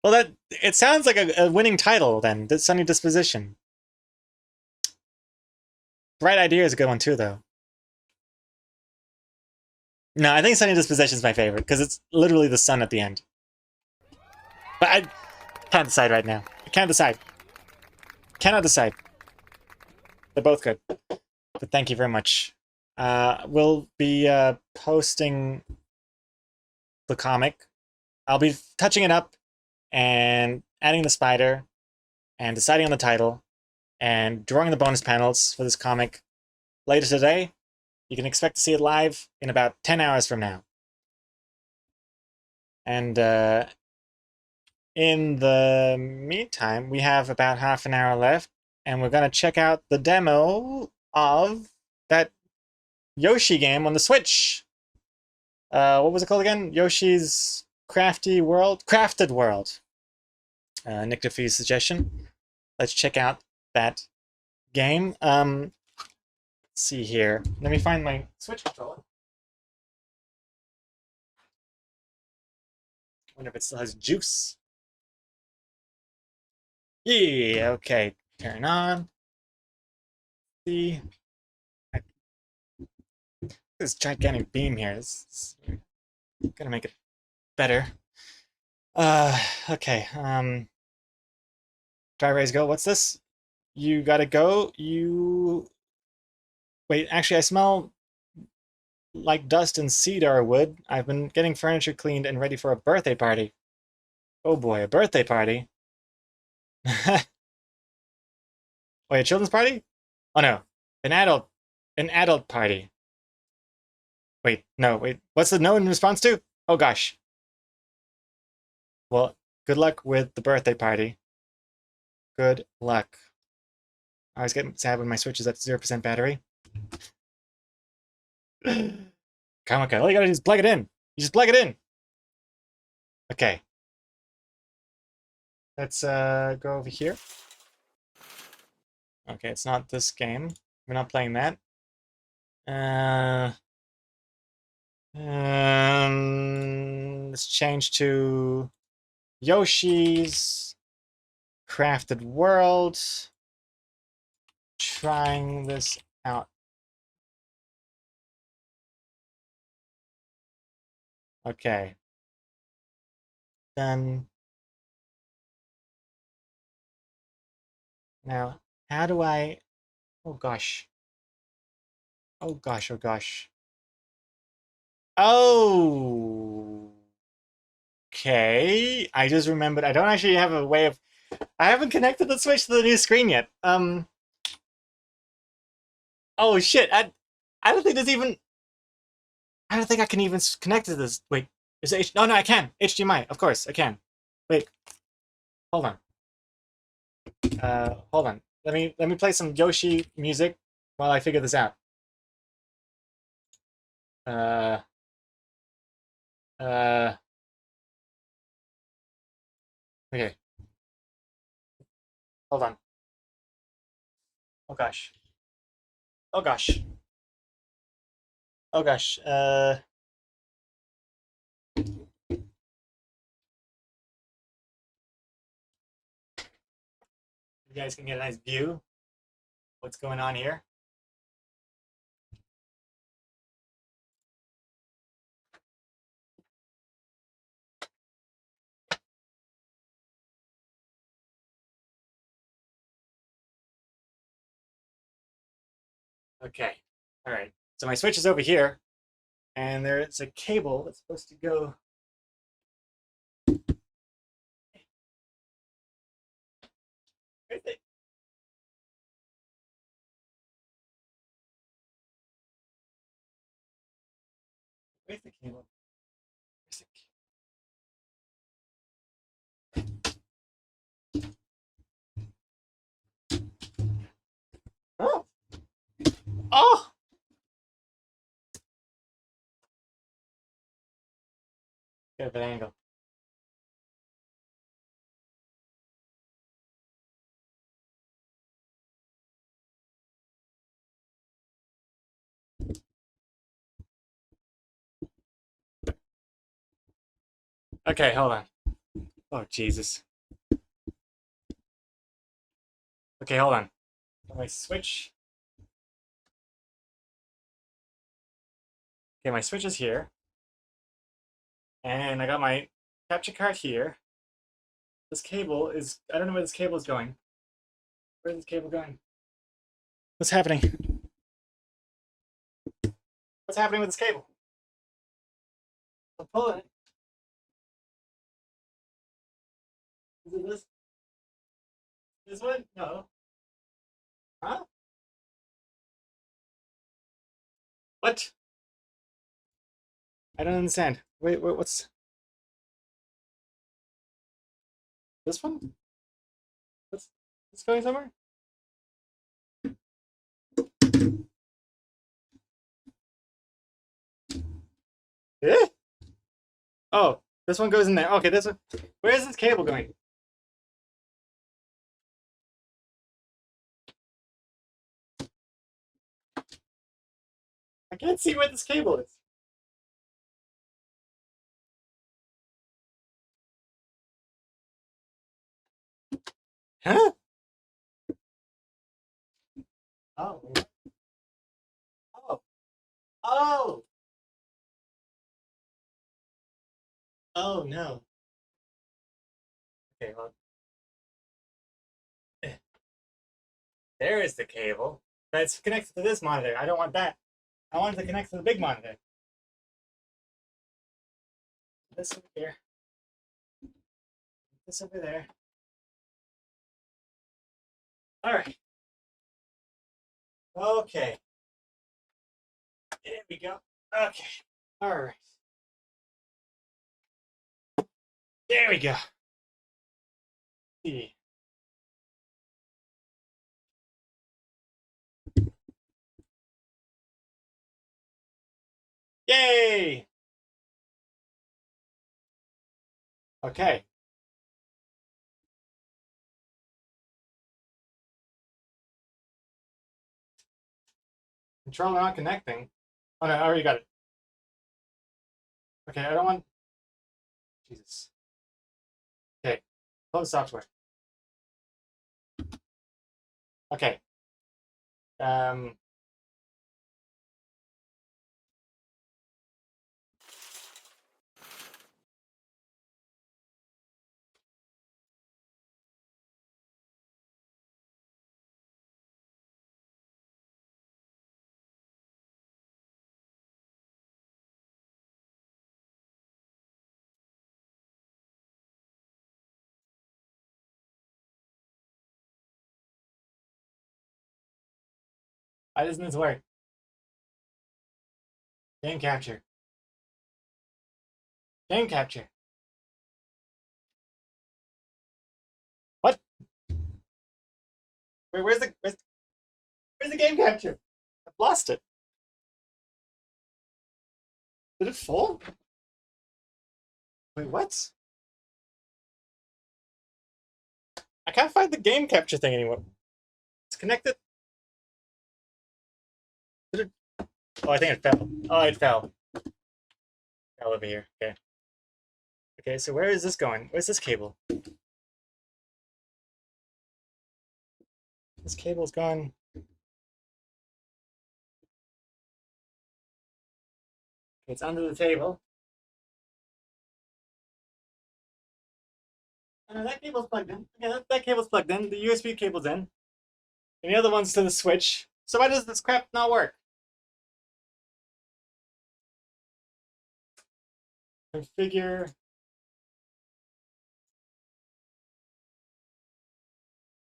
Well, it sounds like a winning title then. The Sunny Disposition. Bright Idea is a good one too, though. No, I think Sunny Disposition is my favorite because it's literally the sun at the end. But I can't decide right now. I can't decide. Cannot decide. They're both good. But thank you very much. We'll be posting the comic. I'll be touching it up and adding the spider and deciding on the title and drawing the bonus panels for this comic later today. You can expect to see it live in about 10 hours from now. And in the meantime, we have about half an hour left, and we're going to check out the demo of that Yoshi game on the Switch. What was it called again? Yoshi's Crafted World. Nick DeFee's suggestion. Let's check out that game. Let's see here. Let me find my Switch controller. I wonder if it still has juice. Yeah, okay. Turn on. See. This gigantic beam here. This is gonna make it better. Okay. Dry Rays Go. What's this? You gotta go. Wait, actually, I smell like dust and cedar wood. I've been getting furniture cleaned and ready for a birthday party. Oh boy, a birthday party. Wait, a children's party? Oh no, an adult party. Wait, no, wait. What's the no in response to? Oh gosh. Well, good luck with the birthday party. Good luck. I always get sad when my Switch is at 0% battery. Come on, okay. All you gotta do is plug it in. You just plug it in. Okay. Let's go over here. Okay, it's not this game. We're not playing that. Let's change to Yoshi's Crafted World. Trying this out. Okay. Then now, how do I? Oh gosh. Oh gosh. Oh gosh. Oh. Okay. I just remembered. I don't actually have a way of. I haven't connected the Switch to the new screen yet. Oh shit. I don't think there's even. I don't think I can even connect to this. Wait. Is it H? No, no, I can. HDMI. Of course, I can. Wait. Hold on. Hold on. Let me play some Yoshi music while I figure this out. Uh. Uh. Okay. Hold on. Oh gosh. Oh gosh. Oh gosh. You guys can get a nice view. What's going on here? Okay. All right. So my Switch is over here, and there's a cable that's supposed to go. Where's the, where's the cable? Where's the cable? Oh! Oh! Get a bad angle. Okay, hold on. Oh Jesus. Okay, hold on. My Switch. Okay, my Switch is here, and I got my capture card here. This cable is. I don't know where this cable is going. Where's this cable going? What's happening? What's happening with this cable? I'm pulling it. Is it this? This one? No. Huh? What? I don't understand. Wait, what's this one? What's it's going somewhere? Eh? Oh, this one goes in there. Okay, this one. Where is this cable going? I can't see where this cable is. Huh? Oh. Oh. Oh. Oh no. Okay, well. There is the cable. But it's connected to this monitor. I don't want that. I want it to connect to the big monitor. This over here. This over there. Alright. Okay. There we go. Okay. All right. There we go. See. Yay! Okay. Controller not connecting. Oh no, I already got it. Okay, I don't want. Jesus. Okay, close software. Okay. Um. Why doesn't this work? Game capture. Game capture. What? Where's the game capture? I've lost it. Did it fall? Wait, what? I can't find the game capture thing anymore. It's connected. Did it? Oh, I think it fell. Oh, it fell. Fell over here. Okay. Okay, so where is this going? Where's this cable? This cable's gone. It's under the table. That cable's plugged in. Okay, that cable's plugged in. The USB cable's in. And the other one's to the switch. So why does this crap not work? Configure.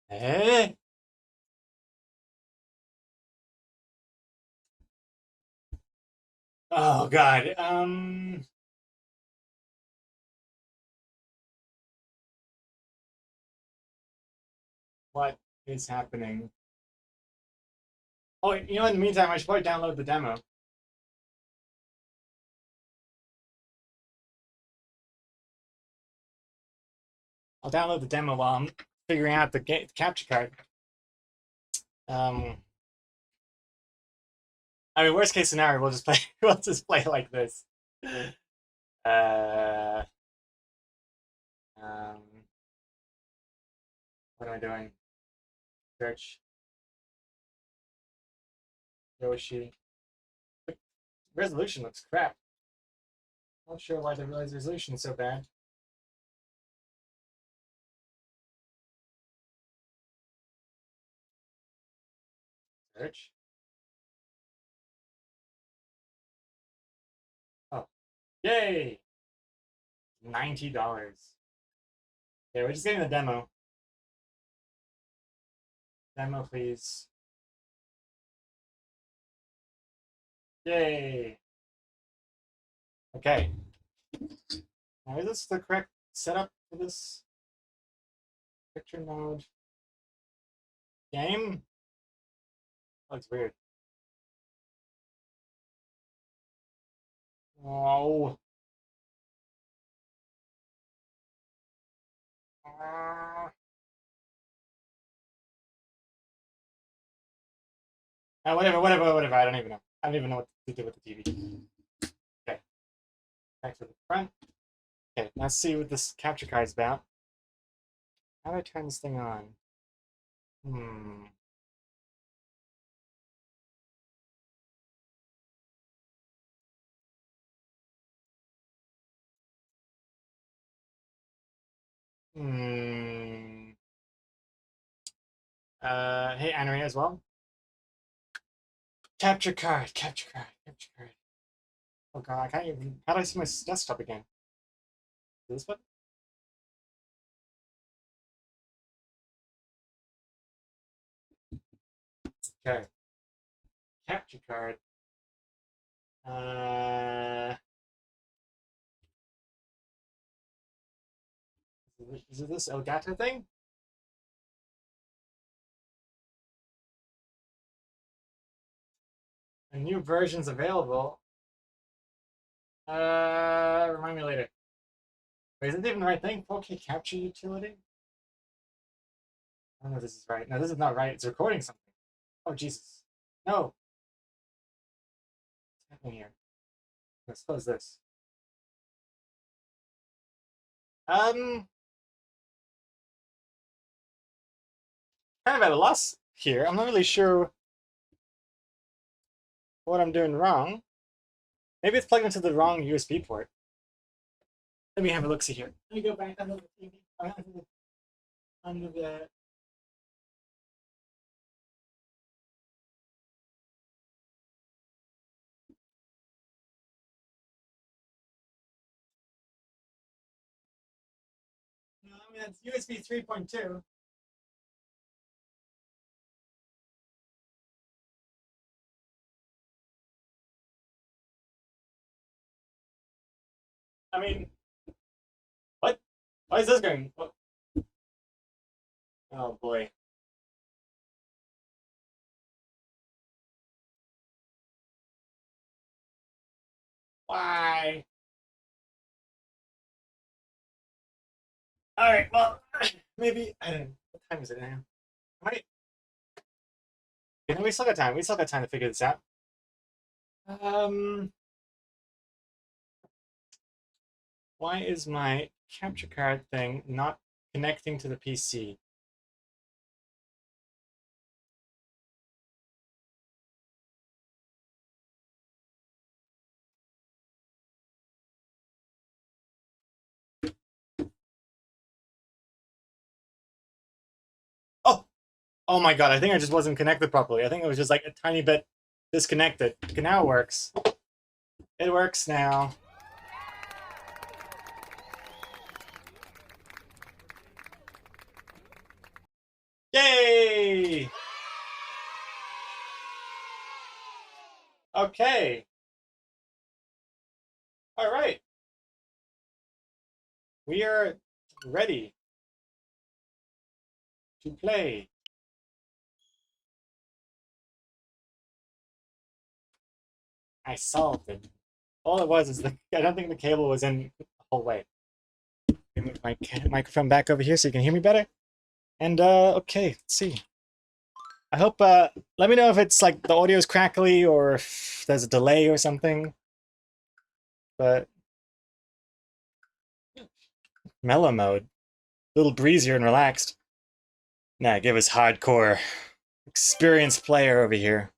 Eh? Oh god. What is happening? Oh, you know, in the meantime, I should probably download the demo. I'll download the demo while I'm figuring out the capture card. Um, I mean, worst case scenario, we'll just play. We'll just play like this. Uh, um, what am I doing? Search Yoshi. The resolution looks crap. Not sure why the resolution is so bad. Search. Oh, yay! $90. Okay, we're just getting the demo. Demo, please. Yay! Okay. Now, is this the correct setup for this picture mode? Game? Oh, it's weird. Oh. Whatever. I don't even know. I don't even know what to do with the TV. Okay. Back to the front. Okay, let's see what this capture card is about. How do I turn this thing on? Hmm. Hmm. Hey, Anne as well. Capture card. Oh god, I can't even. How do I see my desktop again? This one? Okay. capture card. Is it this Elgato thing? A new version's available. Remind me later. Wait, is it even the right thing? 4K capture utility? I don't know if this is right. No, this is not right. It's recording something. Oh, Jesus. No. What's happening here? Let's close this. Kind of at a loss here. I'm not really sure what I'm doing wrong. Maybe it's plugged into the wrong USB port. Let me have a look-see here. Let me go back under the TV. Under the No, I mean it's USB 3.2. I mean, what? Why is this going? What? Oh boy. Why? All right. Well, maybe I don't know. What time is it now? Right. You know, we still got time. We still got time to figure this out. Why is my capture card thing not connecting to the PC? Oh, oh my God! I think I just wasn't connected properly. I think it was just like a tiny bit disconnected. Okay, now it works. It works now. Yay! Okay. All right. We are ready to play. I solved it. All it was is I don't think the cable was in the whole way. Let me move my microphone back over here so you can hear me better. And okay, let's see. I hope let me know if it's like the audio is crackly or if there's a delay or something. But mellow mode, a little breezier and relaxed. Nah, give us hardcore, experienced player over here.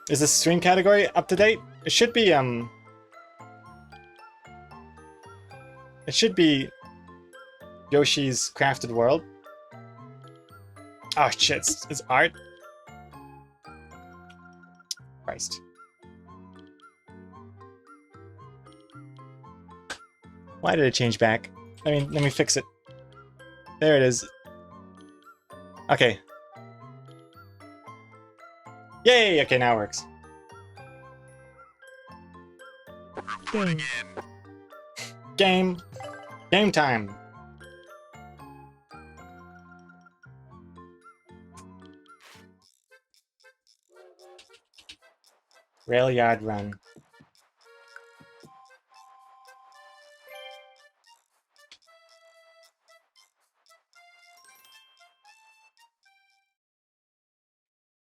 Is this stream category up to date? It should be Yoshi's Crafted World. Oh shit, it's art. Christ. Why did it change back? Let me fix it. There it is. Okay. Yay! Okay, now it works. Game. Game. Game time. Rail yard run.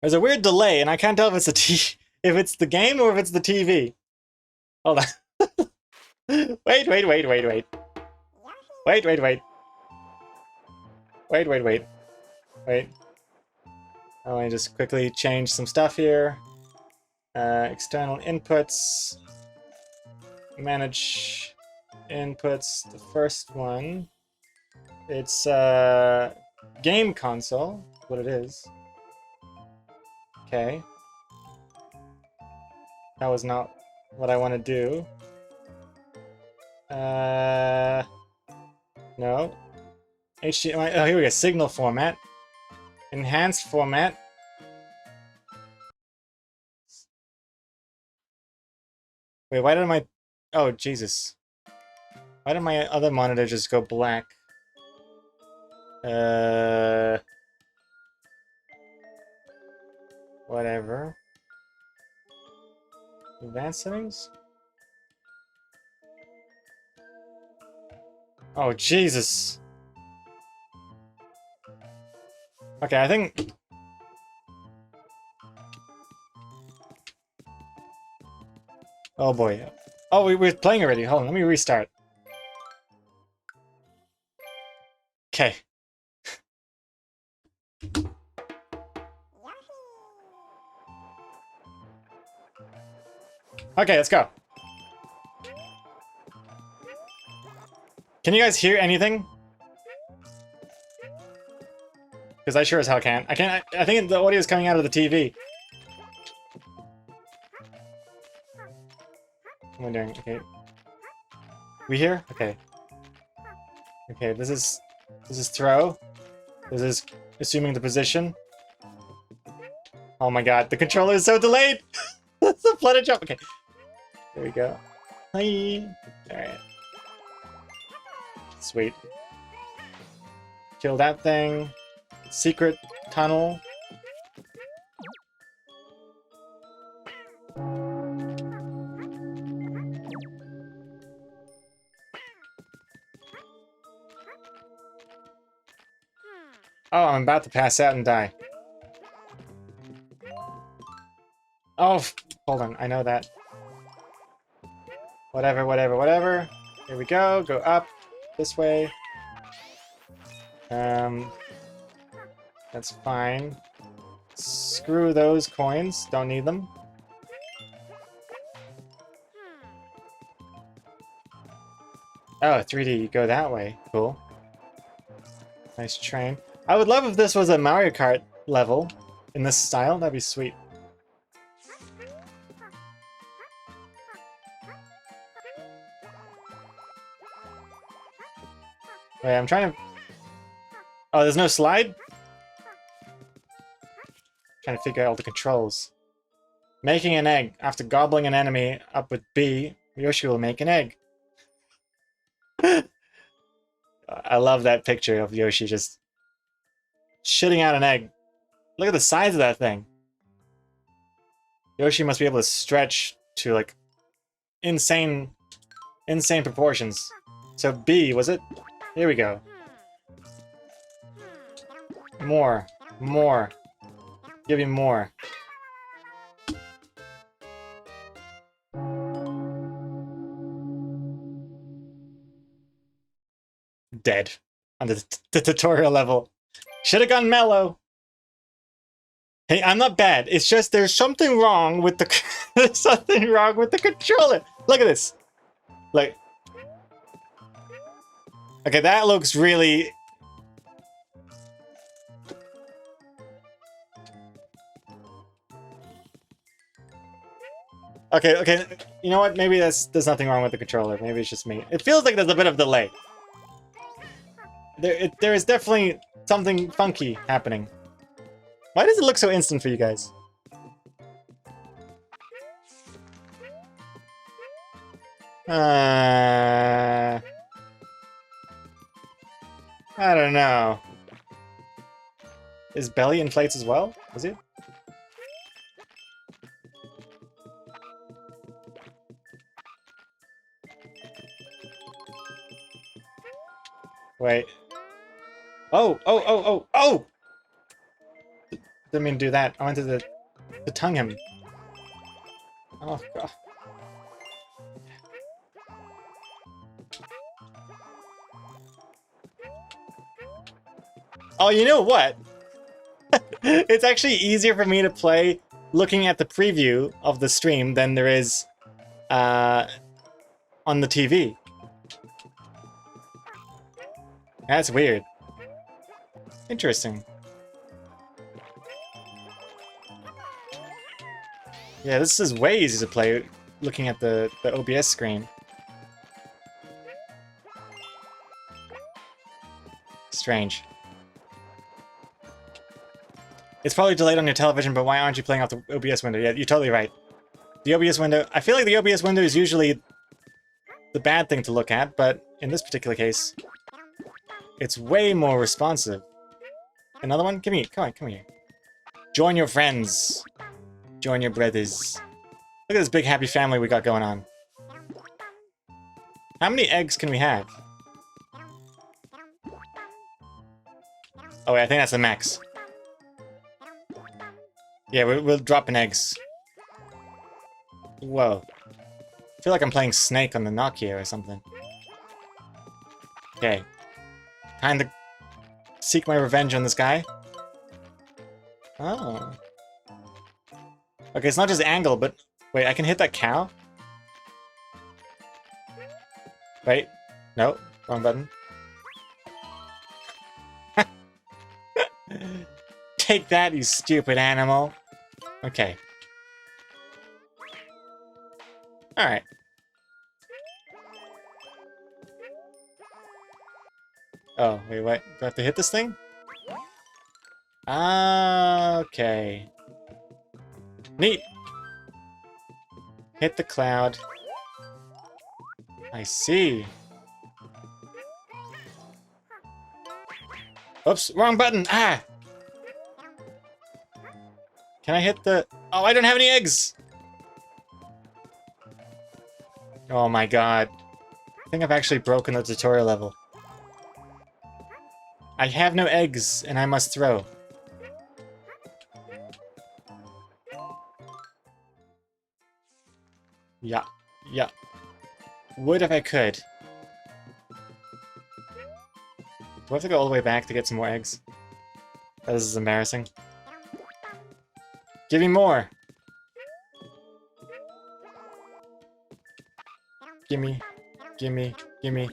There's a weird delay, and I can't tell if it's if it's the game or if it's the TV. Hold on. Wait. Wait. I want to just quickly change some stuff here. External inputs. Manage inputs. The first one. It's game console. What it is. Okay. That was not what I want to do. No. HDMI. Oh, here we go. Signal format. Enhanced format. Wait, why did my... Oh, Jesus. Why did my other monitor just go black? Whatever. Advanced settings? Oh, Jesus. Okay, I think... Oh boy. Oh, we're playing already. Hold on, let me restart. Okay. Okay, let's go. Can you guys hear anything? Because I sure as hell can't. I can't. I think the audio is coming out of the TV. What am I doing? Okay. We here? Okay. Okay. This is throw. This is assuming the position. Oh my god, the controller is so delayed. That's a flooded jump. Okay. There we go. Hi. All right. Sweet. Kill that thing. Secret tunnel. Oh, I'm about to pass out and die. Oh, hold on. I know that. Whatever, whatever, whatever. Here we go. Go up. This way. That's fine. Screw those coins. Don't need them. Oh, 3D. Go that way. Cool. Nice train. I would love if this was a Mario Kart level in this style. That'd be sweet. Wait, I'm trying to... Oh, there's no slide? Trying to figure out all the controls. Making an egg. After gobbling an enemy up with B, Yoshi will make an egg. I love that picture of Yoshi just shitting out an egg. Look at the size of that thing. Yoshi must be able to stretch to like insane proportions. So B, was it? Here we go. More. More. Give me more. Dead. On the tutorial level. Should've gone mellow. Hey, I'm not bad. It's just there's something wrong with the there's something wrong with the controller. Look at this. Like, okay, that looks really... Okay, okay. You know what? Maybe there's nothing wrong with the controller. Maybe it's just me. It feels like there's a bit of delay. There is definitely something funky happening. Why does it look so instant for you guys? I don't know. Is belly inflates as well? Is it? Wait. Oh! Oh! Oh! Oh! Oh! Didn't mean to do that. I wanted to tongue him. Oh, God. Oh, you know what? It's actually easier for me to play looking at the preview of the stream than there is on the TV. That's weird. Interesting. Yeah, this is way easier to play looking at the OBS screen. Strange. It's probably delayed on your television, but why aren't you playing off the OBS window? Yeah, you're totally right. The OBS window... I feel like the OBS window is usually the bad thing to look at, but in this particular case, it's way more responsive. Another one? Come here. Come on, come here. Join your friends. Join your brothers. Look at this big happy family we got going on. How many eggs can we have? Oh wait, I think that's the max. Yeah, we'll drop in eggs. Whoa. I feel like I'm playing Snake on the Nokia or something. Okay. Time to seek my revenge on this guy. Oh. Okay, it's not just angle, but... Wait, I can hit that cow? Wait. No, wrong button. Take that, you stupid animal. Okay. Alright. Oh, wait, what? Do I have to hit this thing? Ah, okay. Neat! Hit the cloud. I see. Oops, wrong button! Ah! Can I hit the... Oh, I don't have any eggs! Oh my god. I think I've actually broken the tutorial level. I have no eggs, and I must throw. Yeah, yeah. Would if I could. Do I have to go all the way back to get some more eggs? Oh, this is embarrassing. Give me more! Gimme, gimme, gimme.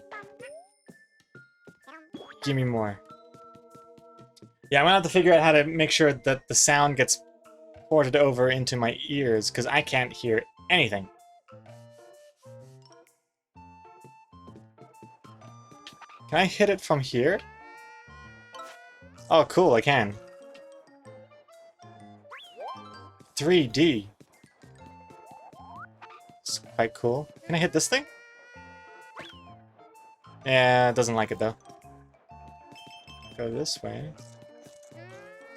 Gimme more. Yeah, I'm gonna have to figure out how to make sure that the sound gets ported over into my ears, because I can't hear anything. Can I hit it from here? Oh, cool, I can. 3D. It's quite cool. Can I hit this thing? Yeah, it doesn't like it though. Go this way.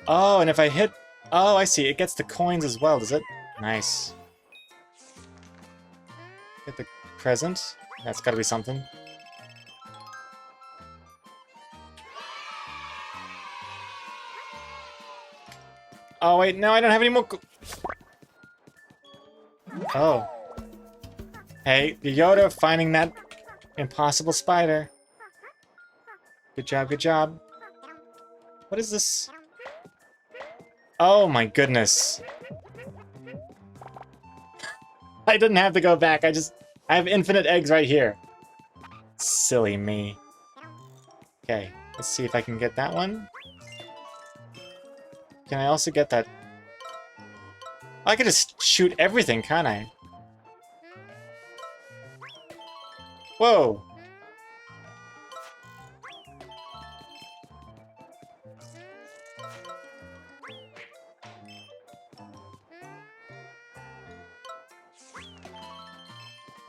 Oh, and if I hit... Oh, I see. It gets the coins as well, does it? Nice. Get the present. That's gotta be something. Oh, wait, no, I don't have any more... Oh. Hey, the Yoda finding that impossible spider. Good job, good job. What is this? Oh my goodness. I didn't have to go back, I have infinite eggs right here. Silly me. Okay, let's see if I can get that one. Can I also get that? I could just shoot everything, can't I? Whoa!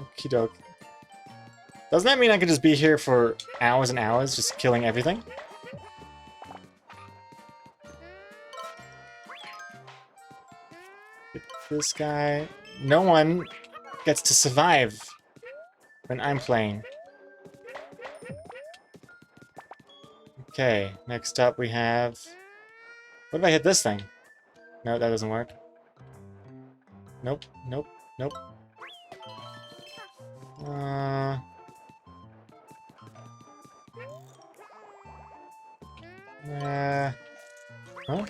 Okie doke. Doesn't that mean I could just be here for hours and hours, just killing everything? Get this guy. No one gets to survive when I'm playing. Okay, next up we have... What if I hit this thing? No, that doesn't work. Nope, nope, nope. Huh?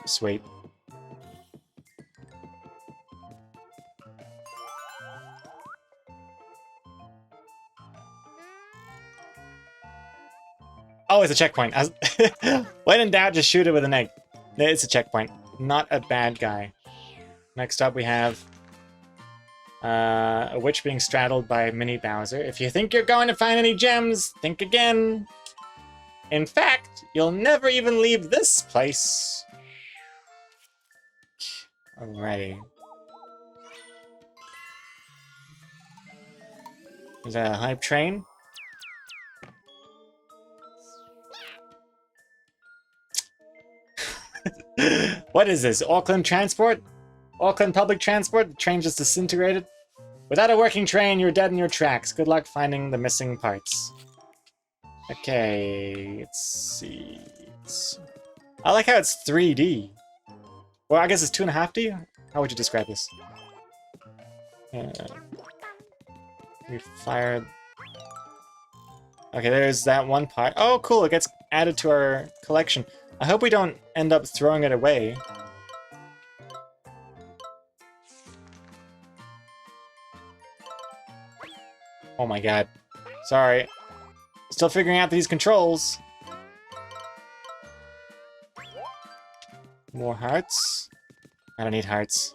Sweet. Oh, it's a checkpoint. When in doubt, just shoot it with an egg. It's a checkpoint. Not a bad guy. Next up we have a witch being straddled by Mini Bowser. If you think you're going to find any gems, think again. In fact, you'll never even leave this place. Alrighty. Is that a hype train? What is this? Auckland Transport? Auckland Public Transport? The train just disintegrated? Without a working train, you're dead in your tracks. Good luck finding the missing parts. Okay, let's see. I like how it's 3D. Well, I guess it's 2.5D? How would you describe this? We fired... Okay, there's that one part. Oh, cool, it gets added to our collection. I hope we don't end up throwing it away. Oh my god. Sorry. Still figuring out these controls. More hearts. I don't need hearts.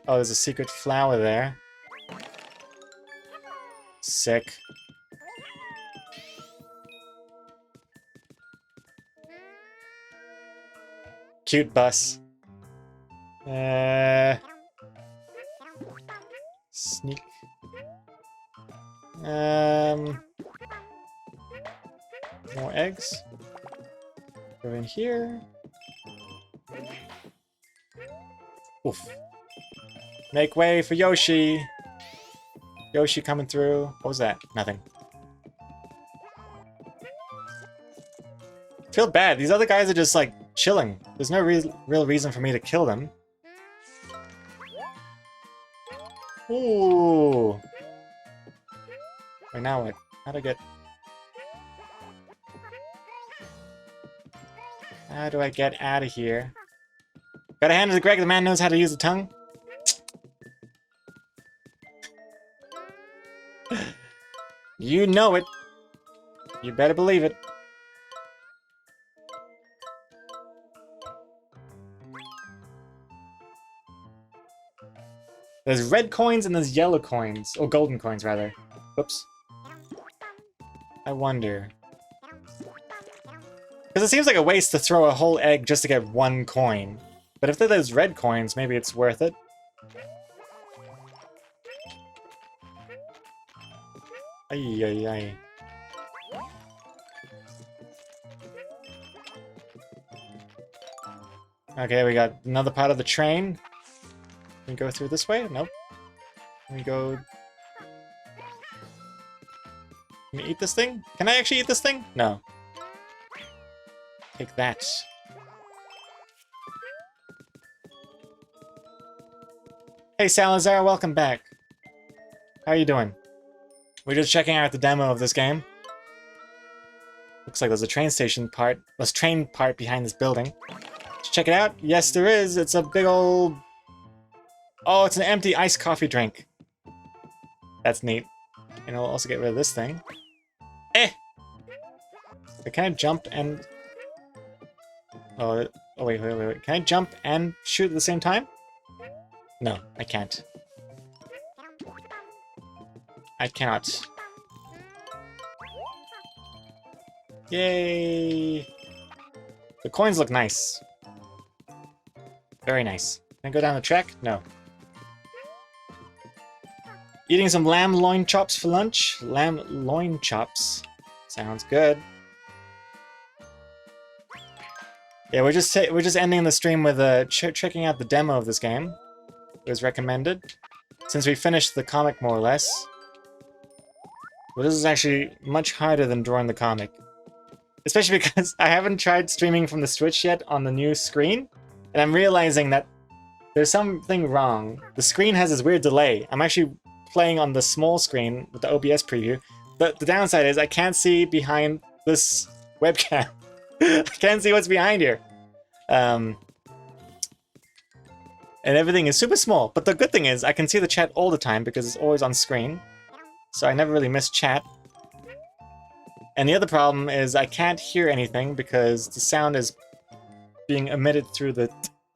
Oh, there's a secret flower there. Sick. Cute bus. Sneak. More eggs. Go in here. Oof. Make way for Yoshi. Yoshi coming through. What was that? Nothing. I feel bad. These other guys are just like chilling. There's no real reason for me to kill them. Ooh. Wait, now what? How do I get... How do I get out of here? Gotta hand it to Greg, the man knows how to use the tongue. You know it. You better believe it. There's red coins and there's yellow coins. Or golden coins, rather. Whoops. I wonder. Because it seems like a waste to throw a whole egg just to get one coin. But if there's red coins, maybe it's worth it. Ay, ay, ay. Okay, we got another part of the train. Can we go through this way? Nope. Can we go... Can we eat this thing? Can I actually eat this thing? No. Take that. Hey Salazar, welcome back. How are you doing? We're just checking out the demo of this game. Looks like there's a train station part. There's a train part behind this building. Let's check it out. Yes, there is. It's a big old... Oh, it's an empty iced coffee drink. That's neat. And I'll also get rid of this thing. Eh! But can I jump and... Oh, wait. Can I jump and shoot at the same time? No, I can't. I cannot. Yay! The coins look nice. Very nice. Can I go down the track? No. Eating some lamb loin chops for lunch? Lamb loin chops. Sounds good. Yeah, we're just ending the stream with checking out the demo of this game. It was recommended. Since we finished the comic more or less. Well, this is actually much harder than drawing the comic. Especially because I haven't tried streaming from the Switch yet on the new screen. And I'm realizing that there's something wrong. The screen has this weird delay. I'm actually playing on the small screen with the OBS preview. But the downside is I can't see behind this webcam. I can't see what's behind here. And everything is super small. But the good thing is I can see the chat all the time because it's always on screen. So I never really miss chat. And the other problem is I can't hear anything because the sound is being emitted through the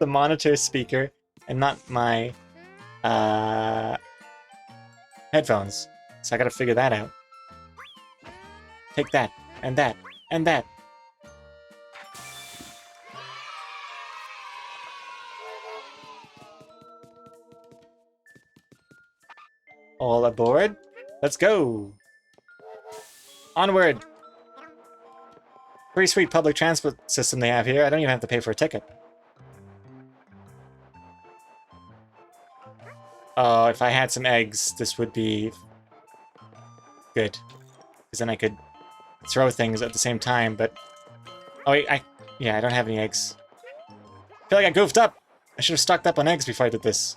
monitor speaker and not my headphones. So I gotta figure that out. Take that. And that. And that. All aboard. Let's go. Onward. Pretty sweet public transport system they have here. I don't even have to pay for a ticket. Oh, if I had some eggs, this would be good. Because then I could throw things at the same time, but... Oh, wait, yeah, I don't have any eggs. I feel like I goofed up. I should have stocked up on eggs before I did this.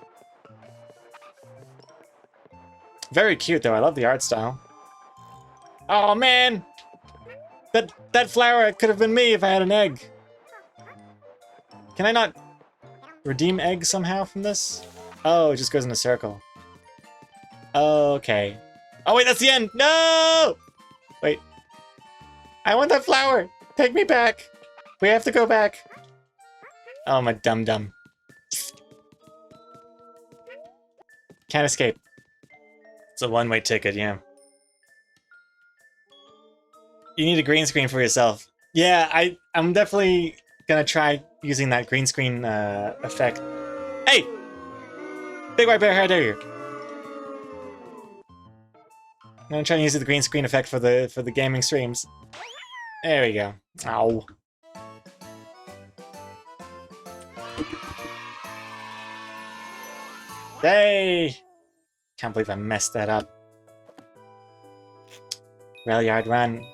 Very cute, though. I love the art style. Oh, man! That flower could have been me if I had an egg. Can I not redeem eggs somehow from this? Oh, it just goes in a circle. Okay. Oh, wait, that's the end! No! Wait. I want that flower! Take me back! We have to go back. Oh, my dum-dum. Can't escape. It's a one-way ticket, yeah. You need a green screen for yourself. Yeah, I'm definitely gonna try using that green screen effect. Hey! Big white bear, how dare you? I'm gonna try and use the green screen effect for the gaming streams. There we go. Ow. Hey! Can't believe I messed that up. Rail yard run.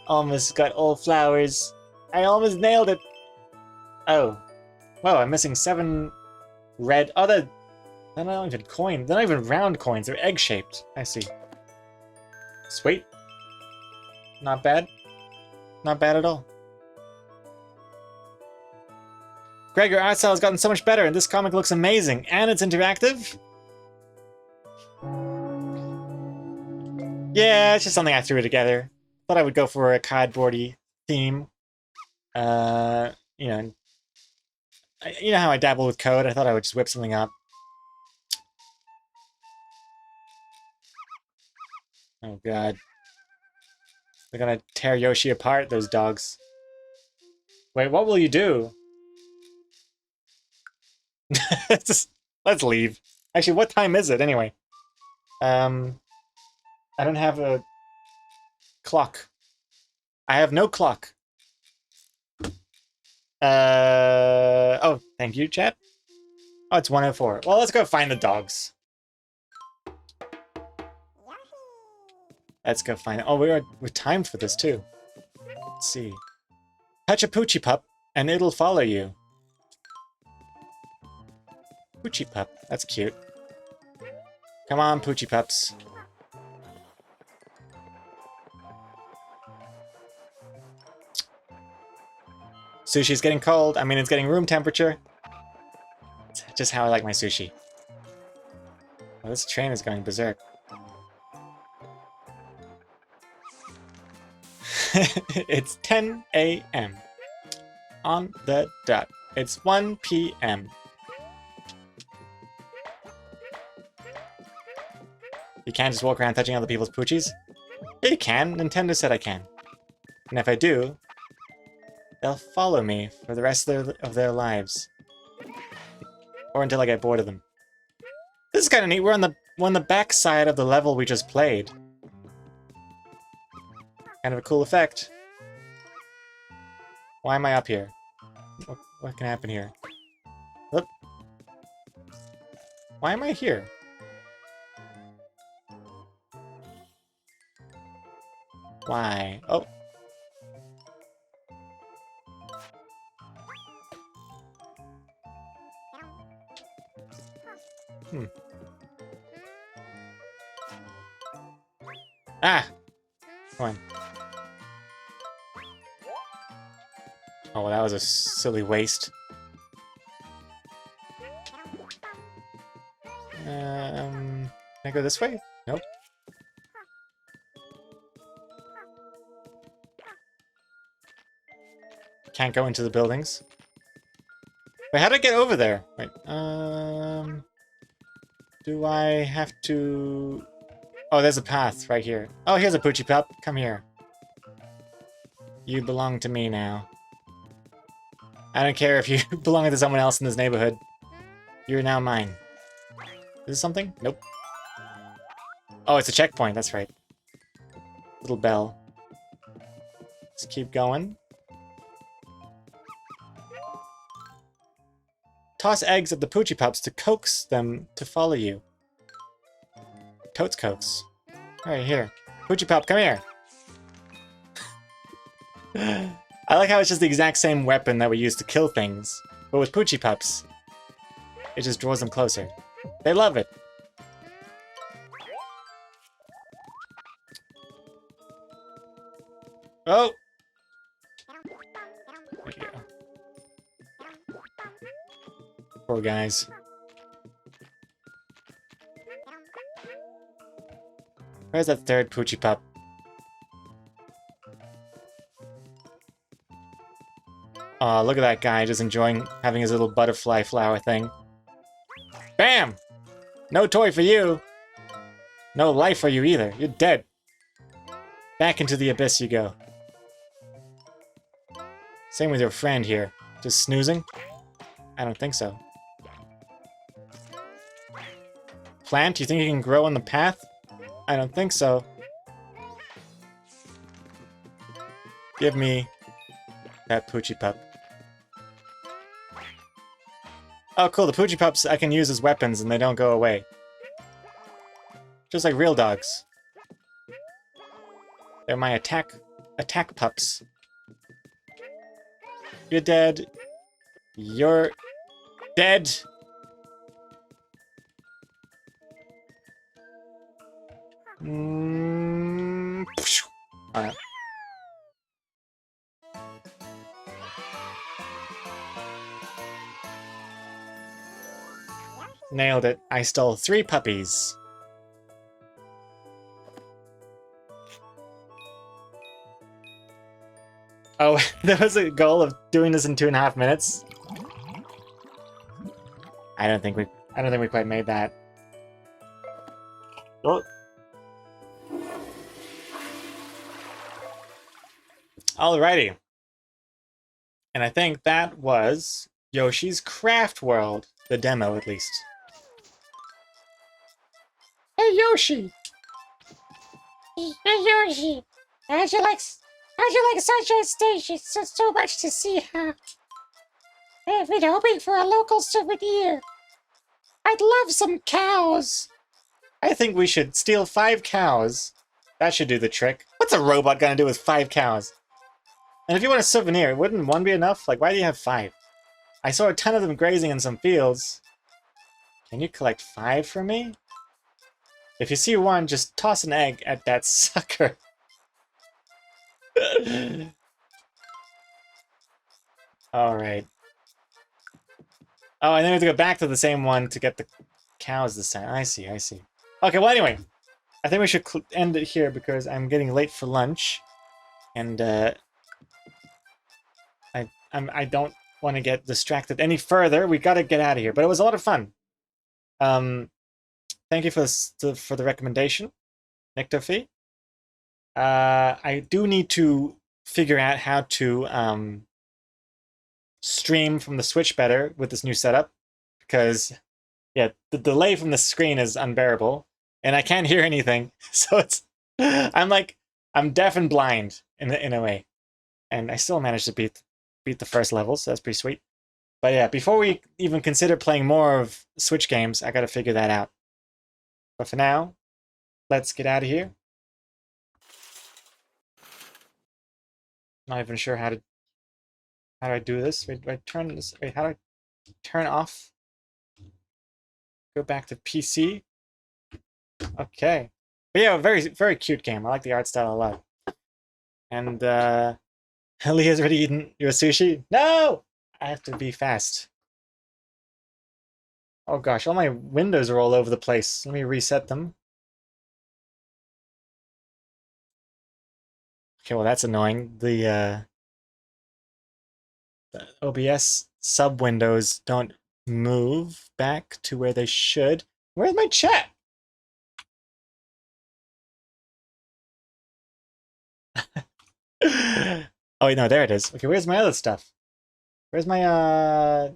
Almost got all flowers. I almost nailed it. Oh. Whoa, I'm missing 7 red. Oh, they're not even coins. They're not even round coins. They're egg-shaped. I see. Sweet. Not bad. Not bad at all. Greg, your art style has gotten so much better, and this comic looks amazing. And it's interactive? Yeah, it's just something I threw together. Thought I would go for a cardboardy theme. You know, you know how I dabble with code. I thought I would just whip something up. Oh god, they're gonna tear Yoshi apart. Those dogs. Wait, what will you do? Let's leave. Actually, what time is it anyway? I don't have a clock. I have no clock. Oh, thank you, chat. Oh, it's 1:04. Well, let's go find the dogs. Let's go find... Oh, we're timed for this, too. Let's see. Touch a Poochie Pup, and it'll follow you. Poochie Pup. That's cute. Come on, Poochie Pups. Sushi's getting cold. I mean, it's getting room temperature. It's just how I like my sushi. Well, this train is going berserk. It's 10 a.m. On the dot. It's 1 p.m. You can't just walk around touching other people's poochies? Yeah, you can. Nintendo said I can. And if I do, they'll follow me for the rest of their lives. Or until I get bored of them. This is kind of neat. We're on the back side of the level we just played. Kind of a cool effect. Why am I up here? What can happen here? Whoop. Why am I here? Why? Oh. Ah! Come on. Oh, well, that was a silly waste. Can I go this way? Nope. Can't go into the buildings. Wait, how did I get over there? Wait, Do I have to... Oh, there's a path right here. Oh, here's a Poochie Pup. Come here. You belong to me now. I don't care if you belong to someone else in this neighborhood. You're now mine. Is this something? Nope. Oh, it's a checkpoint. That's right. Little bell. Let's keep going. Toss eggs at the Poochie Pups to coax them to follow you. Totes coax. Alright, here. Poochie Pup, come here! I like how it's just the exact same weapon that we use to kill things, but with Poochie Pups, it just draws them closer. They love it. Oh! There you go. Poor guys. Where's that third Poochie Pup? Aw, look at that guy just enjoying having his little butterfly flower thing. Bam! No toy for you! No life for you either. You're dead. Back into the abyss you go. Same with your friend here. Just snoozing? I don't think so. Plant, you think you can grow on the path? I don't think so. Give me that Poochie Pup. Oh, cool. The Poochie Pups I can use as weapons and they don't go away. Just like real dogs. They're my attack pups. You're dead. You're dead. Alright. Nailed it. I stole 3 puppies. Oh, there was a goal of doing this in 2.5 minutes. I don't think we quite made that. Oh. Alrighty. And I think that was Yoshi's Craft World. The demo, at least. Hey, Yoshi! Hey, Yoshi! How'd you like Sunshine Station? So much to see, huh? I've been hoping for a local souvenir. I'd love some cows. I think we should steal 5 cows. That should do the trick. What's a robot gonna do with 5 cows? And if you want a souvenir, wouldn't 1 be enough? Like, why do you have 5? I saw a ton of them grazing in some fields. Can you collect 5 for me? If you see 1, just toss an egg at that sucker. Alright. Oh, and then we have to go back to the same one to get the cows this time. I see, I see. Okay, well anyway. I think we should end it here because I'm getting late for lunch. And, I don't want to get distracted any further. We gotta get out of here. But it was a lot of fun. Thank you for the recommendation, Nectarfee. I do need to figure out how to stream from the Switch better with this new setup, because yeah, the delay from the screen is unbearable, and I can't hear anything. So it's I'm deaf and blind in a way, and I still managed to beat the first level, so that's pretty sweet. But yeah, before we even consider playing more of Switch games, I gotta figure that out. But for now, let's get out of here. Not even sure how do I do this? Wait, do I turn this? Wait, how do I turn off? Go back to PC. Okay. But yeah, very, very cute game. I like the art style a lot. And Leah's already eaten your sushi? No! I have to be fast. Oh gosh, all my windows are all over the place. Let me reset them. Okay, well that's annoying. The OBS sub windows don't move back to where they should. Where's my chat? Oh, wait, no, there it is. Okay, where's my other stuff? Where's my,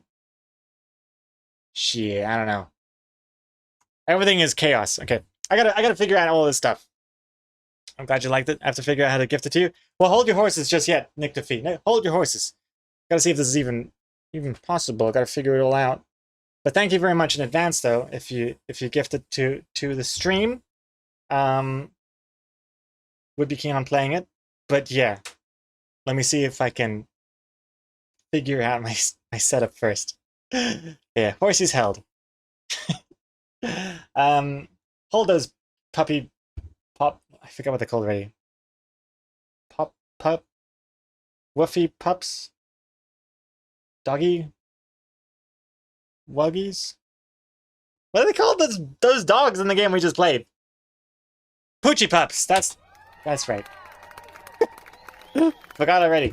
shit, I don't know. Everything is chaos. Okay, I gotta figure out all this stuff. I'm glad you liked it. I have to figure out how to gift it to you. Well, hold your horses just yet, Nick Defeat. No, hold your horses. Gotta see if this is even possible. Gotta figure it all out. But thank you very much in advance, though. If you gift it to the stream, would be keen on playing it. But yeah, let me see if I can figure out my setup first. Yeah, horses held. Hold those puppy pop. I forgot what they're called already. Pup, woofy pups, doggy, wuggies. What are they called? Those dogs in the game we just played. Poochie pups. That's right. Forgot already.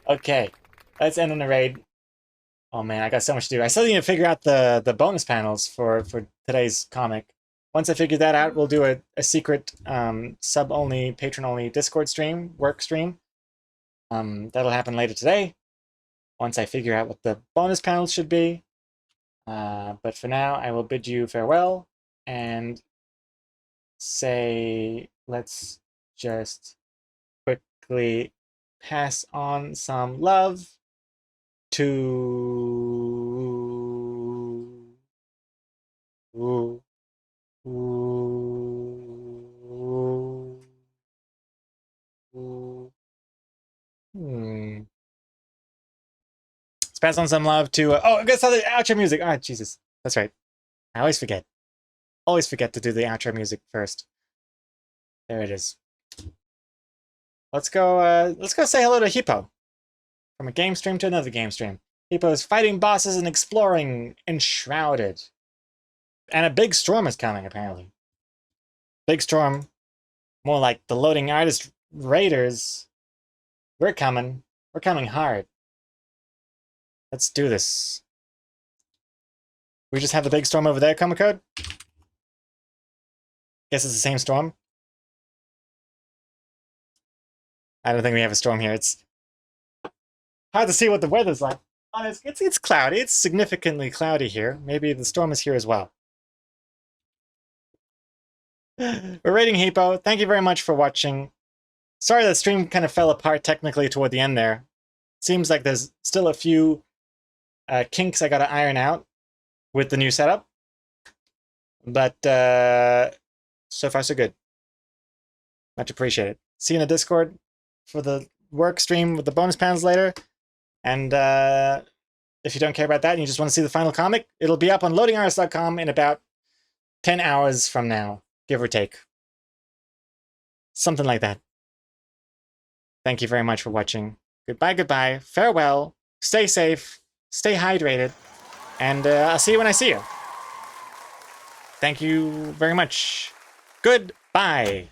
Okay, let's end in the raid. Oh man, I got so much to do. I still need to figure out the bonus panels for today's comic. Once I figure that out, we'll do a secret sub-only, patron-only Discord stream, work stream. That'll happen later today, once I figure out what the bonus panels should be. But for now, I will bid you farewell and say, let's just quickly pass on some love to... Ooh. Ooh. Ooh. Let's pass on some love to... oh, I guess the outro music. Ah, Jesus. That's right. I always forget. Always forget to do the outro music first. There it is. Let's go say hello to Hippo. From a game stream to another game stream. Hippo's fighting bosses and exploring Enshrouded. And a big storm is coming, apparently. Big storm. More like the loading artist raiders. We're coming. We're coming hard. Let's do this. We just have the big storm over there, Code? Guess it's the same storm. I don't think we have a storm here. It's hard to see what the weather's like. Oh, it's cloudy. It's significantly cloudy here. Maybe the storm is here as well. We're raiding Hippo. Thank you very much for watching. Sorry the stream kind of fell apart technically toward the end there. Seems like there's still a few kinks I gotta iron out with the new setup. But so far so good. Much appreciated. See you in the Discord for the work stream with the bonus panels later. And if you don't care about that and you just want to see the final comic, it'll be up on loadingartist.com in about 10 hours from now, give or take. Something like that. Thank you very much for watching. Goodbye, goodbye. Farewell. Stay safe. Stay hydrated. And I'll see you when I see you. Thank you very much. Goodbye.